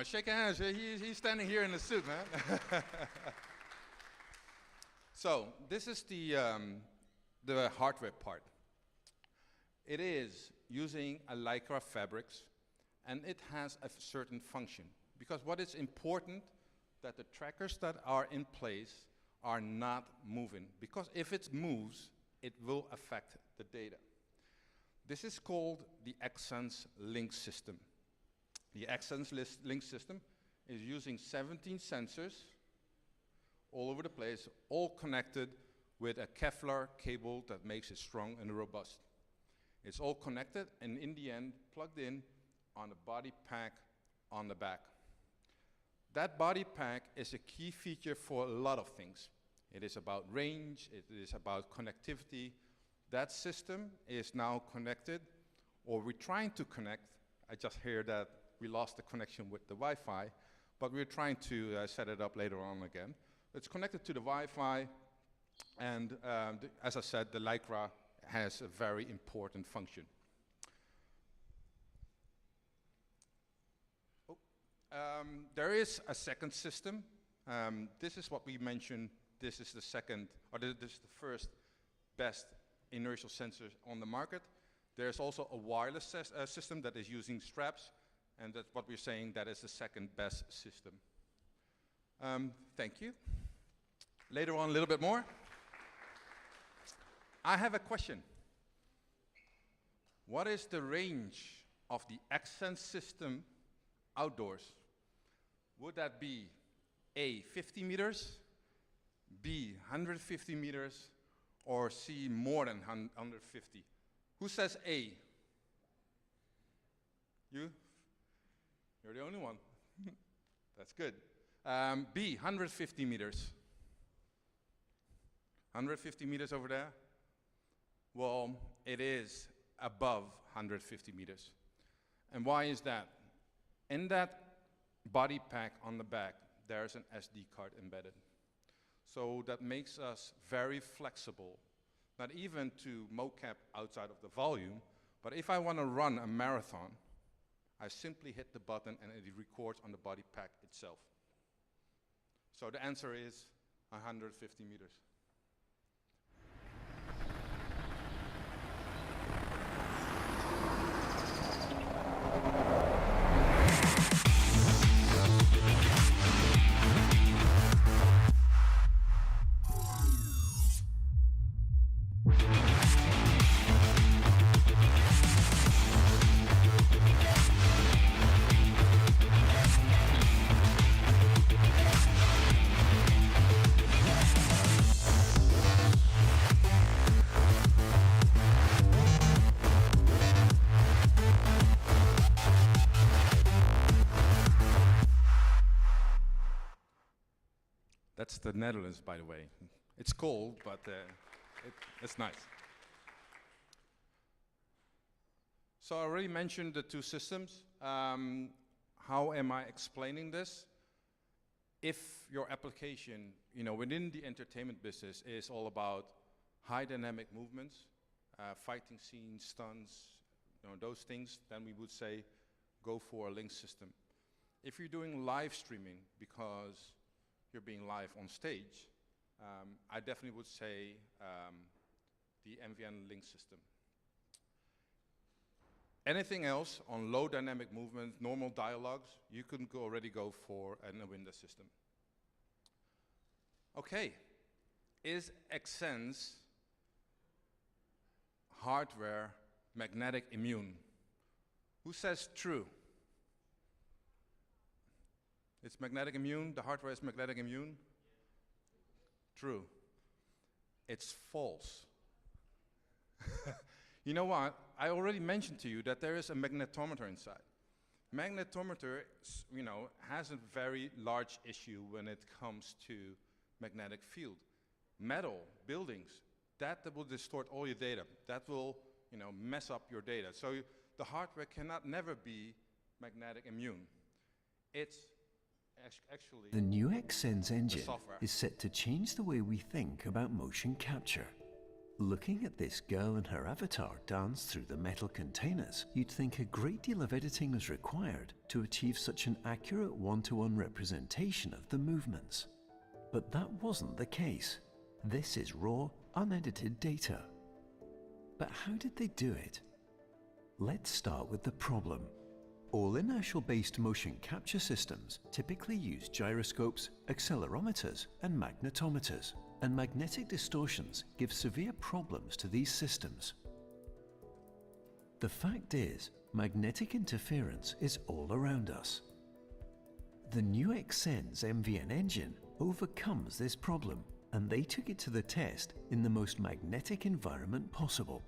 G: Shake hands. He's standing here in the suit, man. So this is the hardware part. It is using a Lycra fabrics, and it has a certain function. Because what is important, that the trackers that are in place are not moving. Because if it moves, it will affect the data. This is called the Xsense link system. The Xsense link system is using 17 sensors all over the place, all connected with a Kevlar cable that makes it strong and robust. It's all connected and in the end plugged in on a body pack on the back. That body pack is a key feature for a lot of things. It is about range, it is about connectivity. That system is now connected, or we're trying to connect. I just hear that we lost the connection with the Wi-Fi, but we're trying to set it up later on again. It's connected to the Wi-Fi, and as I said, the Lycra has a very important function. There is a second system. This is what we mentioned. This is the second, or this is the first best inertial sensor on the market. There's also a wireless system that is using straps, and that's what we're saying, that is the second best system. Thank you. Later on, a little bit more. I have a question. What is the range of the Xsense system outdoors? Would that be A, 50 meters, B, 150 meters, or C, more than 150? Who says A? You? You're the only one. That's good. B, 150 meters. 150 meters over there? Well, it is above 150 meters. And why is that? In that body pack on the back, there's an SD card embedded. So that makes us very flexible, not even to mocap outside of the volume, but if I want to run a marathon, I simply hit the button and it records on the body pack itself. So the answer is 150 meters. That's the Netherlands, by the way. It's cold, but it's nice. So I already mentioned the two systems. How am I explaining this? If your application, within the entertainment business is all about high dynamic movements, fighting scenes, stunts, those things, then we would say go for a link system. If you're doing live streaming because you're being live on stage, I definitely would say the MVN link system. Anything else on low dynamic movement, normal dialogues, you can already go for a Windows system. Okay, is Xsense hardware magnetic immune? Who says true? It's magnetic immune, the hardware is magnetic immune? True. It's false. You know what? I already mentioned to you that there is a magnetometer inside. Magnetometer, has a very large issue when it comes to magnetic field. Metal, buildings, that will distort all your data. That will, mess up your data. So the hardware cannot never be magnetic immune. It's actually
F: The new XSense engine
G: software.
F: is set to change the way we think about motion capture. Looking at this girl and her avatar dance through the metal containers, you'd think a great deal of editing was required to achieve such an accurate one-to-one representation of the movements. But that wasn't the case. This is raw, unedited data. But how did they do it? Let's start with the problem. All inertial-based motion capture systems typically use gyroscopes, accelerometers, and magnetometers, and magnetic distortions give severe problems to these systems. The fact is, magnetic interference is all around us. The new XSense MVN engine overcomes this problem, and they took it to the test in the most magnetic environment possible.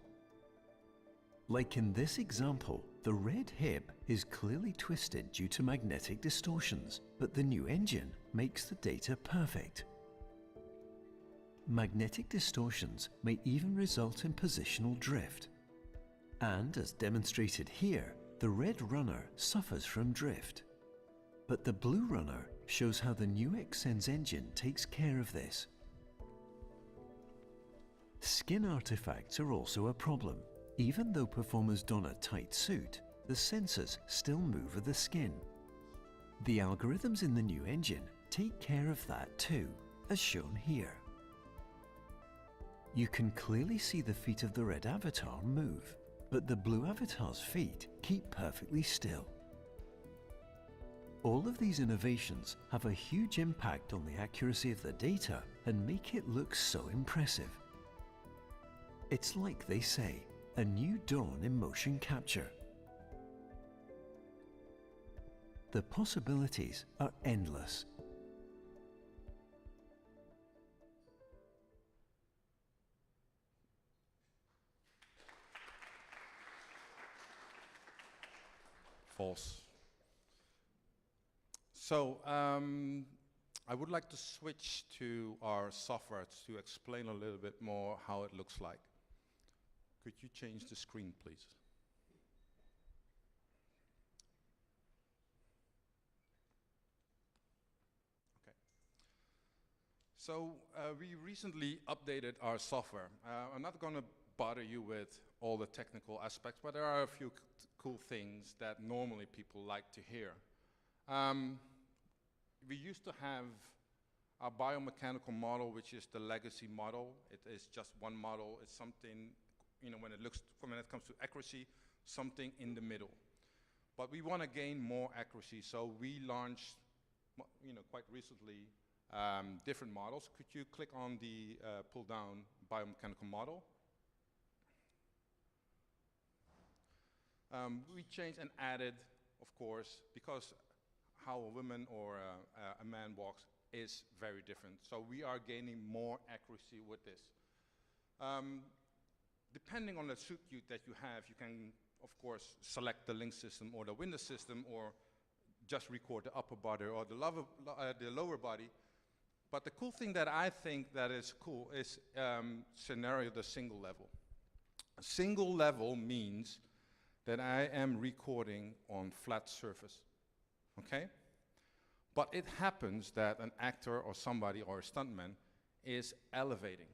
F: Like in this example, the red hip is clearly twisted due to magnetic distortions, but the new engine makes the data perfect. Magnetic distortions may even result in positional drift. And as demonstrated here, the red runner suffers from drift. But the blue runner shows how the new XSense engine takes care of this. Skin artifacts are also a problem. Even though performers don a tight suit, the sensors still move with the skin. The algorithms in the new engine take care of that too, as shown here. You can clearly see the feet of the red avatar move, but the blue avatar's feet keep perfectly still. All of these innovations have a huge impact on the accuracy of the data and make it look so impressive. It's like they say, a new dawn in motion capture. The possibilities are endless.
G: False. So I would like to switch to our software to explain a little bit more how it looks like. Could you change the screen, please? Okay. So we recently updated our software. I'm not going to bother you with all the technical aspects, but there are a few cool things that normally people like to hear. We used to have a biomechanical model, which is the legacy model. It is just one model. It's something, you know, when it comes to accuracy, something in the middle. But we want to gain more accuracy, so we launched, you know, quite recently different models. Could you click on the pull-down biomechanical model? We changed and added, of course, because how a woman or a man walks is very different. So we are gaining more accuracy with this. Depending on the suit that you have, you can, of course, select the link system or the window system, or just record the upper body or the lower body. But the cool thing that I think that is cool is scenario the single level. A single level means that I am recording on flat surface, okay? But it happens that an actor or somebody or a stuntman is elevating.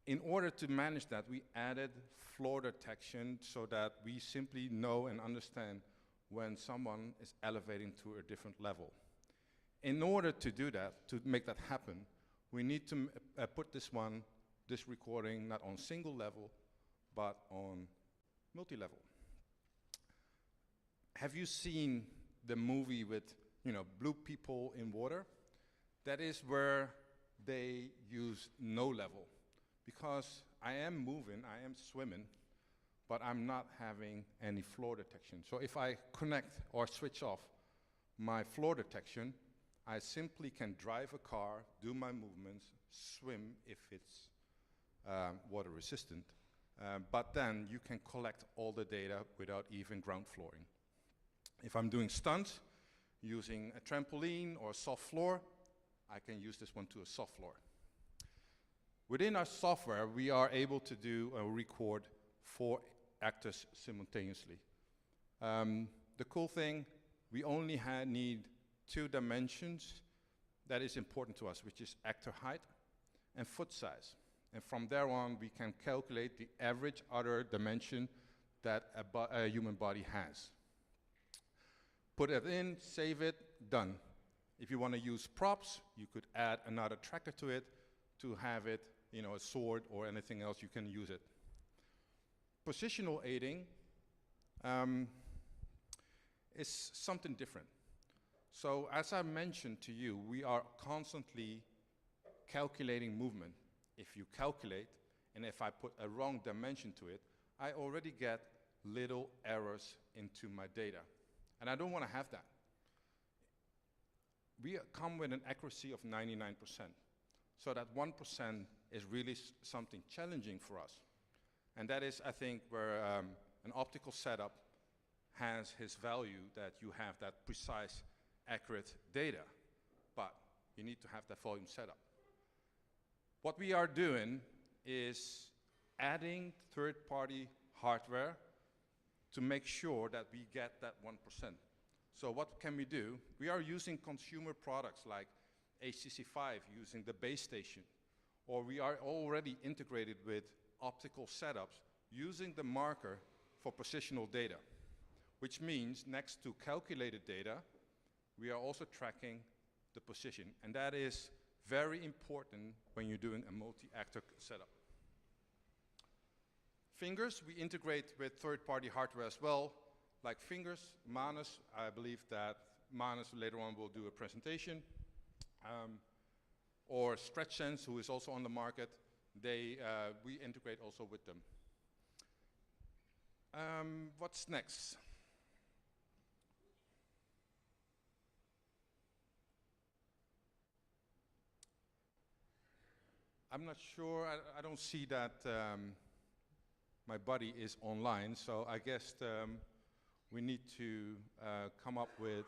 G: In order to manage that, we added floor detection so that we simply know and understand when someone is elevating to a different level. In order to do that, to make that happen, we need to put this recording not on single level, but on multi-level. Have you seen the movie with, you know, blue people in water? That is where they use no level. Because I am moving, I am swimming, but I'm not having any floor detection. So if I connect or switch off my floor detection, I simply can drive a car, do my movements, swim if it's water resistant, but then you can collect all the data without even ground flooring. If I'm doing stunts, using a trampoline or a soft floor, I can use this one to a soft floor. Within our software, we are able to do record 4 actors simultaneously. The The cool thing, we only need 2 dimensions that is important to us, which is actor height and foot size. And from there on, we can calculate the average other dimension that a human body has. Put it in, save it, done. If you want to use props, you could add another tracker to it to have it, you know, a sword or anything else, you can use it. Positional aiding is something different. So as I mentioned to you, we are constantly calculating movement. If you calculate, and if I put a wrong dimension to it, I already get little errors into my data. And I don't want to have that. We come with an accuracy of 99%. So that 1% is really something challenging for us. And that is, I think, where an optical setup has its value, that you have that precise, accurate data. But you need to have that volume setup. What we are doing is adding third-party hardware to make sure that we get that 1%. So what can we do? We are using consumer products like HTC5 using the base station, or we are already integrated with optical setups using the marker for positional data, which means next to calculated data, we are also tracking the position. And that is very important when you're doing a multi-actor setup. Fingers, we integrate with third-party hardware as well, like Fingers, Manus. I believe that Manus later on will do a presentation. Or StretchSense, who is also on the market. We integrate also with them. What's next? I'm not sure, I don't see that my buddy is online, so I guess we need to come up with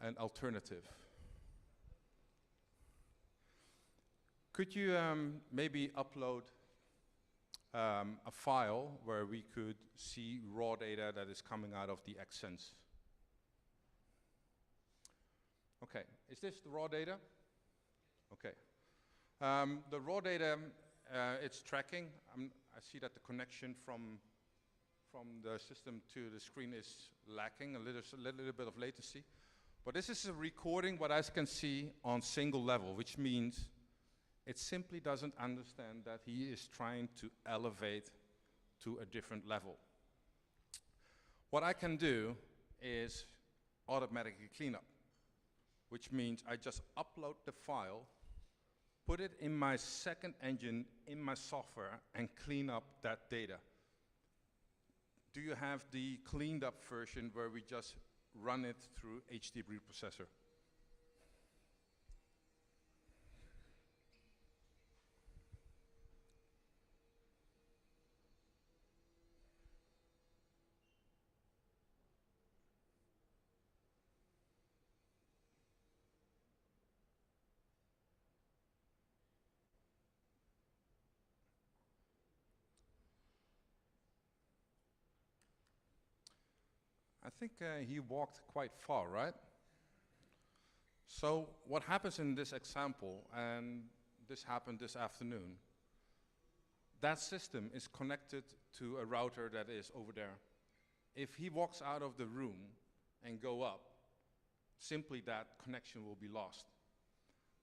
G: an alternative. Could you maybe upload a file where we could see raw data that is coming out of the Xsense? Okay, is this the raw data? Okay. The raw data, it's tracking. I see that the connection from the system to the screen is lacking, a little bit of latency. But this is a recording, what I can see on single level, which means it simply doesn't understand that he is trying to elevate to a different level. What I can do is automatically clean up, which means I just upload the file, put it in my second engine, in my software, and clean up that data. Do you have the cleaned up version where we just run it through HD reprocessor? I think he walked quite far, right? So what happens in this example, and this happened this afternoon, that system is connected to a router that is over there. If he walks out of the room and go up, simply that connection will be lost.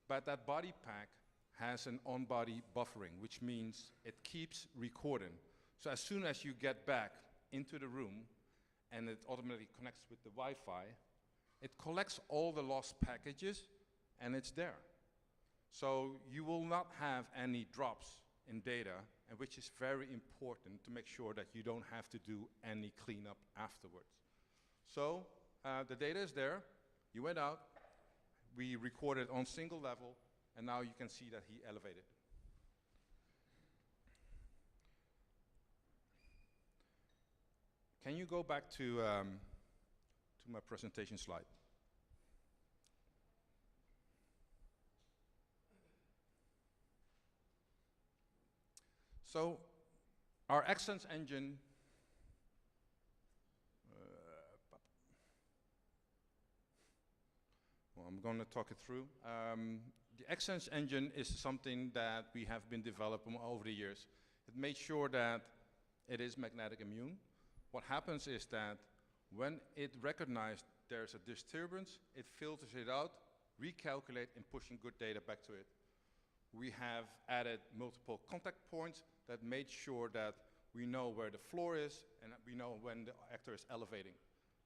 G: But that body pack has an on-body buffering, which means it keeps recording. So as soon as you get back into the room, and it automatically connects with the Wi-Fi, it collects all the lost packages, and it's there. So you will not have any drops in data, and which is very important to make sure that you don't have to do any cleanup afterwards. So the data is there, you went out, we recorded on single level, and now you can see that he elevated. Can you go back to my presentation slide? So our Xsense engine, I'm going to talk it through. The XSense engine is something that we have been developing over the years. It made sure that it is magnetic immune. What happens is that when it recognizes there's a disturbance, it filters it out, recalculate, and pushing good data back to it. We have added multiple contact points that made sure that we know where the floor is and we know when the actor is elevating.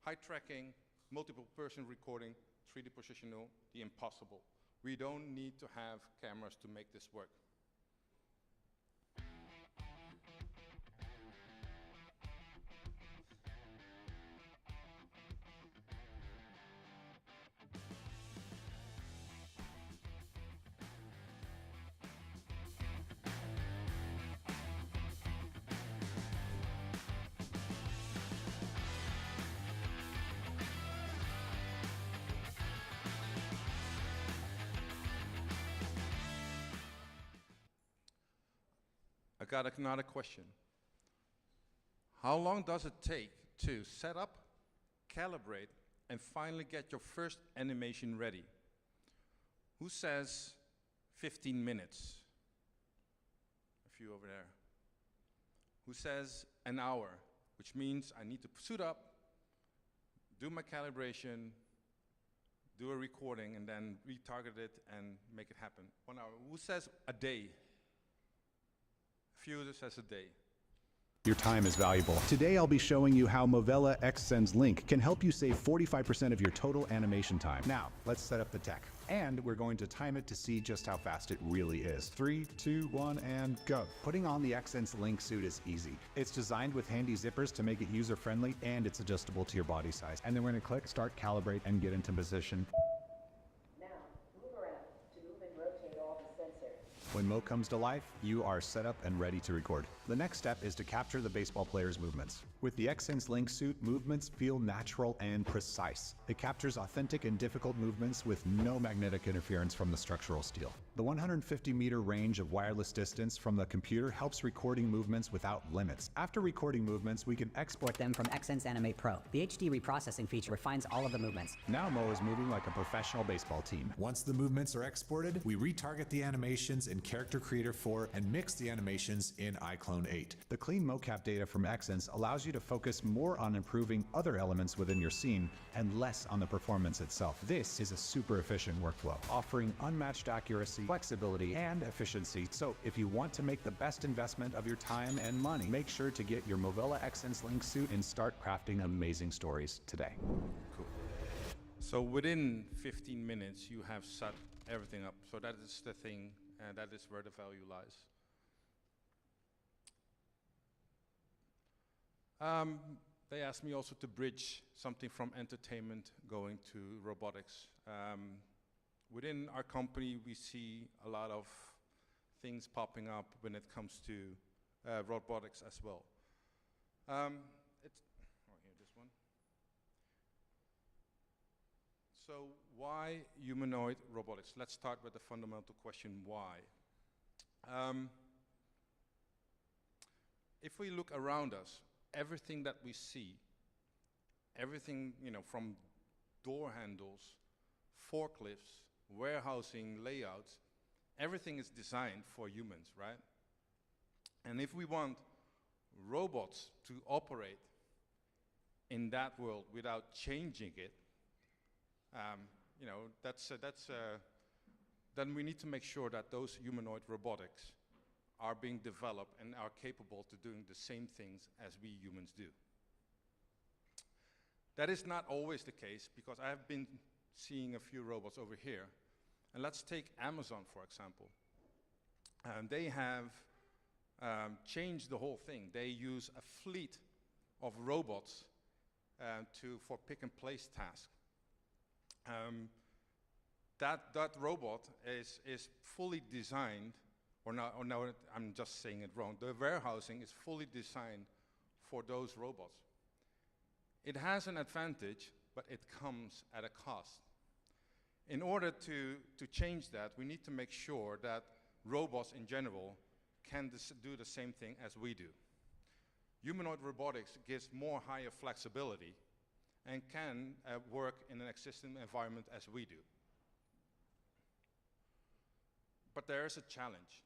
G: Height tracking, multiple person recording, 3D positional, the impossible. We don't need to have cameras to make this work. I got another question. How long does it take to set up, calibrate, and finally get your first animation ready? Who says 15 minutes? A few over there. Who says an hour? Which means I need to suit up, do my calibration, do a recording, and then retarget it and make it happen. 1 hour. Who says a day? Few says a day.
H: Your time is valuable. Today I'll be showing you how Movella XSense Link can help you save 45% of your total animation time. Now, let's set up the tech. And we're going to time it to see just how fast it really is. 3, 2, 1, and go. Putting on the XSense Link suit is easy. It's designed with handy zippers to make it user-friendly, and it's adjustable to your body size. And then we're gonna click Start Calibrate and get into position. When Mo comes to life, you are set up and ready to record. The next step is to capture the baseball player's movements. With the XSense Link suit, movements feel natural and precise. It captures authentic and difficult movements with no magnetic interference from the structural steel. The 150-meter range of wireless distance from the computer helps recording movements without limits. After recording movements, we can export them from XSense Animate Pro. The HD reprocessing feature refines all of the movements. Now Mo is moving like a professional baseball team.
I: Once the movements are exported, we retarget the animations in Character Creator 4 and mix the animations in iClone 8.
H: The clean mocap data from XSense allows you to focus more on improving other elements within your scene and less on the performance itself. This is a super efficient workflow, offering unmatched accuracy, flexibility, and efficiency. So if you want to make the best investment of your time and money, make sure to get your Movella XSense Link suit and start crafting amazing stories today.
G: Cool. So within 15 minutes, you have set everything up. So that is the thing, and that is where the value lies. They asked me also to bridge something from entertainment going to robotics. Within our company, we see a lot of things popping up when it comes to robotics as well. This one. So why humanoid robotics? Let's start with the fundamental question, why? If we look around us, everything that we see, everything, from door handles, forklifts, warehousing layouts, everything is designed for humans, right? And if we want robots to operate in that world without changing it, then we need to make sure that those humanoid robotics are being developed and are capable to doing the same things as we humans do. That is not always the case, because I have been seeing a few robots over here. And let's take Amazon, for example. They have changed the whole thing. They use a fleet of robots for pick and place tasks. That robot is fully designed, or no, I'm just saying it wrong. The warehousing is fully designed for those robots. It has an advantage, but it comes at a cost. In order to change that, we need to make sure that robots in general can do the same thing as we do. Humanoid robotics gives more higher flexibility and can work in an existing environment as we do. But there is a challenge.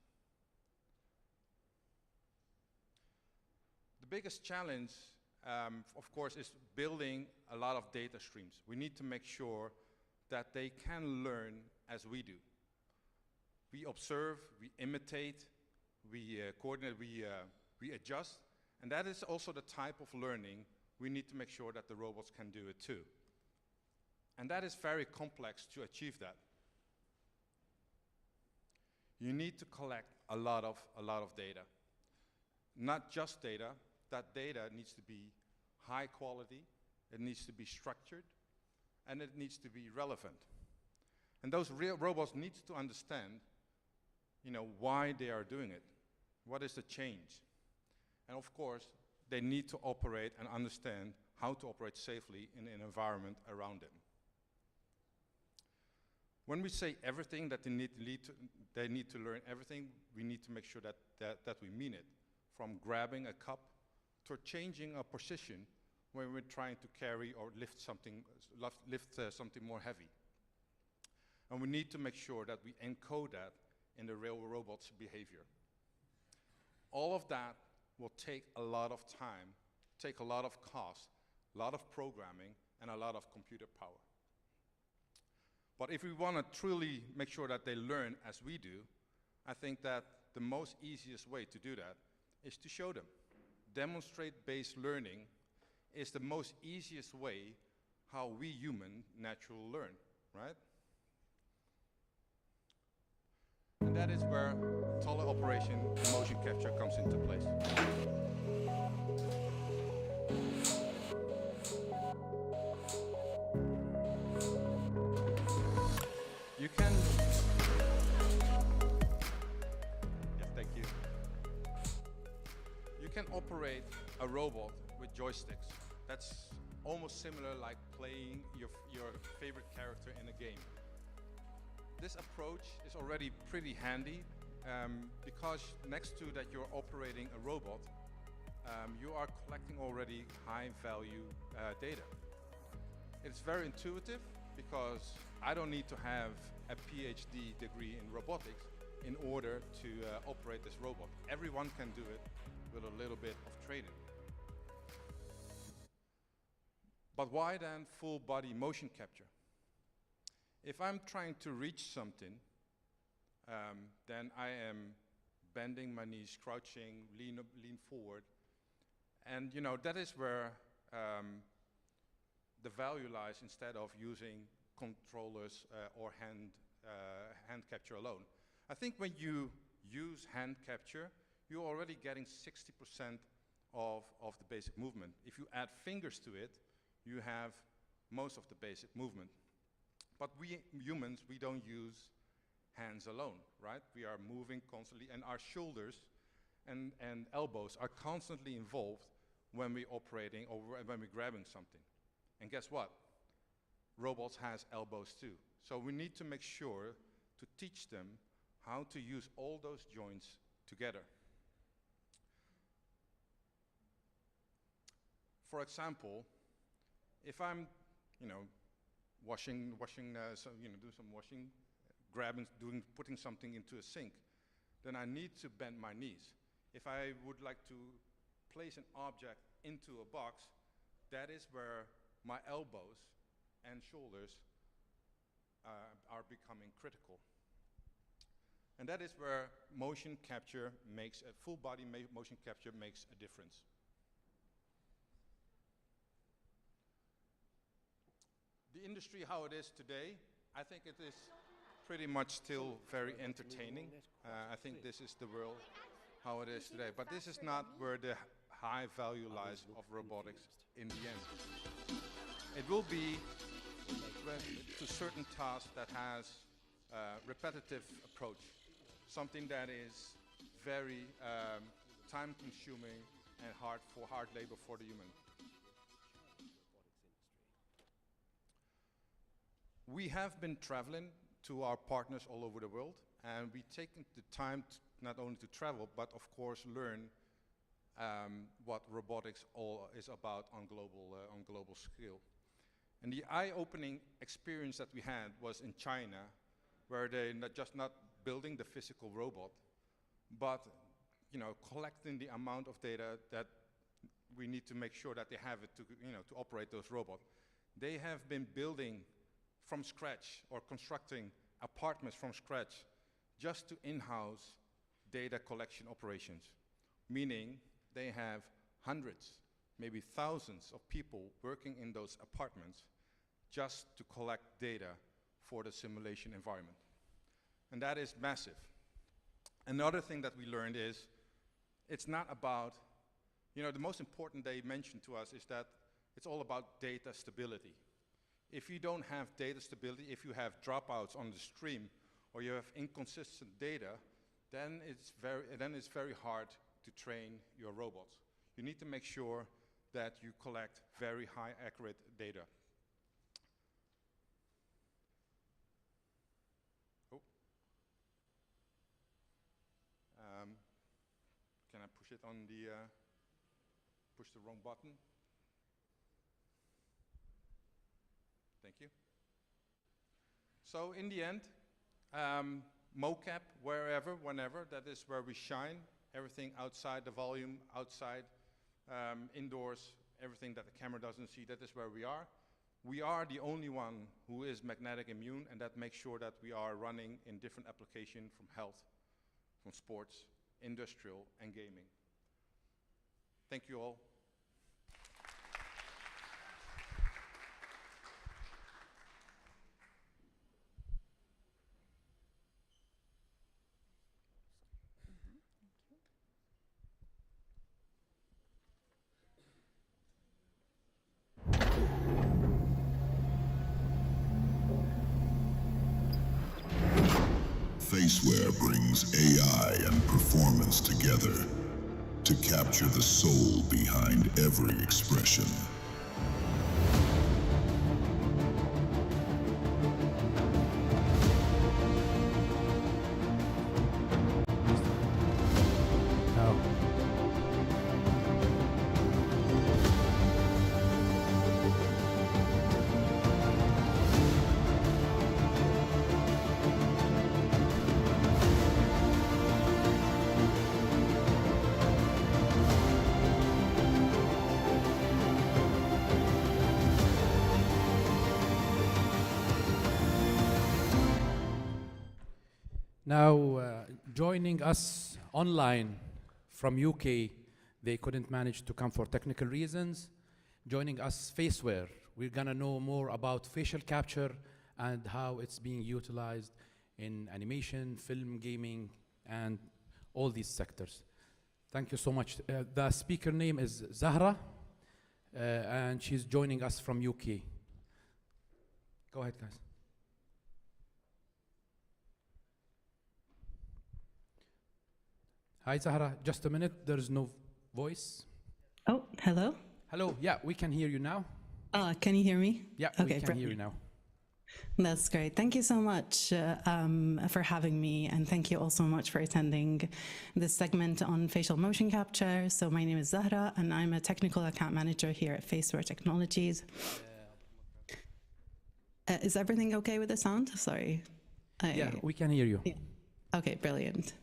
G: The biggest challenge, of course, is building a lot of data streams. We need to make sure that they can learn as we do. We observe, we imitate, we coordinate, we adjust, and that is also the type of learning we need to make sure that the robots can do it too. And that is very complex to achieve that. You need to collect a lot of data. Not just data, that data needs to be high quality, it needs to be structured, and it needs to be relevant. And those real robots need to understand, why they are doing it. What is the change? And of course, they need to operate and understand how to operate safely in an environment around them. When we say everything that they need to learn everything, we need to make sure that we mean it. From grabbing a cup to changing a position when we're trying to carry or lift something more heavy. And we need to make sure that we encode that in the real robot's behavior. All of that will take a lot of time, take a lot of cost, a lot of programming, and a lot of computer power. But if we want to truly make sure that they learn as we do, I think that the most easiest way to do that is to show them. Demonstrate-based learning is the most easiest way how we human naturally learn, right? And that is where teleoperation and motion capture comes into place. You can... Yes, thank you. You can operate a robot with joysticks. That's almost similar like playing your favorite character in a game. This approach is already pretty handy because next to that you're operating a robot, you are collecting already high-value data. It's very intuitive because I don't need to have a PhD degree in robotics in order to operate this robot. Everyone can do it with a little bit of training. But why then full body motion capture? If I'm trying to reach something, then I am bending my knees, crouching, lean forward. And that is where the value lies instead of using controllers or hand capture alone. I think when you use hand capture, you're already getting 60% of the basic movement. If you add fingers to it, you have most of the basic movement. But we humans, we don't use hands alone, right? We are moving constantly, and our shoulders and elbows are constantly involved when we're operating or when we're grabbing something. And guess what? Robots has elbows too. So we need to make sure to teach them how to use all those joints together. For example, if I'm, do some washing, putting something into a sink, then I need to bend my knees. If I would like to place an object into a box, that is where my elbows and shoulders are becoming critical. And that is where motion capture makes, full body motion capture makes a difference. The industry, how it is today, I think it is pretty much still very entertaining. I think this is the world, how it is today. But this is not where the high value lies of robotics in the end. It will be to certain tasks that has a repetitive approach, something that is very time-consuming and hard labor for the human. We have been traveling to our partners all over the world, and we've taken the time not only to travel, but of course learn what robotics all is about on global scale. And the eye-opening experience that we had was in China, where they not building the physical robot, but collecting the amount of data that we need to make sure that they have it to operate those robots. They have been building from scratch or constructing apartments from scratch just to in-house data collection operations, meaning they have hundreds, maybe thousands of people working in those apartments just to collect data for the simulation environment. And that is massive. Another thing that we learned is it's not about, the most important they mentioned to us is that it's all about data stability. If you don't have data stability, if you have dropouts on the stream or you have inconsistent data, then it's very hard to train your robots. You need to make sure that you collect very high accurate data. Oh. Can I push it on the, push the wrong button? Thank you. So in the end, mocap, wherever, whenever, that is where we shine. Everything outside the volume, outside, indoors, everything that the camera doesn't see, that is where we are. We are the only one who is magnetic immune, and that makes sure that we are running in different applications from health, from sports, industrial, and gaming. Thank you all.
K: Faceware brings AI and performance together to capture the soul behind every expression.
B: Now, joining us online from UK, they couldn't manage to come for technical reasons. Joining us, Faceware. We're gonna know more about facial capture and how it's being utilized in animation, film, gaming, and all these sectors. Thank you so much. The speaker name is Zahra, and she's joining us from UK. Go ahead, guys. Hi, Zahra. Just a minute. There's no voice.
J: Oh, hello.
B: Hello. Yeah, we can hear you now.
J: Can you hear me?
B: Yeah,
J: okay,
B: we can hear you now.
J: That's great. Thank you so much for having me, and thank you all so much for attending this segment on facial motion capture. So my name is Zahra, and I'm a technical account manager here at Faceware Technologies. Is everything okay with the sound? Sorry.
B: Yeah, we can hear you.
J: Yeah. Okay, brilliant.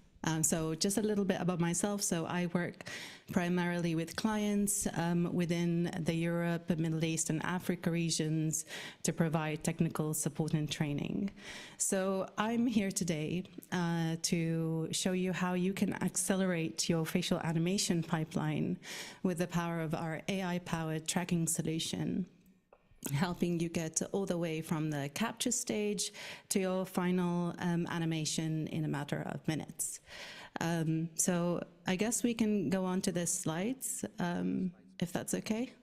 J: So just a little bit about myself. So I work primarily with clients within the Europe, Middle East, and Africa regions to provide technical support and training. So I'm here today to show you how you can accelerate your facial animation pipeline with the power of our AI-powered tracking solution, helping you get all the way from the capture stage to your final animation in a matter of minutes. So I guess we can go on to the slides, if that's okay.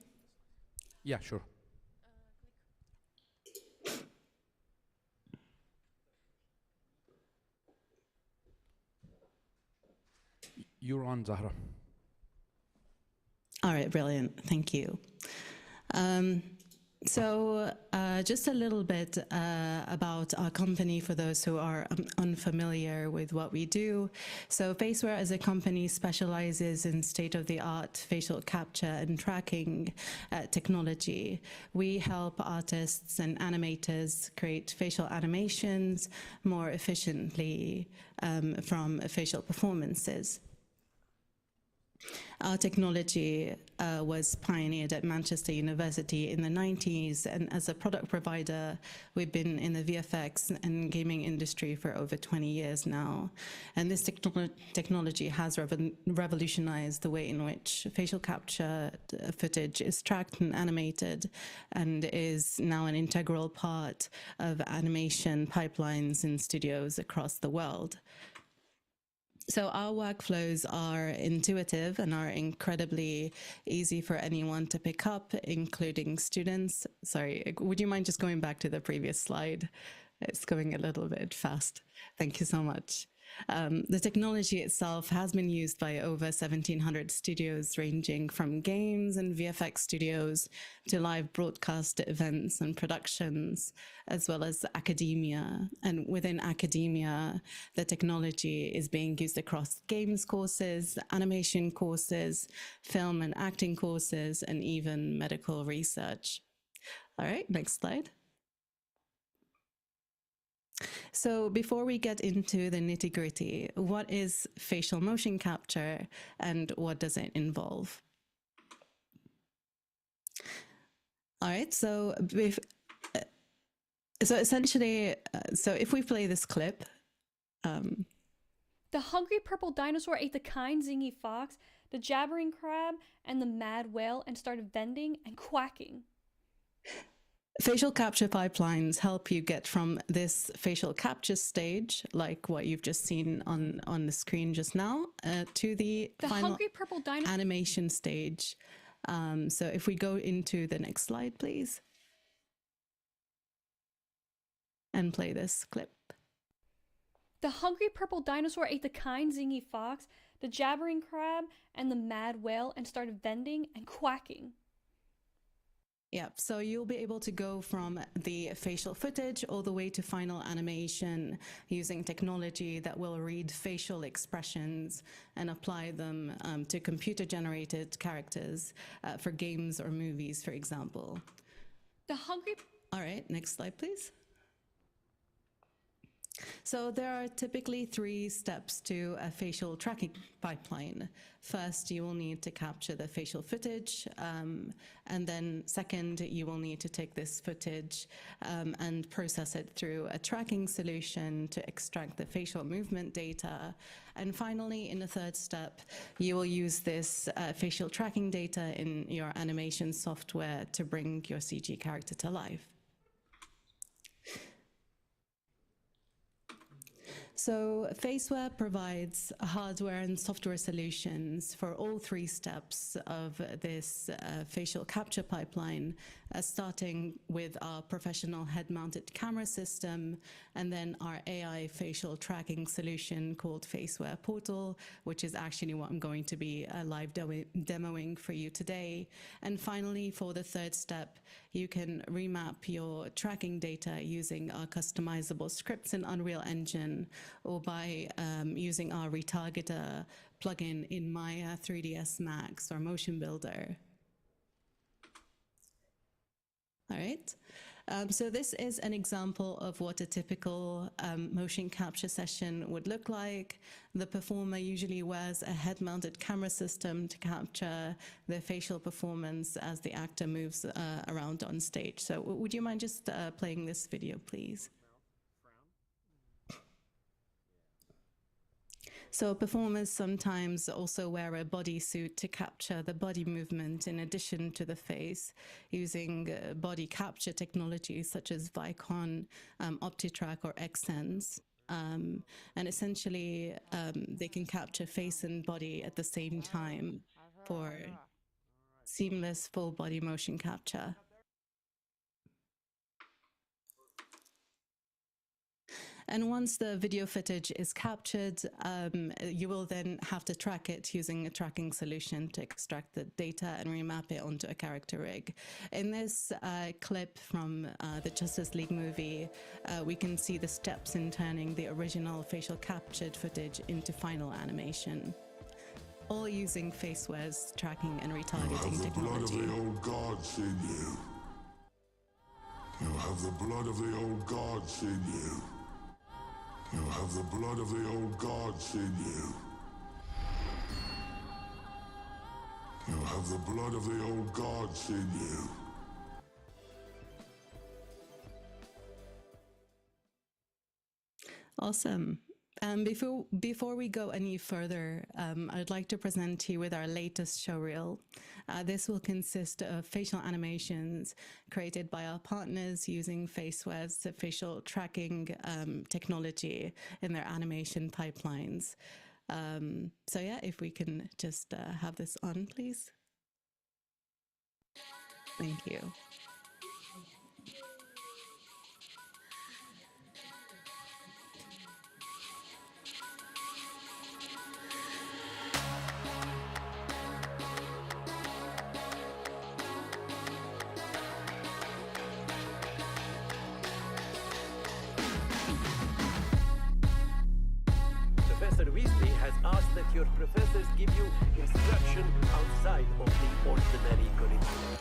B: Yeah, sure. You're on, Zahra.
J: All right, brilliant. Thank you. So just a little bit about our company for those who are unfamiliar with what we do. So Faceware as a company specializes in state-of-the-art facial capture and tracking technology. We help artists and animators create facial animations more efficiently from facial performances. Our technology was pioneered at Manchester University in the 90s, and as a product provider, we've been in the VFX and gaming industry for over 20 years now. And this technology has revolutionized the way in which facial capture footage is tracked and animated, and is now an integral part of animation pipelines in studios across the world. So our workflows are intuitive and are incredibly easy for anyone to pick up, including students. Sorry, would you mind just going back to the previous slide? It's going a little bit fast. Thank you so much. The technology itself has been used by over 1,700 studios, ranging from games and VFX studios to live broadcast events and productions, as well as academia. And within academia, the technology is being used across games courses, animation courses, film and acting courses, and even medical research. All right, next slide. So before we get into the nitty-gritty, what is facial motion capture and what does it involve? All right, so essentially, so if we play this clip.
M: The hungry purple dinosaur ate the kind zingy fox, the jabbering crab, and the mad whale and started vending and quacking.
J: Facial capture pipelines help you get from this facial capture stage, like what you've just seen on the screen just now, to the final
M: hungry purple
J: animation stage. So if we go into the next slide, please, and play this clip.
M: The hungry purple dinosaur ate the kind zingy fox, the jabbering crab, and the mad whale and started vending and quacking.
J: Yeah, so you'll be able to go from the facial footage all the way to final animation using technology that will read facial expressions and apply them to computer-generated characters for games or movies, for example.
M: The hungry...
J: All right, next slide, please. So there are typically 3 steps to a facial tracking pipeline. First, you will need to capture the facial footage, and then second, you will need to take this footage and process it through a tracking solution to extract the facial movement data. And finally, in the third step, you will use this facial tracking data in your animation software to bring your CG character to life. So Faceware provides hardware and software solutions for all 3 steps of this facial capture pipeline, starting with our professional head-mounted camera system, and then our AI facial tracking solution called Faceware Portal, which is actually what I'm going to be live demoing for you today. And finally, for the third step, you can remap your tracking data using our customizable scripts in Unreal Engine, or by using our retargeter plugin in Maya 3ds Max or Motion Builder. All right. So this is an example of what a typical motion capture session would look like. The performer usually wears a head-mounted camera system to capture their facial performance as the actor moves around on stage. So would you mind just playing this video, please? So performers sometimes also wear a bodysuit to capture the body movement in addition to the face, using body capture technologies such as Vicon, OptiTrack, or Xsense. And essentially, they can capture face and body at the same time for seamless full body motion capture. And once the video footage is captured, you will then have to track it using a tracking solution to extract the data and remap it onto a character rig. In this clip from the Justice League movie, we can see the steps in turning the original facial captured footage into final animation, all using FaceWare's tracking and retargeting technology.
K: You have the blood of the old gods in you. You have the blood of the old gods in you. You have the blood of the old gods in you. You have the blood of the old gods in you.
J: Awesome. Before we go any further, I'd like to present you with our latest showreel. This will consist of facial animations created by our partners using FaceWare's facial tracking technology in their animation pipelines. So yeah, if we can just have this on, please. Thank you.
N: Professor Weasley has asked that your professors give you instruction outside of the ordinary curriculum.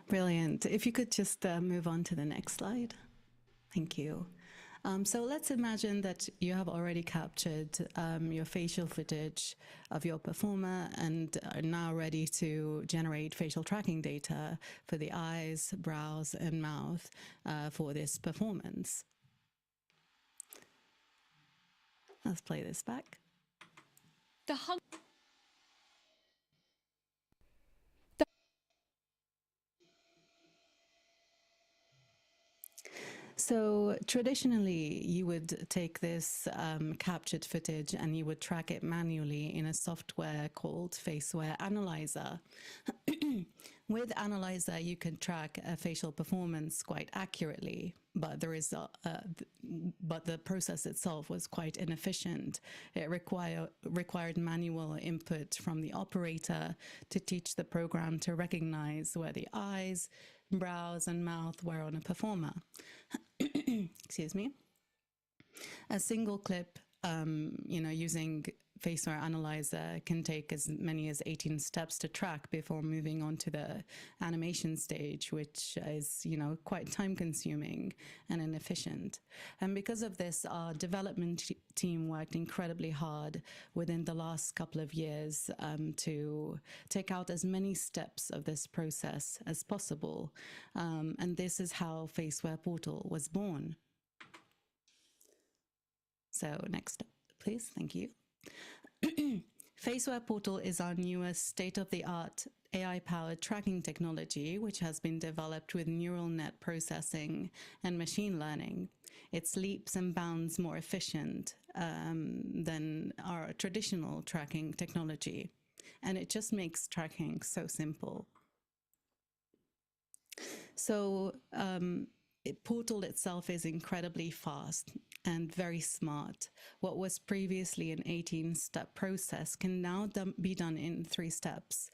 J: Brilliant. If you could just move on to the next slide. Thank you. So let's imagine that you have already captured your facial footage of your performer and are now ready to generate facial tracking data for the eyes, brows, and mouth for this performance. Let's play this back. So traditionally, you would take this captured footage and you would track it manually in a software called Faceware Analyzer. With Analyzer, you can track a facial performance quite accurately, but but the process itself was quite inefficient. It required manual input from the operator to teach the program to recognize where the eyes, brows, and mouth were on a performer. Excuse me. A single clip, using Faceware Analyzer can take as many as 18 steps to track before moving on to the animation stage, which is, quite time consuming and inefficient. And because of this, our development team worked incredibly hard within the last couple of years to take out as many steps of this process as possible. And this is how Faceware Portal was born. So next step, please. Thank you. Faceware Portal is our newest state-of-the-art AI-powered tracking technology, which has been developed with neural net processing and machine learning. It's leaps and bounds more efficient than our traditional tracking technology, and it just makes tracking so simple. So Portal itself is incredibly fast and very smart. What was previously an 18-step process can now be done in 3 steps.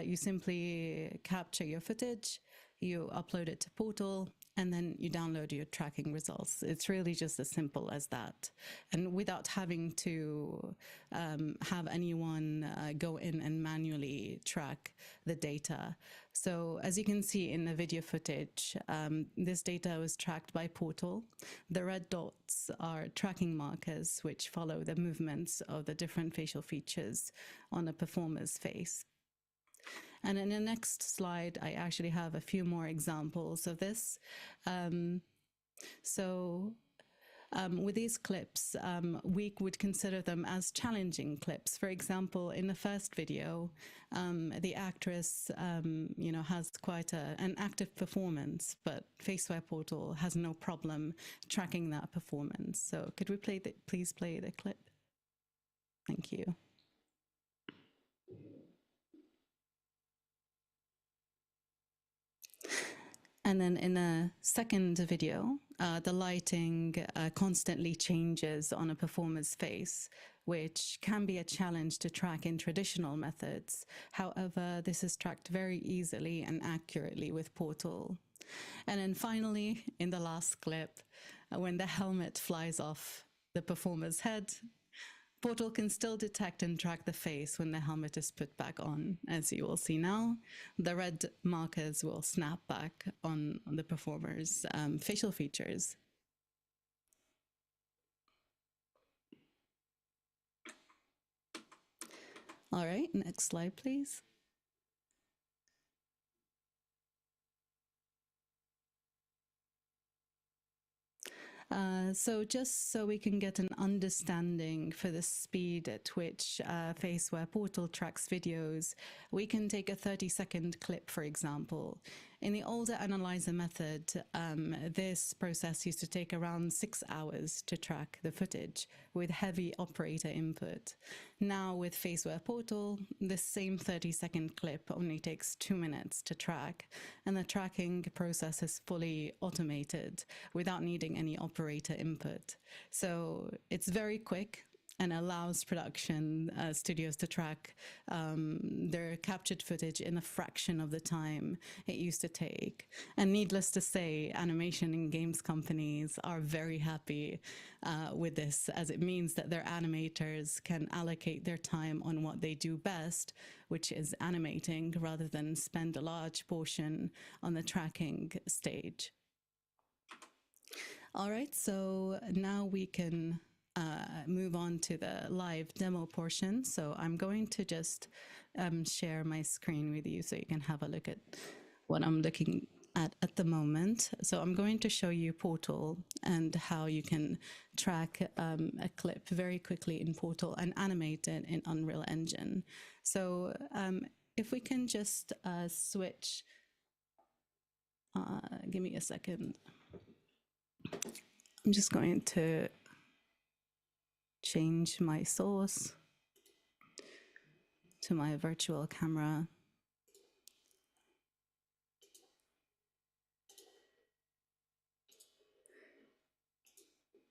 J: You simply capture your footage, you upload it to Portal, and then you download your tracking results. It's really just as simple as that. And without having to have anyone go in and manually track the data. So as you can see in the video footage, this data was tracked by Portal. The red dots are tracking markers which follow the movements of the different facial features on a performer's face. And in the next slide, I actually have a few more examples of this. With these clips, we would consider them as challenging clips. For example, in the first video, the actress, has quite an active performance, but Faceware Portal has no problem tracking that performance. So could we please play the clip? Thank you. And then in a second video, the lighting constantly changes on a performer's face, which can be a challenge to track in traditional methods. However, this is tracked very easily and accurately with Portal. And then finally, in the last clip, when the helmet flies off the performer's head, Portal can still detect and track the face when the helmet is put back on. As you will see now, the red markers will snap back on the performer's facial features. All right, next slide, please. So just so we can get an understanding for the speed at which Faceware Portal tracks videos, we can take a 30-second clip, for example. In the older analyzer method, this process used to take around 6 hours to track the footage with heavy operator input. Now with Faceware Portal, this same 30-second clip only takes 2 minutes to track, and the tracking process is fully automated without needing any operator input. So it's very quick, and allows production studios to track their captured footage in a fraction of the time it used to take. And needless to say, animation and games companies are very happy with this, as it means that their animators can allocate their time on what they do best, which is animating, rather than spend a large portion on the tracking stage. All right, so now we can move on to the live demo portion. So I'm going to just share my screen with you so you can have a look at what I'm looking at the moment. So I'm going to show you Portal and how you can track a clip very quickly in Portal and animate it in Unreal Engine. So if we can just switch, give me a second. I'm just going to change my source to my virtual camera.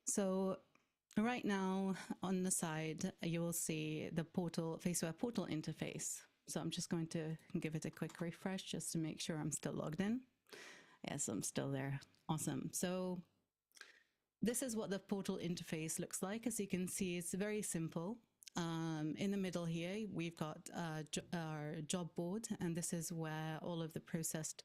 J: So right now on the side, you will see the Portal, Faceware Portal interface. So I'm just going to give it a quick refresh just to make sure I'm still logged in. Yes, I'm still there. Awesome. So this is what the Portal interface looks like. As you can see, it's very simple. In the middle here, we've got our job board, and this is where all of the processed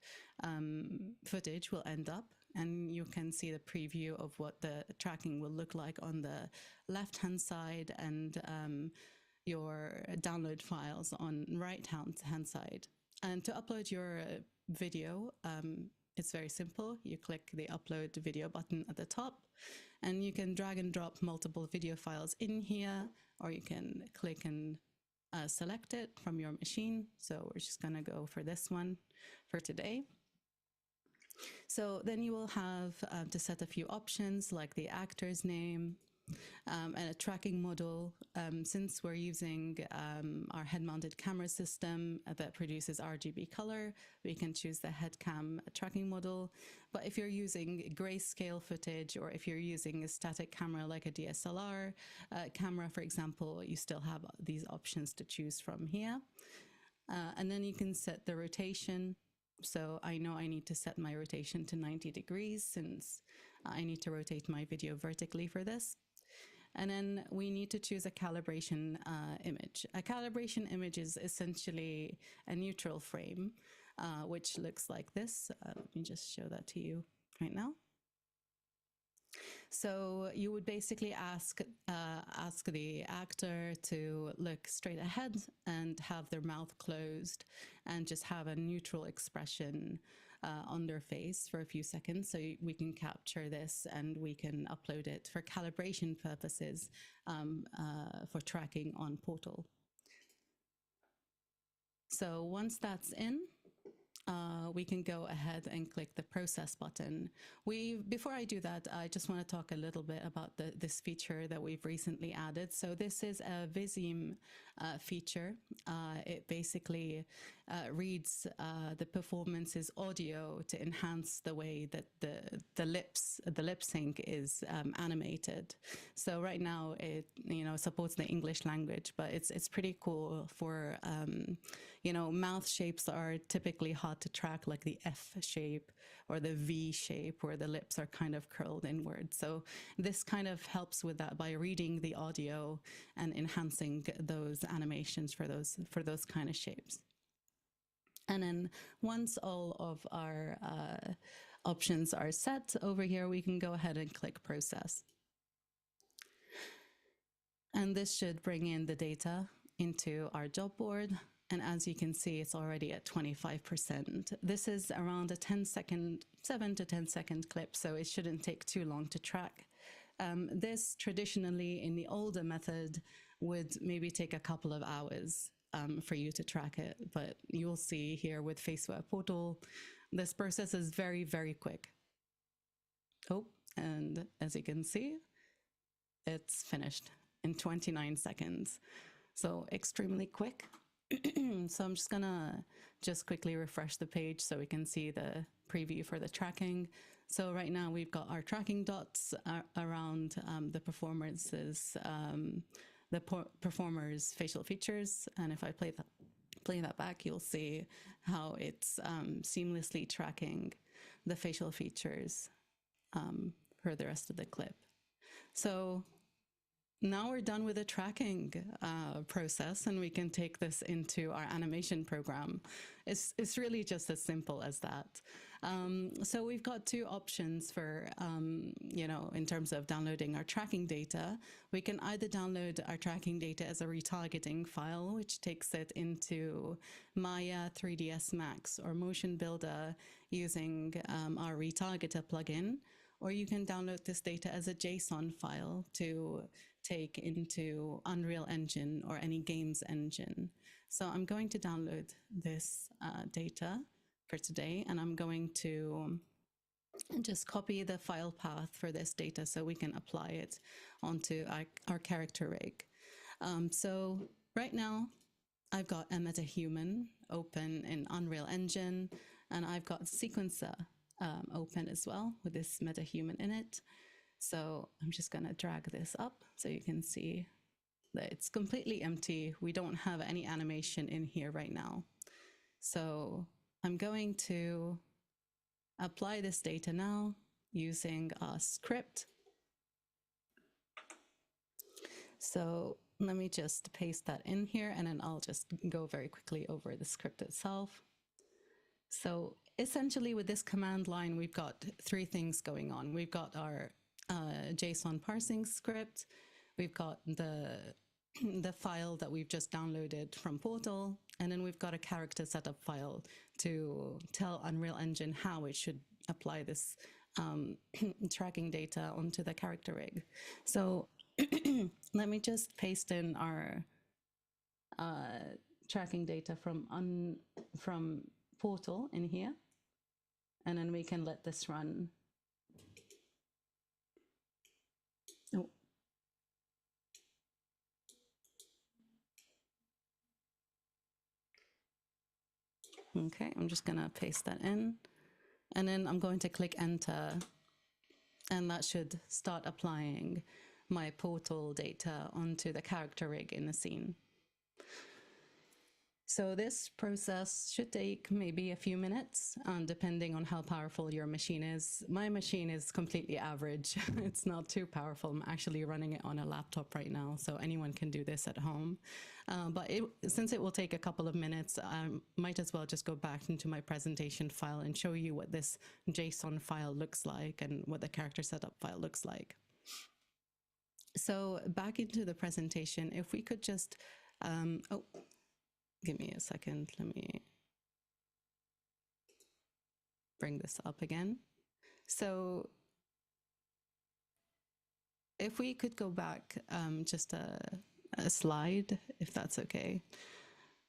J: footage will end up. And you can see the preview of what the tracking will look like on the left-hand side, and your download files on right-hand side. And to upload your video, it's very simple. You click the upload video button at the top, and you can drag and drop multiple video files in here, or you can click and select it from your machine. So we're just gonna go for this one for today. So then you will have to set a few options like the actor's name, and a tracking model. Since we're using our head-mounted camera system that produces RGB color, we can choose the head cam tracking model. But if you're using grayscale footage, or if you're using a static camera like a DSLR camera, for example, you still have these options to choose from here. And then you can set the rotation. So I know I need to set my rotation to 90 degrees since I need to rotate my video vertically for this. And then we need to choose a calibration image. A calibration image is essentially a neutral frame, which looks like this. Let me just show that to you right now. So you would basically ask the actor to look straight ahead and have their mouth closed and just have a neutral expression on their face for a few seconds, so we can capture this and we can upload it for calibration purposes for tracking on Portal. So once that's in, we can go ahead and click the process button. Before I do that, I just want to talk a little bit about this feature that we've recently added. So this is a Vizim feature. It basically reads the performance's audio to enhance the way that the lip sync is animated. So right now it supports the English language, but it's pretty cool for mouth shapes are typically hard to track, like the F shape or the V shape where the lips are kind of curled inward. So this kind of helps with that by reading the audio and enhancing those animations for those kind of shapes. And then once all of our options are set over here, we can go ahead and click process. And this should bring in the data into our job board. And as you can see, it's already at 25%. This is around a 7 to 10 second clip, so it shouldn't take too long to track. This traditionally in the older method would maybe take a couple of hours for you to track it, but you'll see here with Faceware Portal, this process is very, very quick. Oh, and as you can see, it's finished in 29 seconds. So extremely quick. So I'm just gonna quickly refresh the page so we can see the preview for the tracking. So right now we've got our tracking dots around the performance's the performer's facial features. And if I play that back, you'll see how it's seamlessly tracking the facial features for the rest of the clip. So now we're done with the tracking process, and we can take this into our animation program. It's really just as simple as that. So we've got two options for, in terms of downloading our tracking data. We can either download our tracking data as a retargeting file, which takes it into Maya, 3ds Max, or Motion Builder using our retargeter plugin. Or you can download this data as a JSON file to take into Unreal Engine or any games engine. So I'm going to download this data for today, and I'm going to just copy the file path for this data so we can apply it onto our character rig. So right now, I've got a MetaHuman open in Unreal Engine, and I've got Sequencer open as well with this MetaHuman in it. So I'm just going to drag this up so you can see that it's completely empty. We don't have any animation in here right now. So I'm going to apply this data now using a script. So let me just paste that in here, and then I'll just go very quickly over the script itself. So essentially with this command line, we've got three things going on. We've got our JSON parsing script. We've got the file that we've just downloaded from Portal, and then we've got a character setup file to tell Unreal Engine how it should apply this tracking data onto the character rig. So let me just paste in our tracking data from Portal in here, and then we can let this run. Oh. Okay, I'm just going to paste that in, and then I'm going to click enter, and that should start applying my Portal data onto the character rig in the scene. So this process should take maybe a few minutes, depending on how powerful your machine is. My machine is completely average. It's not too powerful. I'm actually running it on a laptop right now, so anyone can do this at home. But since it will take a couple of minutes, I might as well just go back into my presentation file and show you what this JSON file looks like and what the character setup file looks like. So back into the presentation, if we could just, give me a second, let me bring this up again. So if we could go back just a slide, if that's okay.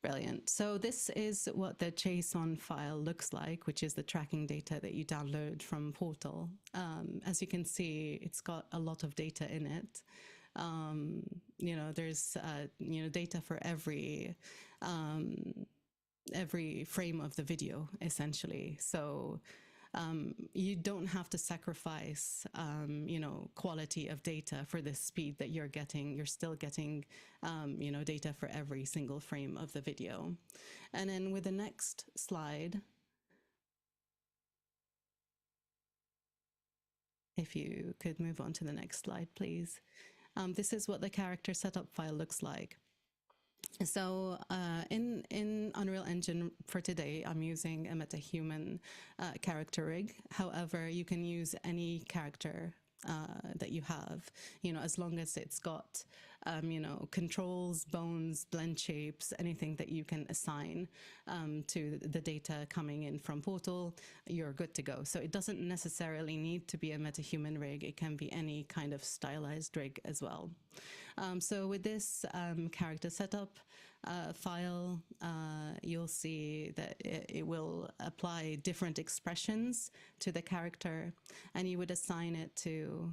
J: Brilliant. So this is what the JSON file looks like, which is the tracking data that you download from Portal. As you can see, it's got a lot of data in it. There's data for every frame of the video, essentially. So you don't have to sacrifice quality of data for the speed that you're getting. You're still getting data for every single frame of the video. And then with the next slide, if you could move on to the next slide, please. This is what the character setup file looks like. So in Unreal Engine for today, I'm using a MetaHuman character rig. However, you can use any character that you have, as long as it's got, controls, bones, blend shapes, anything that you can assign to the data coming in from Portal, you're good to go. So it doesn't necessarily need to be a MetaHuman rig. It can be any kind of stylized rig as well. So with this character setup file, you'll see that it will apply different expressions to the character, and you would assign it to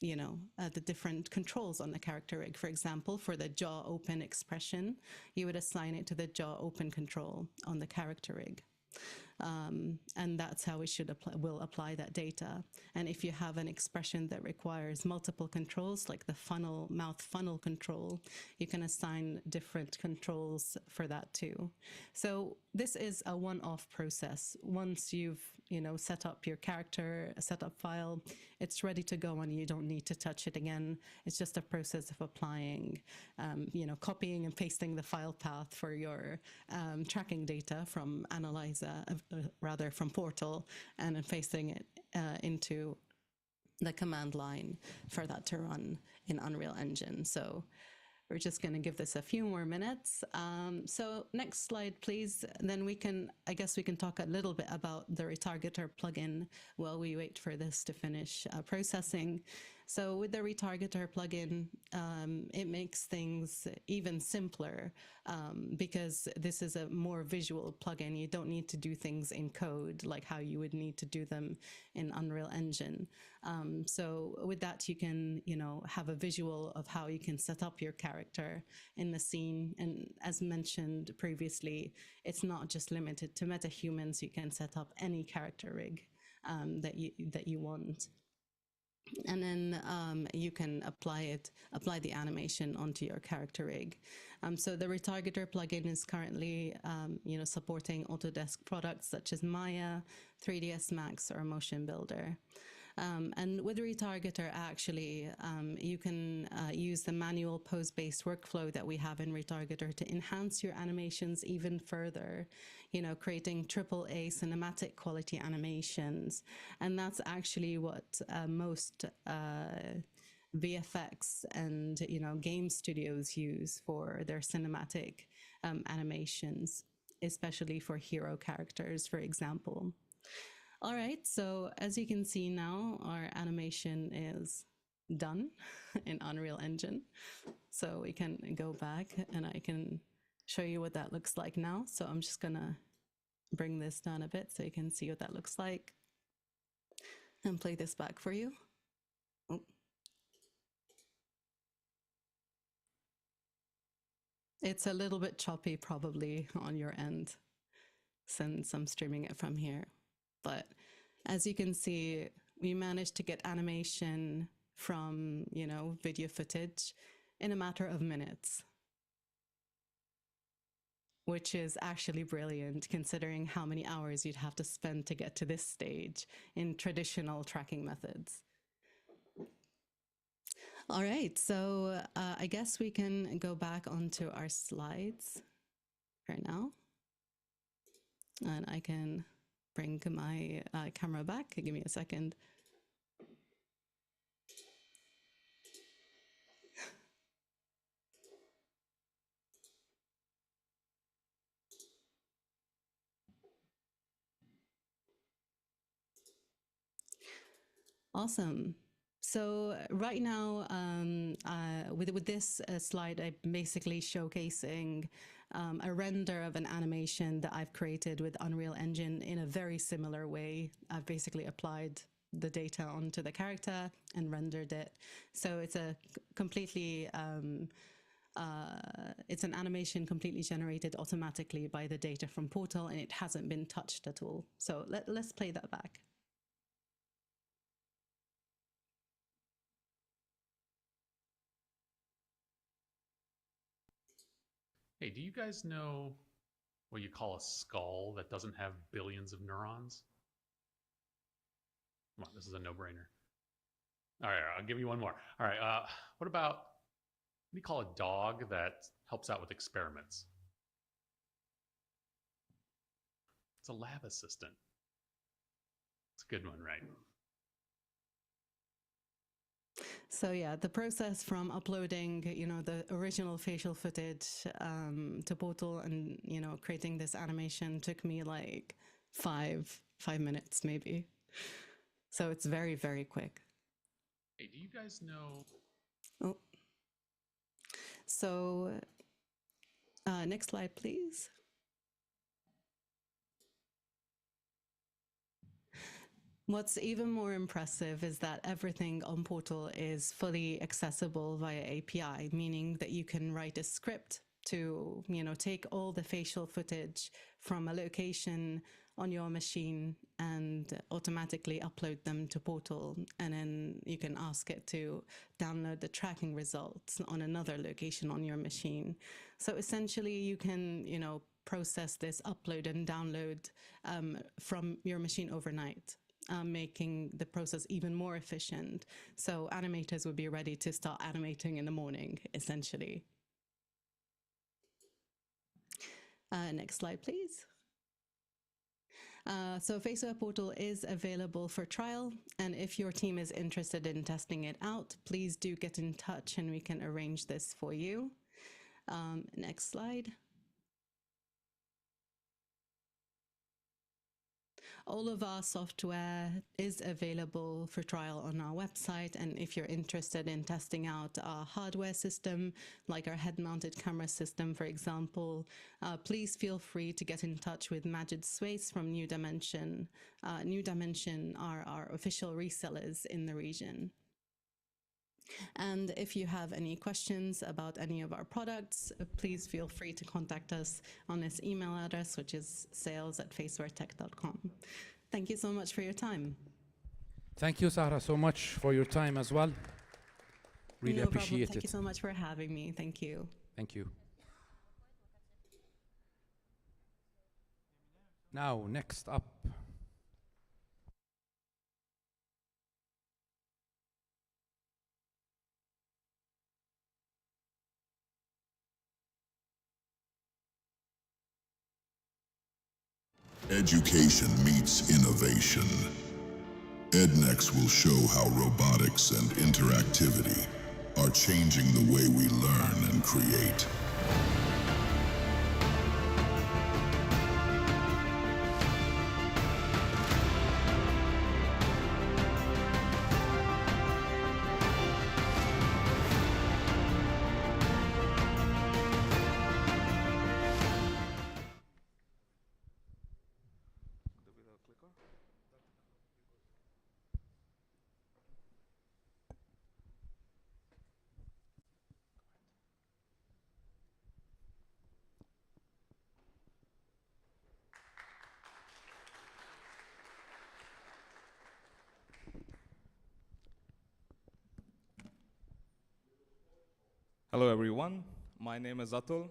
J: the different controls on the character rig. For example, for the jaw open expression, you would assign it to the jaw open control on the character rig. And that's how it will apply that data. And if you have an expression that requires multiple controls, like the mouth funnel control, you can assign different controls for that too. So this is a one-off process. Once you've set up your character, a setup file, it's ready to go and you don't need to touch it again. It's just a process of applying, copying and pasting the file path for your tracking data from Analyzer, rather from Portal, and then pasting it into the command line for that to run in Unreal Engine. So we're just going to give this a few more minutes. So next slide, please. Then I guess we can talk a little bit about the retargeter plugin while we wait for this to finish processing. So with the retargeter plugin, it makes things even simpler because this is a more visual plugin. You don't need to do things in code like how you would need to do them in Unreal Engine. So with that, you can, have a visual of how you can set up your character in the scene. And as mentioned previously, it's not just limited to metahumans. You can set up any character rig that you want. And then you can apply the animation onto your character rig. So the retargeter plugin is currently, supporting Autodesk products such as Maya, 3ds Max, or Motion Builder. And with retargeter, actually, you can use the manual pose-based workflow that we have in retargeter to enhance your animations even further, creating AAA cinematic quality animations. And that's actually what most VFX and game studios use for their cinematic animations, especially for hero characters, for example. All right, so as you can see now, our animation is done in Unreal Engine. So we can go back and I can show you what that looks like now. So I'm just gonna bring this down a bit so you can see what that looks like and play this back for you. Oh. It's a little bit choppy probably on your end since I'm streaming it from here. But as you can see, we managed to get animation from, video footage in a matter of minutes, which is actually brilliant considering how many hours you'd have to spend to get to this stage in traditional tracking methods. All right, so I guess we can go back onto our slides right now. And I can bring my camera back. Give me a second. Awesome. So right now, with this slide, I'm basically showcasing a render of an animation that I've created with Unreal Engine in a very similar way. I've basically applied the data onto the character and rendered it. So it's a completely, it's an animation completely generated automatically by the data from Portal, and it hasn't been touched at all. So let's play that back.
O: Hey, do you guys know what you call a skull that doesn't have billions of neurons? Come on, this is a no-brainer. All right, I'll give you one more. All right, what do you call a dog that helps out with experiments? It's a lab assistant. It's a good one, right?
J: So yeah, the process from uploading, the original facial footage to Portal and, creating this animation took me like five minutes maybe. So it's very, very quick.
O: Hey, do you guys know?
J: Oh. So next slide, please. What's even more impressive is that everything on Portal is fully accessible via API, meaning that you can write a script to, take all the facial footage from a location on your machine and automatically upload them to Portal. And then you can ask it to download the tracking results on another location on your machine. So essentially you can, process this upload and download from your machine overnight, making the process even more efficient. So animators would be ready to start animating in the morning, essentially. Next slide, please. So FaceWare Portal is available for trial, and if your team is interested in testing it out, please do get in touch and we can arrange this for you. Next slide. All of our software is available for trial on our website, and if you're interested in testing out our hardware system, like our head-mounted camera system, for example, please feel free to get in touch with Majid Swace from New Dimension. New Dimension are our official resellers in the region. And if you have any questions about any of our products, please feel free to contact us on this email address, which is sales@facewaretech.com. Thank you so much for your time.
B: Thank you, Sahra, so much for your time as well. Really
J: No problem.
B: appreciate
J: Thank
B: it.
J: you so much for having me. Thank you.
B: Thank you. Now, next up.
K: Education meets innovation. EdNext will show how robotics and interactivity are changing the way we learn and create.
P: Hello everyone, my name is Atul.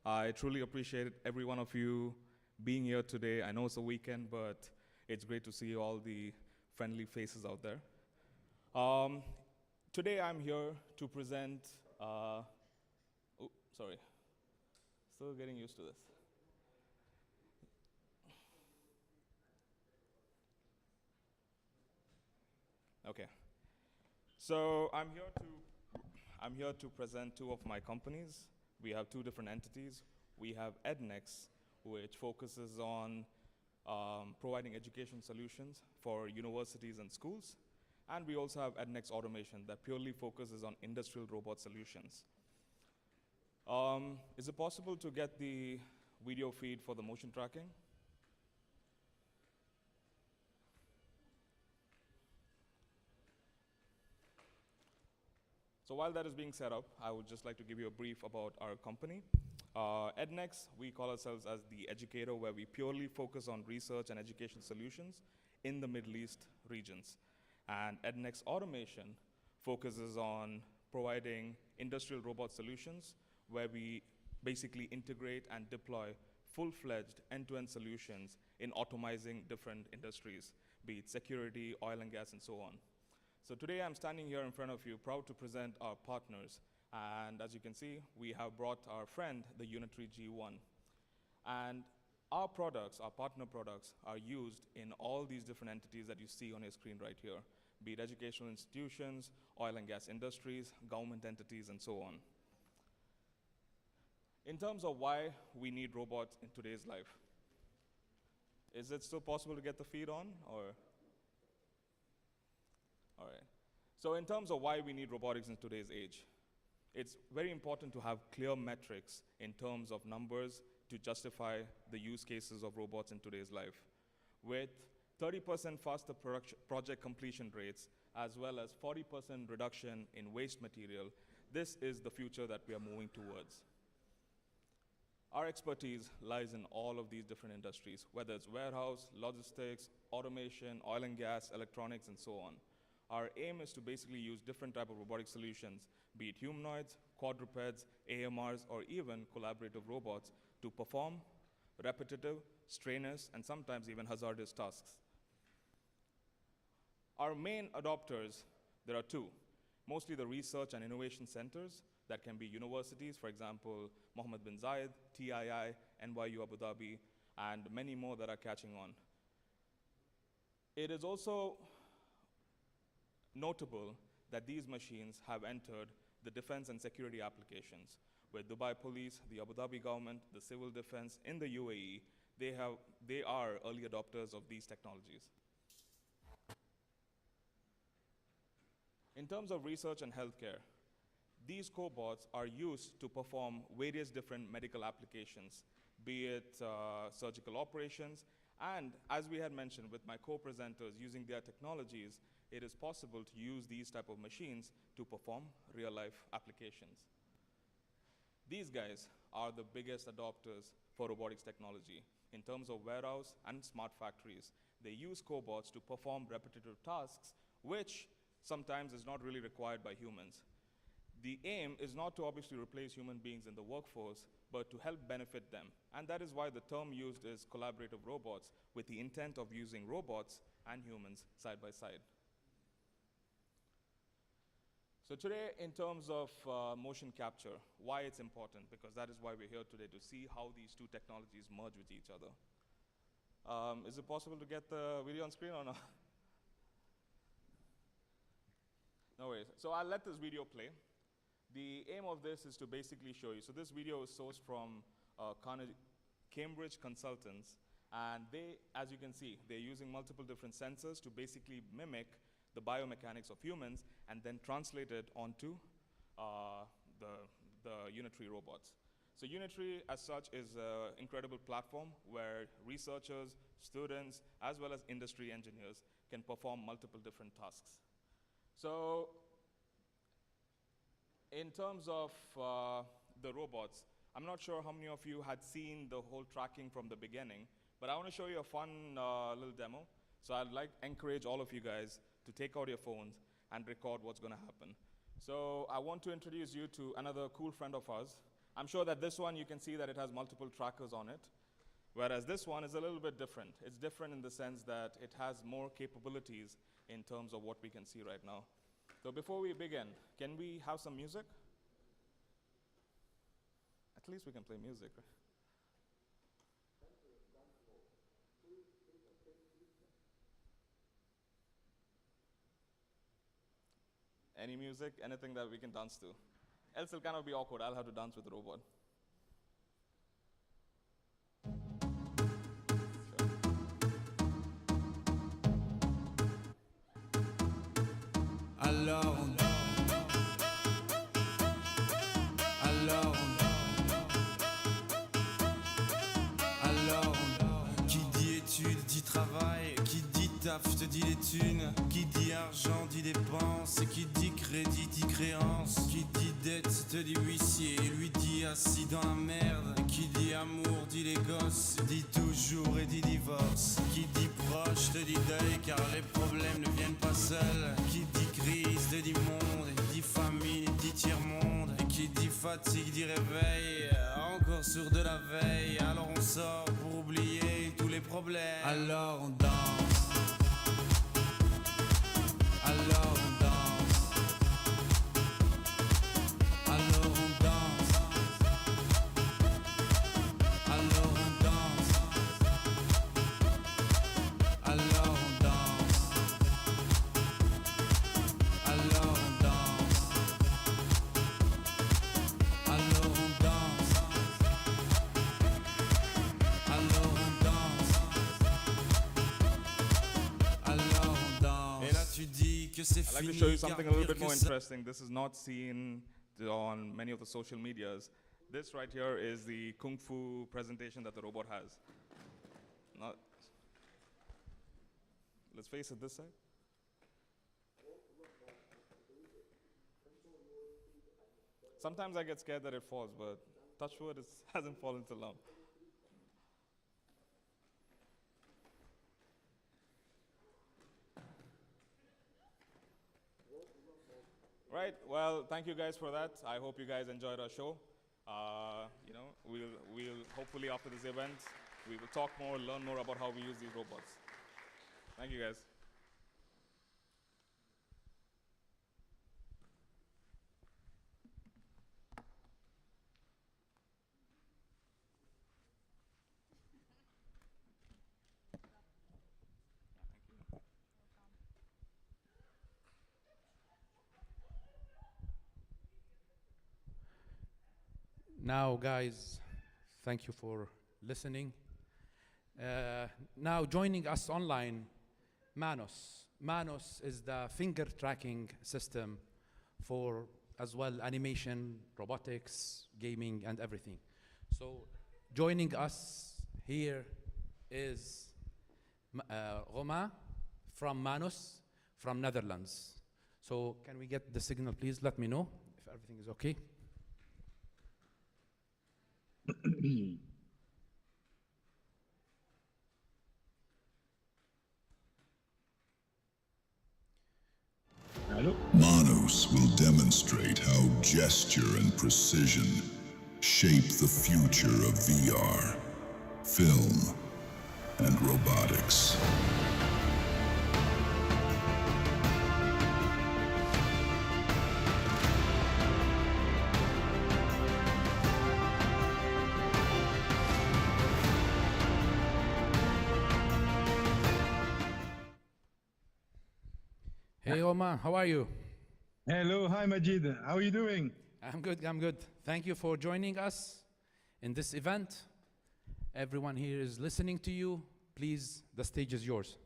P: I truly appreciate every one of you being here today. I know it's a weekend, but it's great to see all the friendly faces out there. Today I'm here to present, still getting used to this. Okay, so I'm here to present two of my companies. We have two different entities. We have EdNext, which focuses on providing education solutions for universities and schools. And we also have EdNext Automation that purely focuses on industrial robot solutions. Is it possible to get the video feed for the motion tracking? So while that is being set up, I would just like to give you a brief about our company. EdNext, we call ourselves as the educator, where we purely focus on research and education solutions in the Middle East regions. And EdNext Automation focuses on providing industrial robot solutions, where we basically integrate and deploy full-fledged end-to-end solutions in automizing different industries, be it security, oil and gas, and so on. So today I'm standing here in front of you, proud to present our partners. And as you can see, we have brought our friend, the Unitree G1. And our products, our partner products, are used in all these different entities that you see on your screen right here, be it educational institutions, oil and gas industries, government entities, and so on. In terms of why we need robots in today's life, is it still possible to get the feed on, or? All right. So in terms of why we need robotics in today's age, it's very important to have clear metrics in terms of numbers to justify the use cases of robots in today's life. With 30% faster project completion rates, as well as 40% reduction in waste material, this is the future that we are moving towards. Our expertise lies in all of these different industries, whether it's warehouse, logistics, automation, oil and gas, electronics, and so on. Our aim is to basically use different type of robotic solutions, be it humanoids, quadrupeds, AMRs, or even collaborative robots to perform repetitive, strenuous, and sometimes even hazardous tasks. Our main adopters, there are two, mostly the research and innovation centers that can be universities, for example, Mohammed bin Zayed, TII, NYU Abu Dhabi, and many more that are catching on. It is also notable that these machines have entered the defense and security applications, where Dubai Police, the Abu Dhabi government, the civil defense in the UAE, they are early adopters of these technologies. In terms of research and healthcare, these cobots are used to perform various different medical applications, be it surgical operations, and as we had mentioned with my co-presenters using their technologies, it is possible to use these type of machines to perform real-life applications. These guys are the biggest adopters for robotics technology. In terms of warehouse and smart factories, they use cobots to perform repetitive tasks, which sometimes is not really required by humans. The aim is not to obviously replace human beings in the workforce, but to help benefit them. And that is why the term used is collaborative robots, with the intent of using robots and humans side by side. So today, in terms of motion capture, why it's important, because that is why we're here today, to see how these two technologies merge with each other. Is it possible to get the video on screen or not? No worries. So I'll let this video play. The aim of this is to basically show you. So this video is sourced from Cambridge Consultants, and they, as you can see, they're using multiple different sensors to basically mimic the biomechanics of humans and then translate it onto the Unitary robots. So Unitary, as such, is an incredible platform where researchers, students, as well as industry engineers can perform multiple different tasks. So in terms of the robots, I'm not sure how many of you had seen the whole tracking from the beginning, but I want to show you a fun little demo. So I'd like to encourage all of you guys to take out your phones and record what's going to happen. So I want to introduce you to another cool friend of ours. I'm sure that this one, you can see that it has multiple trackers on it, whereas this one is a little bit different. It's different in the sense that it has more capabilities in terms of what we can see right now. So before we begin, can we have some music? At least we can play music, right? Any music, anything that we can dance to. Else it'll kind of be awkward. I'll have to dance with the robot.
E: Alors, qui dit études dit travail, qui dit taf te dit les thunes, qui dit argent dit dépenses, qui dit crédit dit créance, qui dit dette te dit huissier, lui dit assis dans la merde, qui dit amour dit les gosses, dit toujours et dit divorce, qui dit proche te dit deuil car les problèmes ne viennent pas seuls, qui dit crise te dit monde, dit famine dit tiers-monde, et qui dit fatigue dit réveil, encore sur de la veille, alors on sort pour oublier tous les problèmes, alors on danse, alors on danse, alors on danse, alors on danse, alors on danse, alors on danse, alors on danse, alors on danse, alors on danse. Et là tu dis que c'est
P: I'd like
E: fini.
P: to show you something a little
E: car
P: bit more
E: pire que ça.
P: interesting. This is not seen on many of the social medias. This right here is the Kung Fu presentation that the robot has. Not, let's face it, this side. Sometimes I get scared that it falls, but touch wood, it hasn't fallen till now. Right. Well, thank you guys for that. I hope you guys enjoyed our show. We'll hopefully after this event, we will talk more, learn more about how we use these robots. Thank you guys.
B: Now, guys, thank you for listening. Now, joining us online, Manos. Manos is the finger tracking system for as well animation, robotics, gaming, and everything. So, joining us here is Romain from Manos, from Netherlands. So, can we get the signal, please? Let me know if everything is okay.
K: Manos will demonstrate how gesture and precision shape the future of VR, film, and robotics.
B: Hey, Omar, how are you?
Q: Hello, hi Majid. How are you doing?
B: I'm good, I'm good. Thank you for joining us in this event. Everyone here is listening to you. Please, the stage is yours.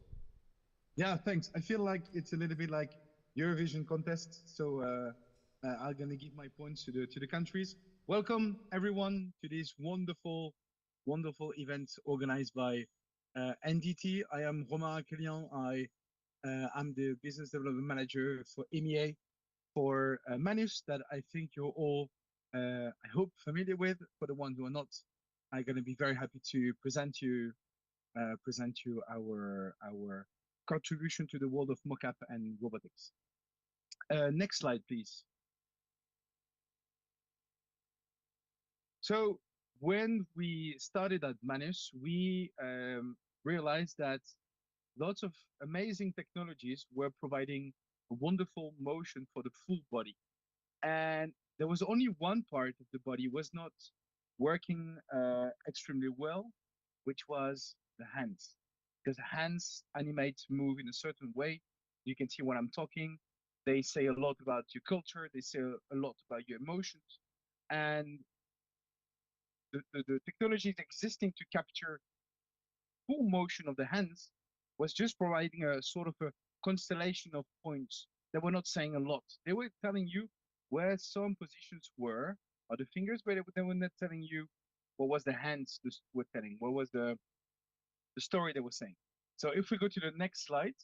Q: Yeah, thanks. I feel like it's a little bit like Eurovision contest, so I'm gonna give my points to the countries. Welcome everyone to this wonderful event organized by NDT. I am Romain Kellian. I'm the business development manager for EMEA for Manus that I think you're all, I hope, familiar with. For the ones who are not, I'm going to be very happy to present you our contribution to the world of mocap and robotics. Next slide, please. So when we started at Manus, we realized that lots of amazing technologies were providing a wonderful motion for the full body. And there was only one part of the body was not working extremely well, which was the hands. Because hands animate, move in a certain way. You can see when I'm talking, they say a lot about your culture, they say a lot about your emotions. And the technology is existing to capture full motion of the hands was just providing a sort of a constellation of points. They were not saying a lot. They were telling you where some positions were, or the fingers, but they were not telling you what was the hands were telling, what was the story they were saying. So if we go to the next slide,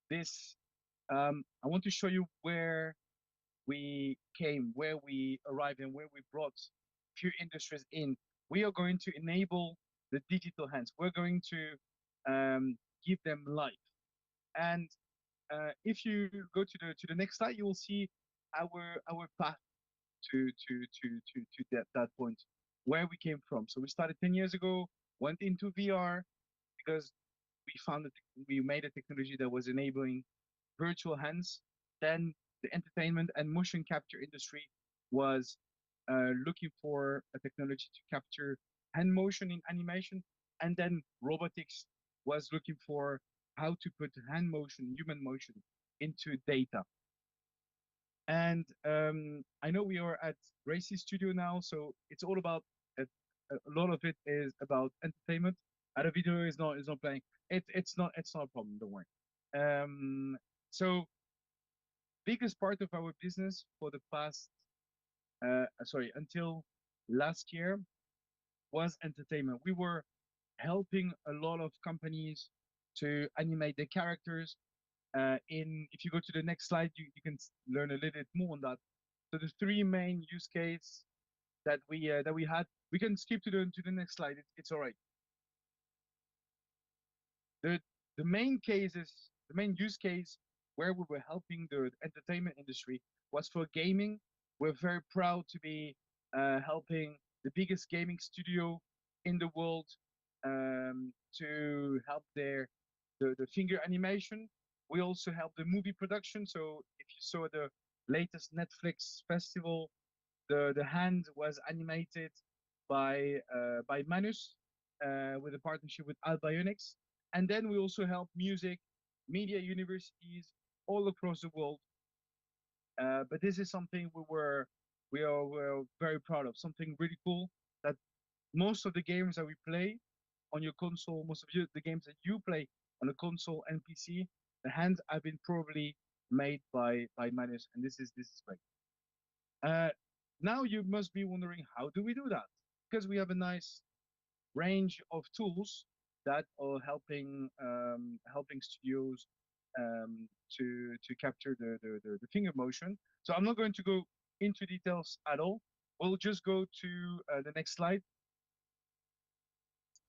Q: this, I want to show you where we came, where we arrived, and where we brought few industries in. We are going to enable the digital hands. We're going to give them life. And if you go to the next slide, you will see our path to that point, where we came from. So we started 10 years ago, went into VR because we found that we made a technology that was enabling virtual hands. Then the entertainment and motion capture industry was looking for a technology to capture hand motion in animation. And then robotics was looking for how to put hand motion, human motion into data. And I know we are at GreySea Studio now, so it's all about, a lot of it is about entertainment. And the video is not playing. It's not a problem, don't worry. So biggest part of our business for the past, until last year was entertainment. We were helping a lot of companies to animate their characters. If you go to the next slide, you can learn a little bit more on that. So the three main use case that we had. We can skip to the next slide. It's all right. The the main cases, the main use case where we were helping the entertainment industry was for gaming. We're very proud to be helping the biggest gaming studio in the world to help the finger animation. We also help the movie production. So if you saw the latest Netflix festival, the hand was animated by Manus with a partnership with Albionics. And then we also help music, media universities all across the world. But this is something we're very proud of. Something really cool that most of the games that we play on your console, most of the games that you play on a console and PC, the hands have been probably made by Manus, and this is great. Now you must be wondering, how do we do that? Because we have a nice range of tools that are helping studios to capture the finger motion. So I'm not going to go into details at all. We'll just go to the next slide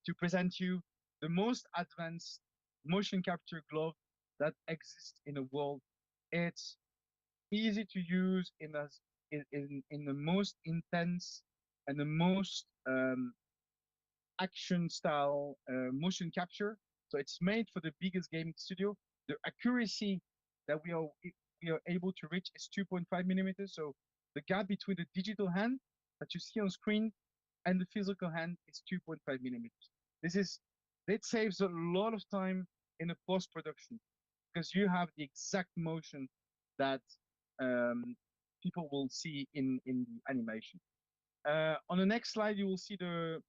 Q: to present you the most advanced motion capture glove that exists in the world. It's easy to use in the most intense and the most action style motion capture. So it's made for the biggest gaming studio. The accuracy that we are able to reach is 2.5 millimeters. So the gap between the digital hand that you see on screen and the physical hand is 2.5 millimeters. It saves a lot of time in the post production because you have the exact motion that people will see in the animation. On the next slide, you will see the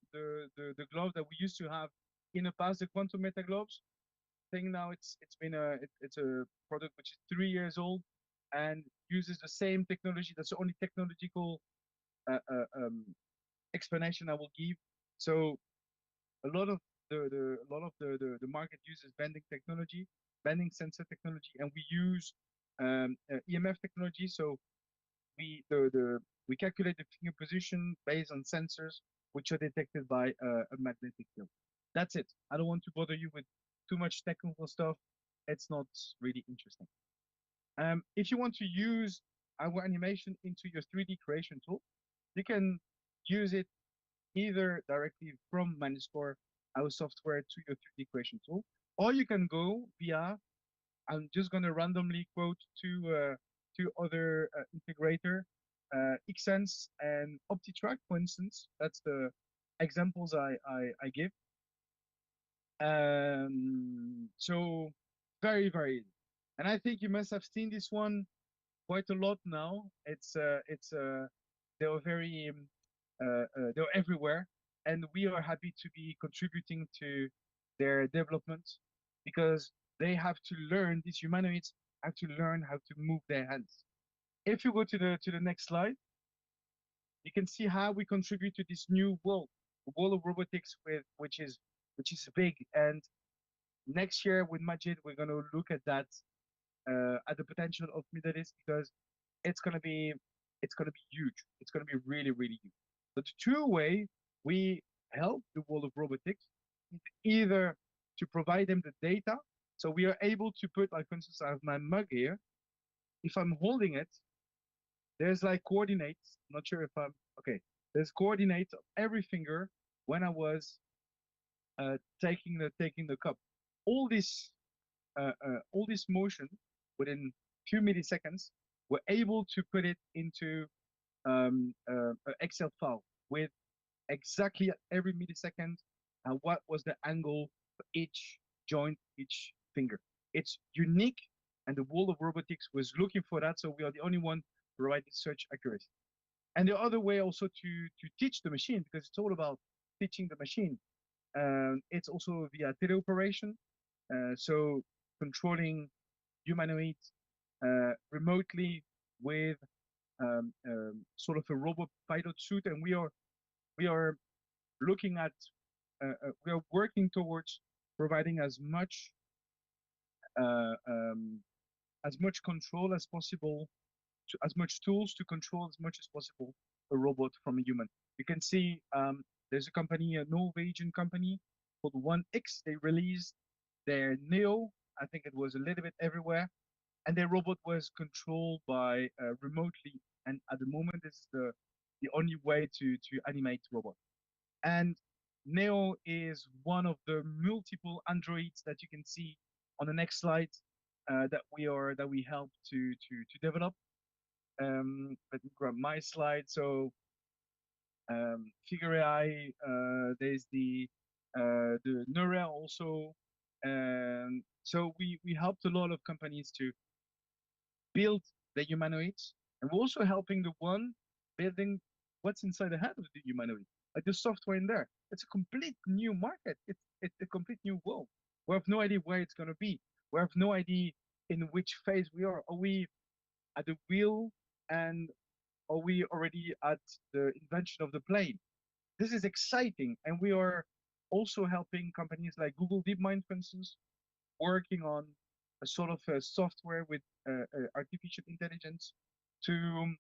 Q: glove that we used to have in the past, the Quantum Meta gloves. I think now it's a product which is 3 years old and uses the same technology. That's the only technological explanation I will give. So a lot of the market uses bending technology, bending sensor technology, and we use EMF technology. So we calculate the finger position based on sensors which are detected by a magnetic field. That's it. I don't want to bother you with too much technical stuff. It's not really interesting. If you want to use our animation into your 3D creation tool, you can use it either directly from Manuscore, our software, to your 3D creation tool, or you can go via, I'm just going to randomly quote two other integrator, Xsense and OptiTrack, for instance. That's the examples I give. So very, very easy. And I think you must have seen this one quite a lot now. They're very, they're everywhere. And we are happy to be contributing to their development because they have to learn, these humanoids have to learn how to move their hands. If you go to the next slide, you can see how we contribute to this new world, the world of robotics, which is big. And next year with Majid, we're going to look at that, at the potential of Middle East, because it's going to be huge. It's going to be really, really huge. But the two way we help the world of robotics is either to provide them the data. So we are able to put, like, for instance, I have my mug here. If I'm holding it, there's like coordinates. Not sure if I'm okay. There's coordinates of every finger when I was taking the cup. All this motion within few milliseconds, we're able to put it into an Excel file with exactly every millisecond what was the angle for each joint, each finger. It's unique, and the world of robotics was looking for that, so we are the only one providing such accuracy. And the other way also to teach the machine, because it's all about teaching the machine. It's also via teleoperation, so controlling humanoids remotely with sort of a robot pilot suit, and we are looking at we are working towards providing as much control as possible as much tools to control as much as possible a robot from a human. You can see there's a company, a Norwegian company called 1X. They released their Neo. I think it was a little bit everywhere, and their robot was controlled by remotely. And at the moment, this is the only way to animate robot. And Neo is one of the multiple androids that you can see on the next slide that we help to develop. Let me grab my slide. So Figure AI, there's the Neural also. So we helped a lot of companies to build the humanoids, and we're also helping the one building what's inside the head of the humanoid, like the software in there. It's a complete new market. It's a complete new world. We have no idea where it's going to be. We have no idea in which phase we are. Are we at the wheel, and are we already at the invention of the plane? This is exciting, and we are also helping companies like Google DeepMind, for instance, working on a sort of a software with artificial intelligence to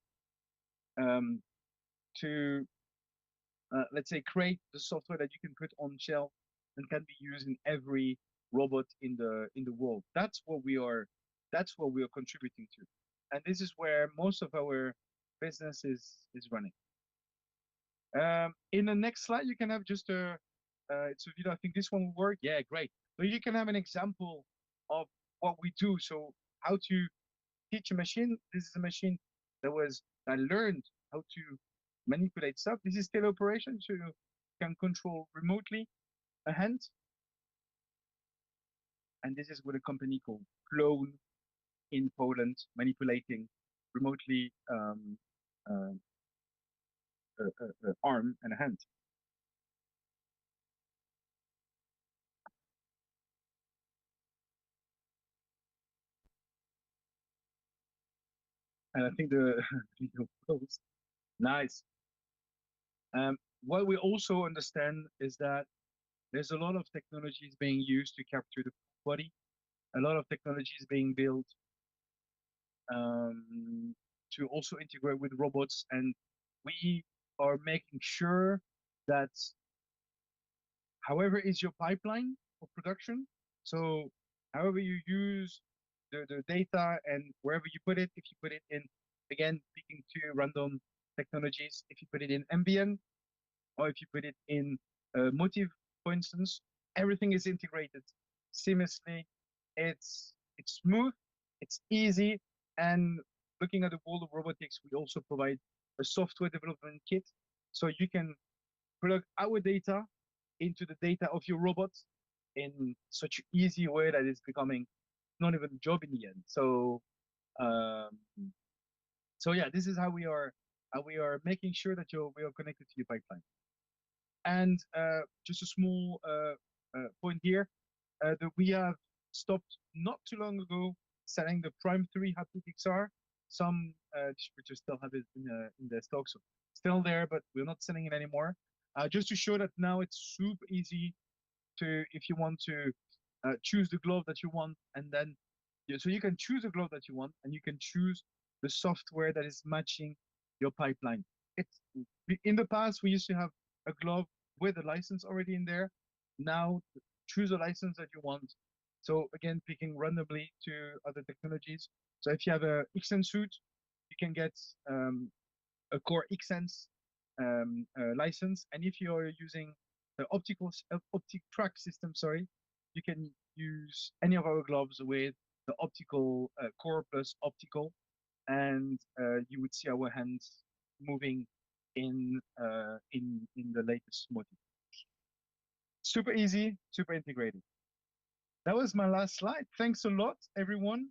Q: let's say create the software that you can put on shelf and can be used in every robot in the world. That's what we are contributing to, and this is where most of our business is running. In the next slide, you can have just it's a video. I think this one will work. Yeah, great. So you can have an example of what we do. So how to teach a machine. This is a machine that I learned how to manipulate stuff. This is still operation, so you can control remotely a hand. And this is with a company called Clone in Poland, manipulating remotely arm and a hand. And I think the video closed. Nice. What we also understand is that there's a lot of technologies being used to capture the body. A lot of technologies being built to also integrate with robots, and we are making sure that however is your pipeline of production, so however you use the data and wherever you put it, if you put it in, again, picking two random technologies, if you put it in ambient or if you put it in motive, for instance, everything is integrated seamlessly. It's smooth, it's easy, and looking at the world of robotics, we also provide a software development kit, so you can plug our data into the data of your robot in such an easy way that it's becoming not even a job in the end. So, so yeah, this is how we are making sure that we are connected to your pipeline. And just a small point here, that we have stopped not too long ago selling the Prime 3 haptic XR. Some distributors still have it in their stock, so still there, but we're not selling it anymore. Just to show that now it's super easy to, if you want to choose the glove that you want, and then so you can choose a glove that you want, and you can choose the software that is matching your pipeline. It's in the past we used to have a glove with a license already in there. Now choose a license that you want. So again, picking randomly to other technologies. So if you have a XSense suit, you can get a core XSense license, and if you are using the optic track system, sorry, you can use any of our gloves with the optical core plus optical, and you would see our hands moving in the latest motif. Super easy, super integrated. That was my last slide. Thanks a lot, everyone.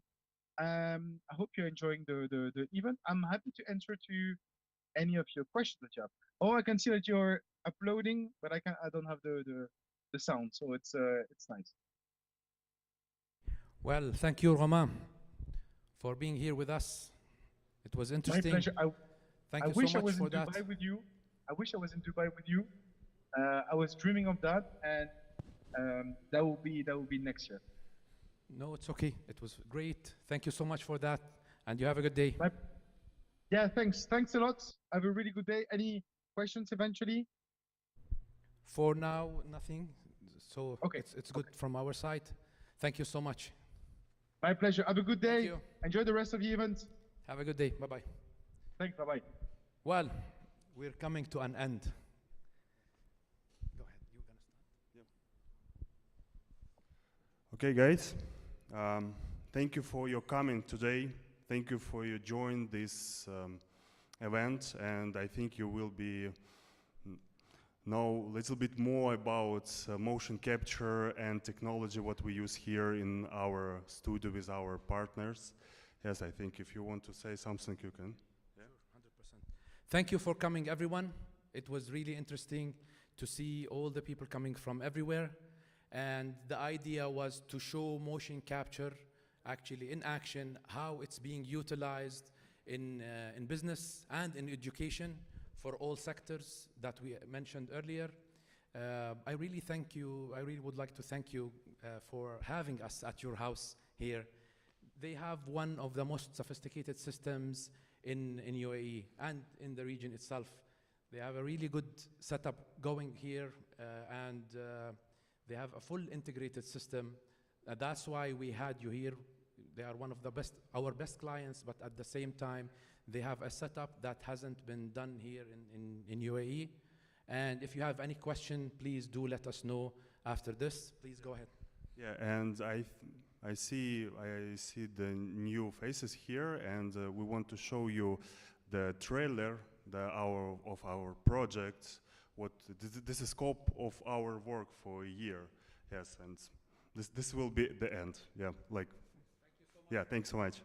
Q: I hope you're enjoying the event. I'm happy to answer to any of your questions that you have. Oh, I can see that you're uploading, but I don't have the sound, so it's nice.
B: Well, thank you, Romain, for being here with us. It was interesting.
Q: My pleasure.
B: Thank
Q: I
B: you
Q: wish
B: so
Q: I
B: much
Q: was
B: for
Q: in
B: that.
Q: Dubai with you. I wish I was in Dubai with you. I was dreaming of that, and that will be next year.
B: No, it's okay. It was great. Thank you so much for that, and you have a good day.
Q: Yeah, thanks. Thanks a lot. Have a really good day. Any questions eventually?
B: For now, nothing. So it's good from our side. Thank you so much.
Q: My pleasure. Have a good day. Enjoy the rest of the event.
B: Have a good day. Bye-bye.
Q: Thanks. Bye-bye.
B: Well, we're coming to an end. Go ahead. You're going to start.
R: Okay, guys. Thank you for your coming today. Thank you for your join this event, and I think you will be know a little bit more about motion capture and technology, what we use here in our studio with our partners. Yes, I think if you want to say something, you can. Yeah?
B: Sure, 100%. Thank you for coming, everyone. It was really interesting to see all the people coming from everywhere. And the idea was to show motion capture actually in action, how it's being utilized in business and in education for all sectors that we mentioned earlier. I really thank you. I really would like to thank you for having us at your house here. They have one of the most sophisticated systems in UAE and in the region itself. They have a really good setup going here, and they have a full integrated system. That's why we had you here. They are one of the best, our best clients, but at the same time, they have a setup that hasn't been done here in UAE. And if you have any question, please do let us know after this. Please go ahead.
R: Yeah, and I see the new faces here, and we want to show you the trailer of our project. What this is scope of our work for a year. Yes, and this will be the end. Yeah, like. Yeah, thanks so much.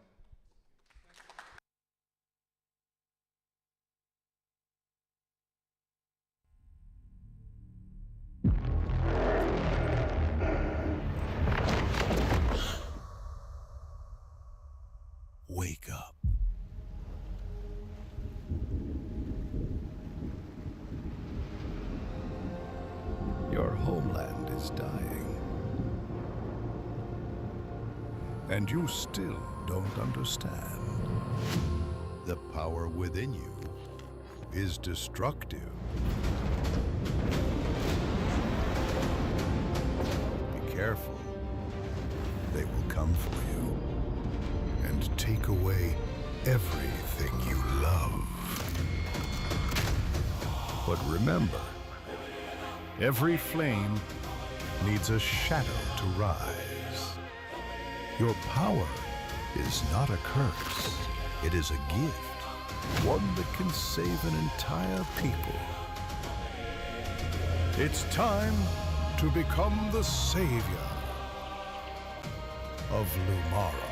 K: Wake up. Your homeland is dying. And you still don't understand. The power within you is destructive. Be careful. They will come for you and take away everything you love. But remember, every flame needs a shadow to rise. Your power is not a curse. It is a gift, one that can save an entire people. It's time to become the savior of Lumara.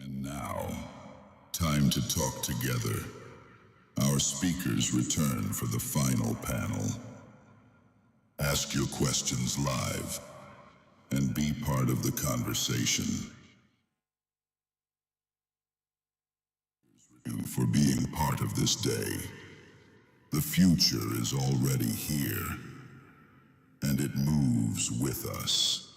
K: And now, time to talk together. Our speakers return for the final panel. Ask your questions live and be part of the conversation. Thank you for being part of this day. The future is already here, and it moves with us.